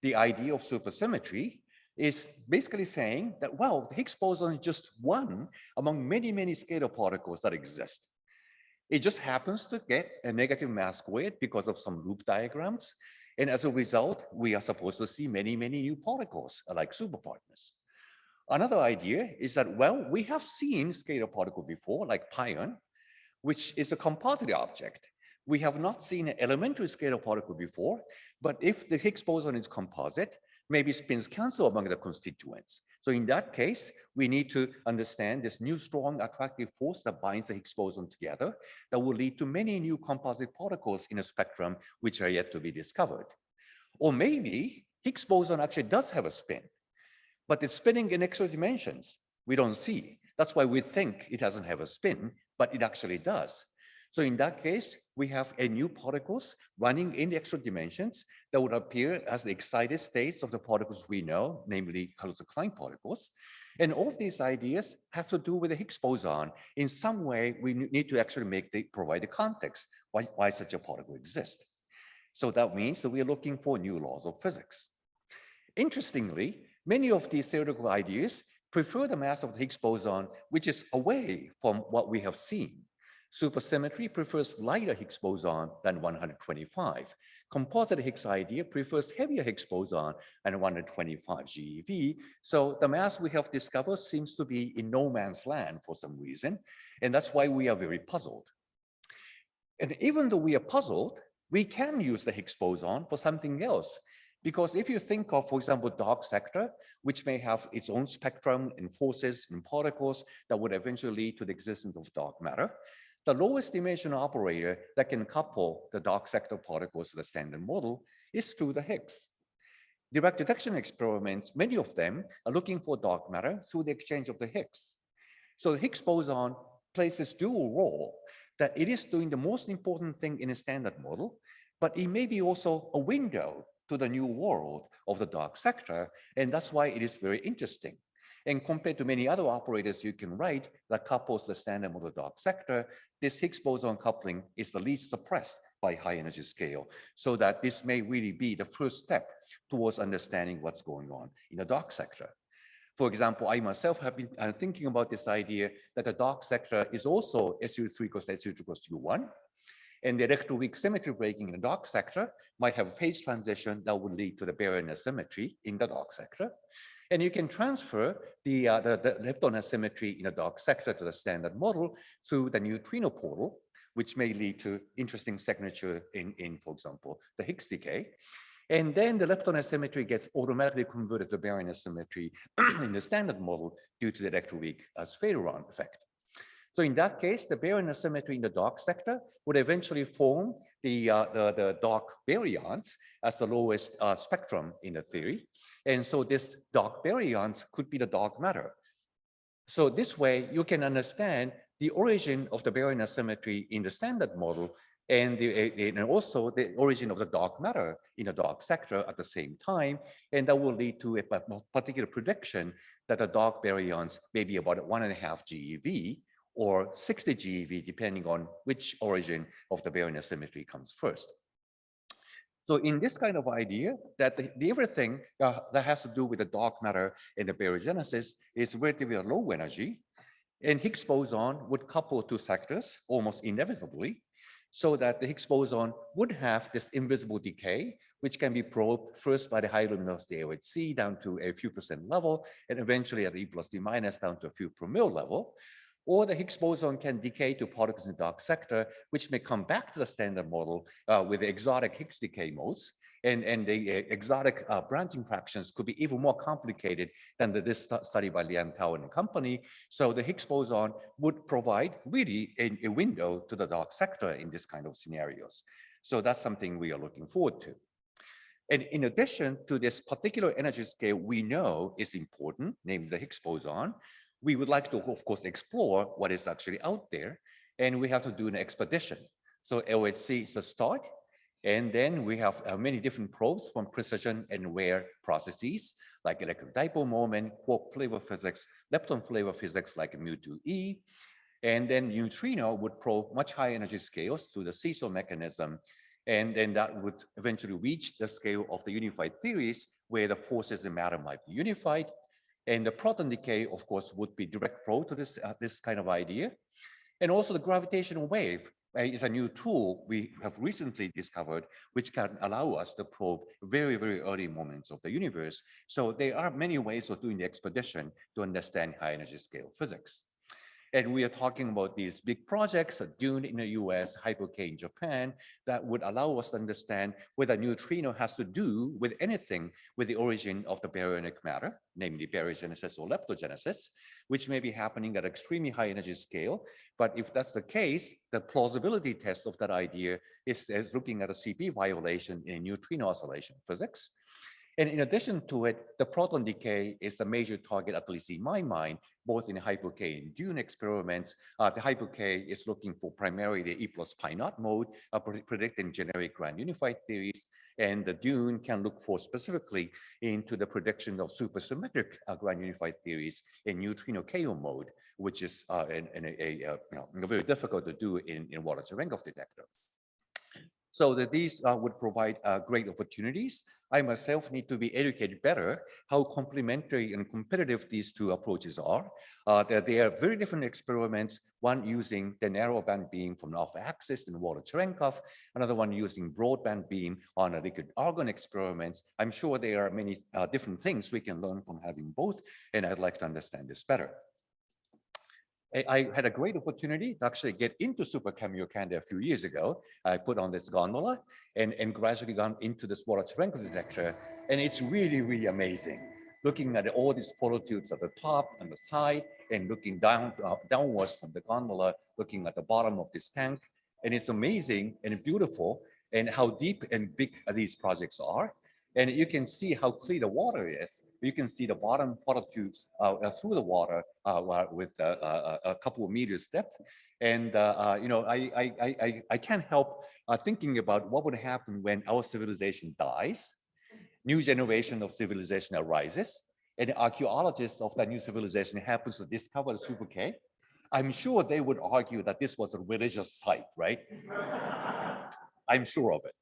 The idea of supersymmetry is basically saying that, well, the Higgs boson is just one among many, many scalar particles that exist. It just happens to get a negative mass squared because of some loop diagrams. And as a result, we are supposed to see many, many new particles like superpartners. Another idea is that, well, we have seen scalar particle before, like pion, which is a composite object. We have not seen an elementary scalar particle before, but if the Higgs boson is composite, maybe spins cancel among the constituents. So in that case, we need to understand this new strong attractive force that binds the Higgs boson together that will lead to many new composite particles in a spectrum which are yet to be discovered. Or maybe Higgs boson actually does have a spin, but it's spinning in extra dimensions we don't see. That's why we think it doesn't have a spin, but it actually does. So in that case, we have a new particles running in the extra dimensions that would appear as the excited states of the particles we know, namely Kaluza-Klein particles. And all of these ideas have to do with the Higgs boson. In some way, we need to actually provide the context why such a particle exists. So that means that we are looking for new laws of physics. Interestingly, many of these theoretical ideas prefer the mass of the Higgs boson, which is away from what we have seen. Supersymmetry prefers lighter Higgs boson than 125. Composite Higgs idea prefers heavier Higgs boson and 125 GeV. So the mass we have discovered seems to be in no man's land for some reason. And that's why we are very puzzled. And even though we are puzzled, we can use the Higgs boson for something else. Because if you think of, for example, dark sector, which may have its own spectrum and forces and particles that would eventually lead to the existence of dark matter, the lowest dimensional operator that can couple the dark sector particles to the standard model is through the Higgs. Direct detection experiments, many of them are looking for dark matter through the exchange of the Higgs. So the Higgs boson plays this dual role, that it is doing the most important thing in a standard model, but it may be also a window to the new world of the dark sector, and that's why it is very interesting. And compared to many other operators you can write that couples the standard model dark sector, this Higgs boson coupling is the least suppressed by high energy scale, so that this may really be the first step towards understanding what's going on in the dark sector. For example, I myself have been thinking about this idea that the dark sector is also SU3 equals SU2 equals U1. And the electroweak symmetry breaking in the dark sector might have a phase transition that would lead to the baryon asymmetry in the dark sector. And you can transfer the lepton asymmetry in the dark sector to the standard model through the neutrino portal, which may lead to interesting signature in, for example, the Higgs decay. And then the lepton asymmetry gets automatically converted to baryon asymmetry in the standard model due to the electroweak spheroron effect. So in that case, the baryon asymmetry in the dark sector would eventually form the dark baryons as the lowest spectrum in the theory. And so this dark baryons could be the dark matter. So this way you can understand the origin of the baryon asymmetry in the standard model and also the origin of the dark matter in the dark sector at the same time. And that will lead to a particular prediction that the dark baryons may be about 1.5 GeV or 60 GeV, depending on which origin of the baryon asymmetry comes first. So in this kind of idea, that everything that has to do with the dark matter and the baryogenesis is relatively low energy, and Higgs boson would couple two sectors almost inevitably, so that the Higgs boson would have this invisible decay, which can be probed first by the high luminosity AOHC down to a few percent level, and eventually at E plus D minus down to a few per mil level. Or the Higgs boson can decay to particles in the dark sector, which may come back to the standard model with the exotic Higgs decay modes. And the exotic branching fractions could be even more complicated than this study by Liang Tao and company. So the Higgs boson would provide really a window to the dark sector in this kind of scenarios. So that's something we are looking forward to. And in addition to this particular energy scale we know is important, namely the Higgs boson, we would like to, of course, explore what is actually out there, and we have to do an expedition. So LHC is the start, and then we have many different probes from precision and rare processes, like electron dipole moment, quark flavor physics, lepton flavor physics like mu2e, and then neutrino would probe much higher energy scales through the seesaw mechanism, and then that would eventually reach the scale of the unified theories where the forces in matter might be unified. And the proton decay, of course, would be direct probe to this kind of idea. And also the gravitational wave is a new tool we have recently discovered, which can allow us to probe very, very early moments of the universe. So there are many ways of doing the expedition to understand high energy scale physics. And we are talking about these big projects, Dune in the US, Hyper-K in Japan, that would allow us to understand whether neutrino has to do with anything with the origin of the baryonic matter, namely baryogenesis or leptogenesis, which may be happening at extremely high energy scale. But if that's the case, the plausibility test of that idea is looking at a CP violation in neutrino oscillation physics. And in addition to it, the proton decay is a major target, at least in my mind, both in Hyper-K and Dune experiments. The Hyper-K is looking for primarily the E plus pi naught mode, predicting generic grand unified theories. And the Dune can look for specifically into the prediction of supersymmetric grand unified theories in neutrino KO mode, which is very difficult to do in Waller-Cherenkov detector. So that these would provide great opportunities. I myself need to be educated better how complementary and competitive these two approaches are. They are very different experiments, one using the narrow band beam from the alpha axis in Waller-Cherenkov, another one using broadband beam on a liquid argon experiments. I'm sure there are many different things we can learn from having both, and I'd like to understand this better. I had a great opportunity to actually get into Super Cameo Canada a few years ago. I put on this gondola and gradually gone into this water strength detector. And it's really, really amazing. Looking at all these pollutants at the top and the side and looking downwards from the gondola, looking at the bottom of this tank. And it's amazing and beautiful and how deep and big these projects are. And you can see how clear the water is. You can see the bottom pollutants through the water with a couple of meters depth. And you know, I can't help thinking about what would happen when our civilization dies, new generation of civilization arises, and the archaeologists of that new civilization happens to discover the Super K. I'm sure they would argue that this was a religious site, right? I'm sure of it.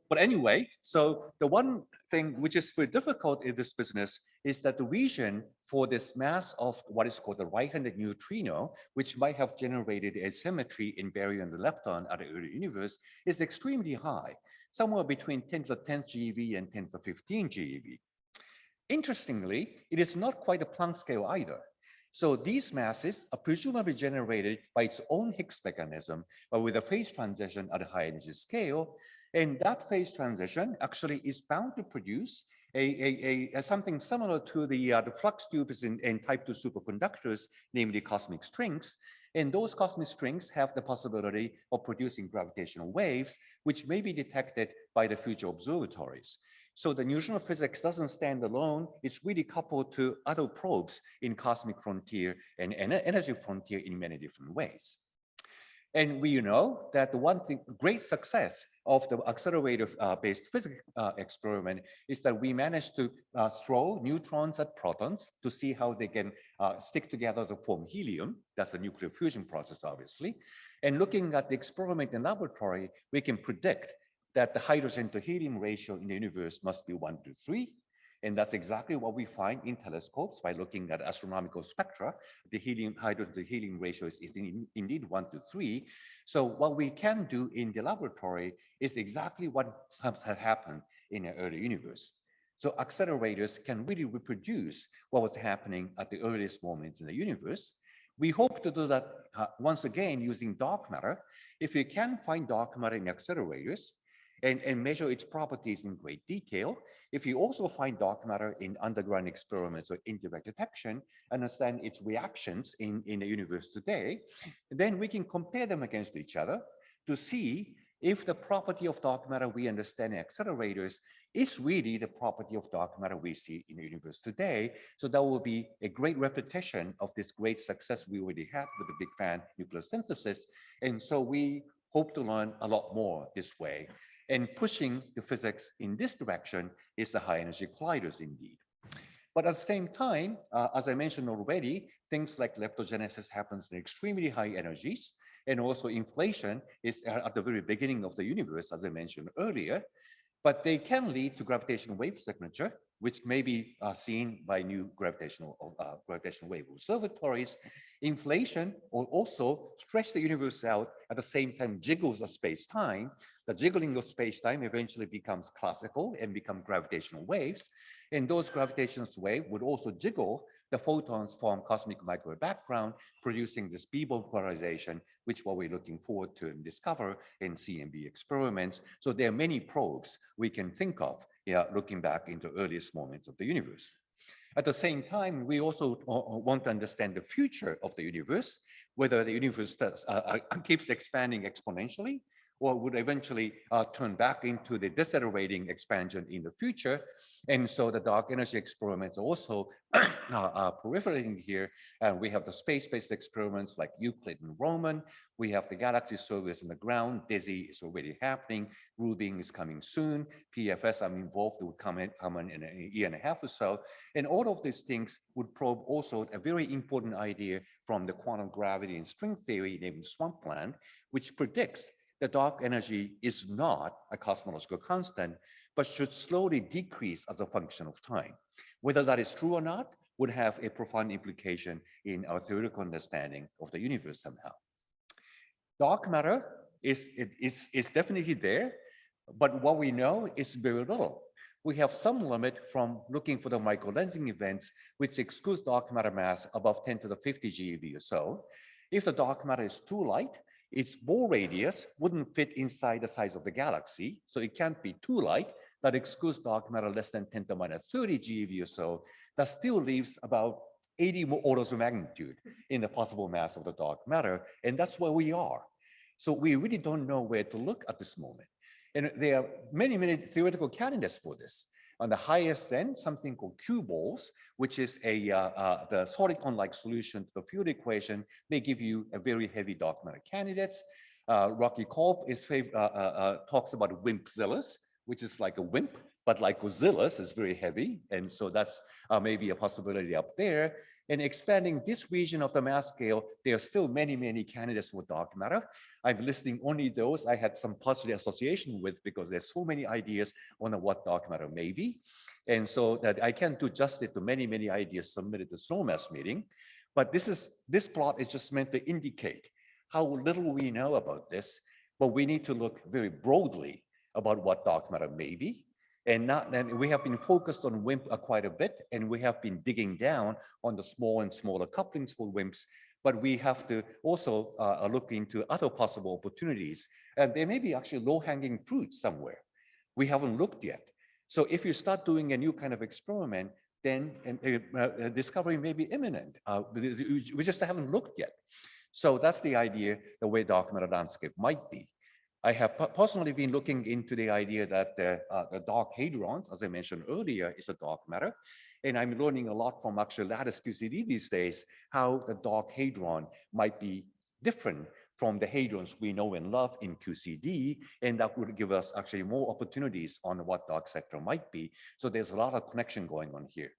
But anyway, so the one thing which is very difficult in this business is that the region for this mass of what is called the right-handed neutrino, which might have generated asymmetry in baryon and the lepton at the early universe, is extremely high, somewhere between 10 to the 10th GeV and 10 to the 15 GeV. Interestingly, it is not quite a Planck scale either. So these masses are presumably generated by its own Higgs mechanism, but with a phase transition at a high energy scale. And that phase transition actually is bound to produce something similar to the flux tubes in type 2 superconductors, namely cosmic strings. And those cosmic strings have the possibility of producing gravitational waves, which may be detected by the future observatories. So the neutrino physics doesn't stand alone. It's really coupled to other probes in cosmic frontier and energy frontier in many different ways. And we know that the one thing, great success of the accelerator-based physics experiment is that we managed to throw neutrons at protons to see how they can stick together to form helium. That's a nuclear fusion process, obviously. And looking at the experiment in laboratory, we can predict that the hydrogen to helium ratio in the universe must be 1 to 3. And that's exactly what we find in telescopes by looking at astronomical spectra. The hydrogen to helium ratio is indeed 1 to 3. So what we can do in the laboratory is exactly what has happened in the early universe. So accelerators can really reproduce what was happening at the earliest moments in the universe. We hope to do that once again using dark matter. If we can find dark matter in accelerators, and measure its properties in great detail. If you also find dark matter in underground experiments or indirect detection, understand its reactions in the universe today, then we can compare them against each other to see if the property of dark matter we understand in accelerators is really the property of dark matter we see in the universe today. So that will be a great repetition of this great success we already had with the Big Bang nuclear synthesis. And so we hope to learn a lot more this way. And pushing the physics in this direction is the high energy colliders indeed. But at the same time, as I mentioned already, things like leptogenesis happens in extremely high energies. And also inflation is at the very beginning of the universe, as I mentioned earlier. But they can lead to gravitational wave signature, which may be seen by new gravitational wave observatories. Inflation will also stretch the universe out, at the same time jiggles of space-time. The jiggling of space-time eventually becomes classical and become gravitational waves. And those gravitational waves would also jiggle the photons from cosmic microwave background, producing this B-bone polarization, which what we're looking forward to discover in CMB experiments. So there are many probes we can think of, looking back into earliest moments of the universe. At the same time, we also want to understand the future of the universe, whether the universe keeps expanding exponentially or would eventually turn back into the decelerating expansion in the future. And so the dark energy experiments also are proliferating here. And we have the space-based experiments like Euclid and Roman. We have the galaxy surveys on the ground. DESI is already happening. Rubin is coming soon. PFS, I'm involved, will come in in a year and a half or so. And all of these things would probe also a very important idea from the quantum gravity and string theory named swampland, which predicts that dark energy is not a cosmological constant, but should slowly decrease as a function of time. Whether that is true or not would have a profound implication in our theoretical understanding of the universe somehow. Dark matter is definitely there, but what we know is very little. We have some limit from looking for the microlensing events, which excludes dark matter mass above 10 to the 50 GeV or so. If the dark matter is too light, its Bohr radius wouldn't fit inside the size of the galaxy, so it can't be too light. That excludes dark matter less than 10 to the minus 30 GeV or so. That still leaves about 80 more orders of magnitude in the possible mass of the dark matter, and that's where we are. So we really don't know where to look at this moment. And there are many, many theoretical candidates for this. On the highest end, something called Q-balls, which is the solid-like solution to the field equation, may give you a very heavy dark matter candidates. Rocky Kolb talks about wimpzillas, which is like a wimp, but like Godzilla's is very heavy. And so that's maybe a possibility up there. And expanding this region of the mass scale, there are still many, many candidates for dark matter. I'm listing only those I had some positive association with because there's so many ideas on what dark matter may be. And so that I can't do justice to many, many ideas submitted to SNOMAS meeting. But this plot is just meant to indicate how little we know about this, but we need to look very broadly about what dark matter may be. And we have been focused on WIMP quite a bit, and we have been digging down on the small and smaller couplings for WIMPs, but we have to also look into other possible opportunities. And there may be actually low-hanging fruit somewhere. We haven't looked yet. So if you start doing a new kind of experiment, then discovery may be imminent. We just haven't looked yet. So that's the idea, the way dark matter landscape might be. I have personally been looking into the idea that the dark hadrons, as I mentioned earlier, is a dark matter. And I'm learning a lot from actually lattice QCD these days, how the dark hadron might be different from the hadrons we know and love in QCD. And that would give us actually more opportunities on what dark sector might be. So there's a lot of connection going on here.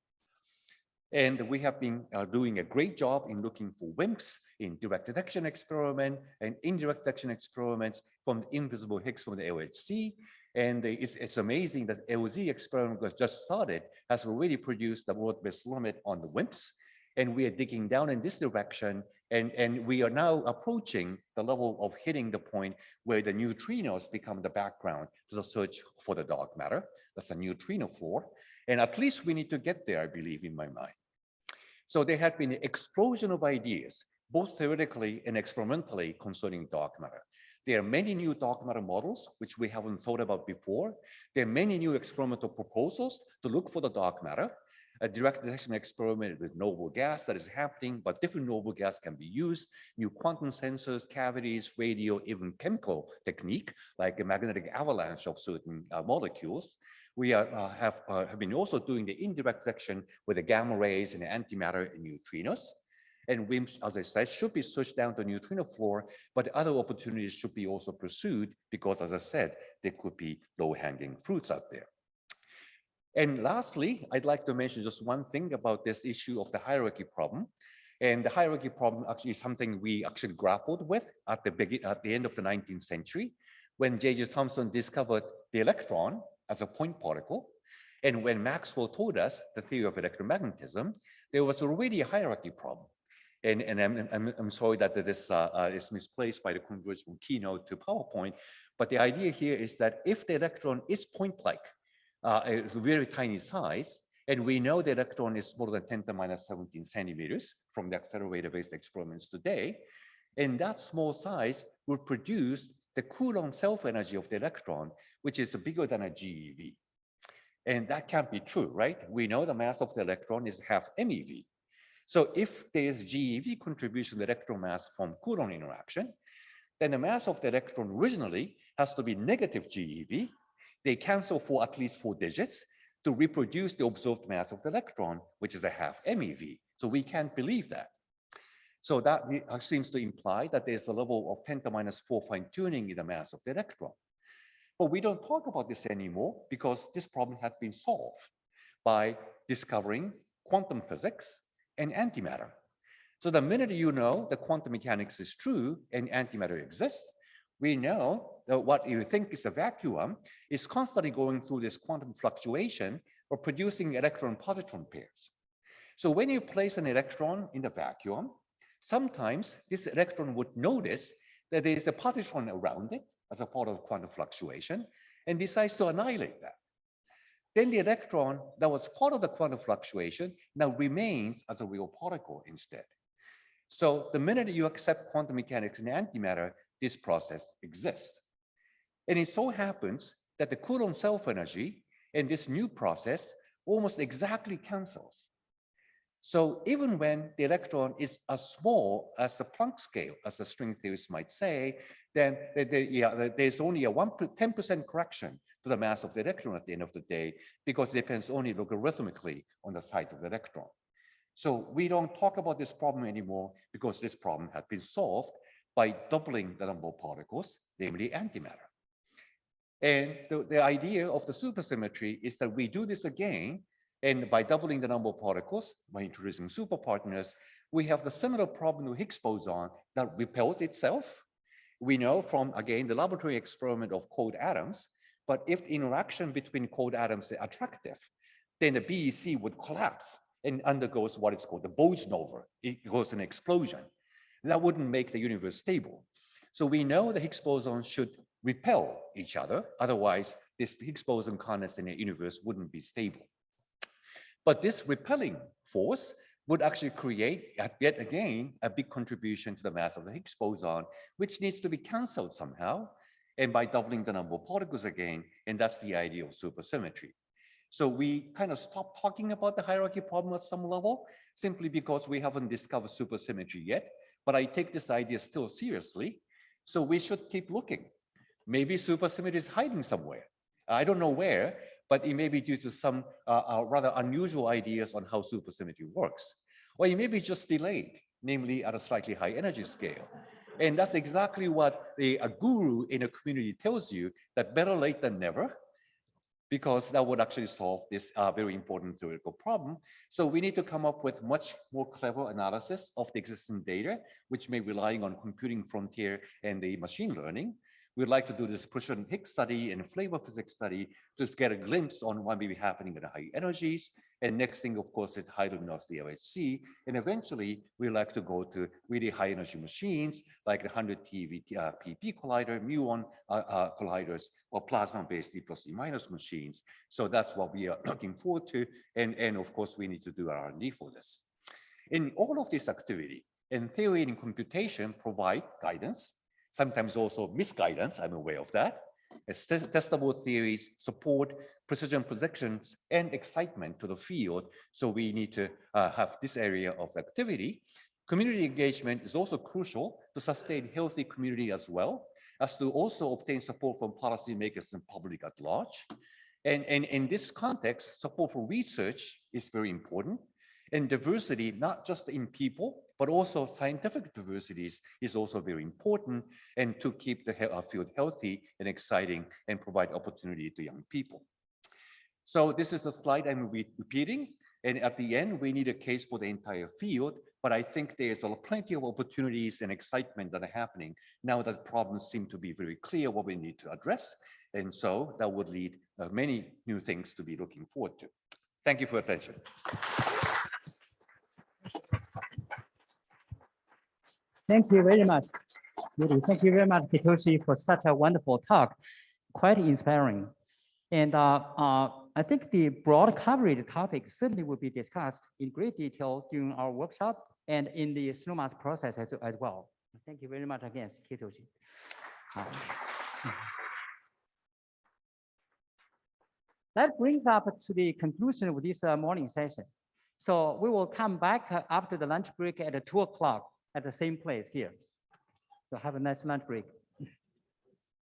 And we have been doing a great job in looking for WIMPs in direct detection experiment and indirect detection experiments from the invisible Higgs from the LHC. And it's amazing that LZ experiment was just started has already produced the world best limit on the WIMPs. And we are digging down in this direction. And we are now approaching the level of hitting the point where the neutrinos become the background to the search for the dark matter. That's a neutrino floor. And at least we need to get there, I believe, in my mind. So there have been an explosion of ideas, both theoretically and experimentally, concerning dark matter. There are many new dark matter models, which we haven't thought about before. There are many new experimental proposals to look for the dark matter. A direct detection experiment with noble gas that is happening, but different noble gas can be used. New quantum sensors, cavities, radio, even chemical technique, like a magnetic avalanche of certain molecules. We have been also doing the indirect detection with the gamma rays and the antimatter and neutrinos. And WIMPs, as I said, should be switched down to neutrino floor, but other opportunities should be also pursued because, as I said, there could be low-hanging fruits out there. And lastly, I'd like to mention just one thing about this issue of the hierarchy problem. And the hierarchy problem actually is something we actually grappled with at the end of the 19th century, when J.J. Thomson discovered the electron as a point particle. And when Maxwell told us the theory of electromagnetism, there was already a hierarchy problem. And I'm sorry that this is misplaced by the conversion from Keynote to PowerPoint, but the idea here is that if the electron is point-like, a very tiny size, and we know the electron is more than 10 to the minus 17 centimeters from the accelerator-based experiments today, and that small size would produce the Coulomb self-energy of the electron, which is bigger than a GeV. And that can't be true, right? We know the mass of the electron is half MeV. So if there's GeV contribution to electron mass from Coulomb interaction, then the mass of the electron originally has to be negative GeV. They cancel for at least 4 digits to reproduce the observed mass of the electron, which is a half MeV. So we can't believe that. So that seems to imply that there's a level of 10 to the minus 4 fine-tuning in the mass of the electron. But we don't talk about this anymore because this problem had been solved by discovering quantum physics and antimatter. So the minute you know the quantum mechanics is true and antimatter exists, we know that what you think is a vacuum is constantly going through this quantum fluctuation or producing electron-positron pairs. So when you place an electron in the vacuum, sometimes this electron would notice that there is a positron around it as a part of quantum fluctuation and decides to annihilate that. then the electron that was part of the quantum fluctuation now remains as a real particle instead. So the minute you accept quantum mechanics in antimatter, this process exists. And it so happens that the Coulomb self-energy in this new process almost exactly cancels. So even when the electron is as small as the Planck scale, as the string theorists might say, then there's only a 10% correction to the mass of the electron at the end of the day, because it depends only logarithmically on the size of the electron. So we don't talk about this problem anymore because this problem had been solved by doubling the number of particles, namely antimatter. And the idea of the supersymmetry is that we do this again, and by doubling the number of particles, by introducing superpartners, we have the similar problem with Higgs boson that repels itself. We know from, again, the laboratory experiment of cold atoms, but if the interaction between cold atoms is attractive, then the BEC would collapse and undergoes what is called the Boson-over. It goes an explosion. That wouldn't make the universe stable. So we know the Higgs boson should repel each other. Otherwise, this Higgs boson condensate universe wouldn't be stable. But this repelling force would actually create, yet again, a big contribution to the mass of the Higgs boson, which needs to be canceled somehow, and by doubling the number of particles again, and that's the idea of supersymmetry. So we kind of stopped talking about the hierarchy problem at some level, simply because we haven't discovered supersymmetry yet, but I take this idea still seriously, so we should keep looking. Maybe supersymmetry is hiding somewhere. I don't know where, but it may be due to some rather unusual ideas on how supersymmetry works. Or it may be just delayed, namely at a slightly high energy scale. And that's exactly what a guru in a community tells you, that better late than never, because that would actually solve this very important theoretical problem. So we need to come up with much more clever analysis of the existing data, which may be relying on computing frontier and the machine learning. We'd like to do this Prussian Higgs study and flavor physics study to get a glimpse on what may be happening at high energies. And next thing, of course, is high luminosity LHC. And eventually, we like to go to really high energy machines like the 100 TeV PP collider, muon colliders, or plasma-based E plus E minus machines. So that's what we are looking forward to. And of course, we need to do R&D for this. In all of this activity, and theory and computation provide guidance, sometimes also misguidance, I'm aware of that. As testable theories support precision predictions and excitement to the field, so we need to have this area of activity. Community engagement is also crucial to sustain healthy community as well, as to also obtain support from policymakers and public at large. And in this context, support for research is very important. And diversity, not just in people, but also scientific diversities is also very important, and to keep the field healthy and exciting and provide opportunity to young people. So this is the slide I'm repeating. And at the end, we need a case for the entire field, but I think there's plenty of opportunities and excitement that are happening now that problems seem to be very clear what we need to address. And so that would lead many new things to be looking forward to. Thank you for your attention. Thank you very much. Really, thank you very much, Hitoshi, for such a wonderful talk. Quite inspiring. And I think the broad coverage topic certainly will be discussed in great detail during our workshop and in the SNOMAS process as well. Thank you very much again, Hitoshi. That brings up to the conclusion of this morning session. So we will come back after the lunch break at 2 o'clock at the same place here. So have a nice lunch break.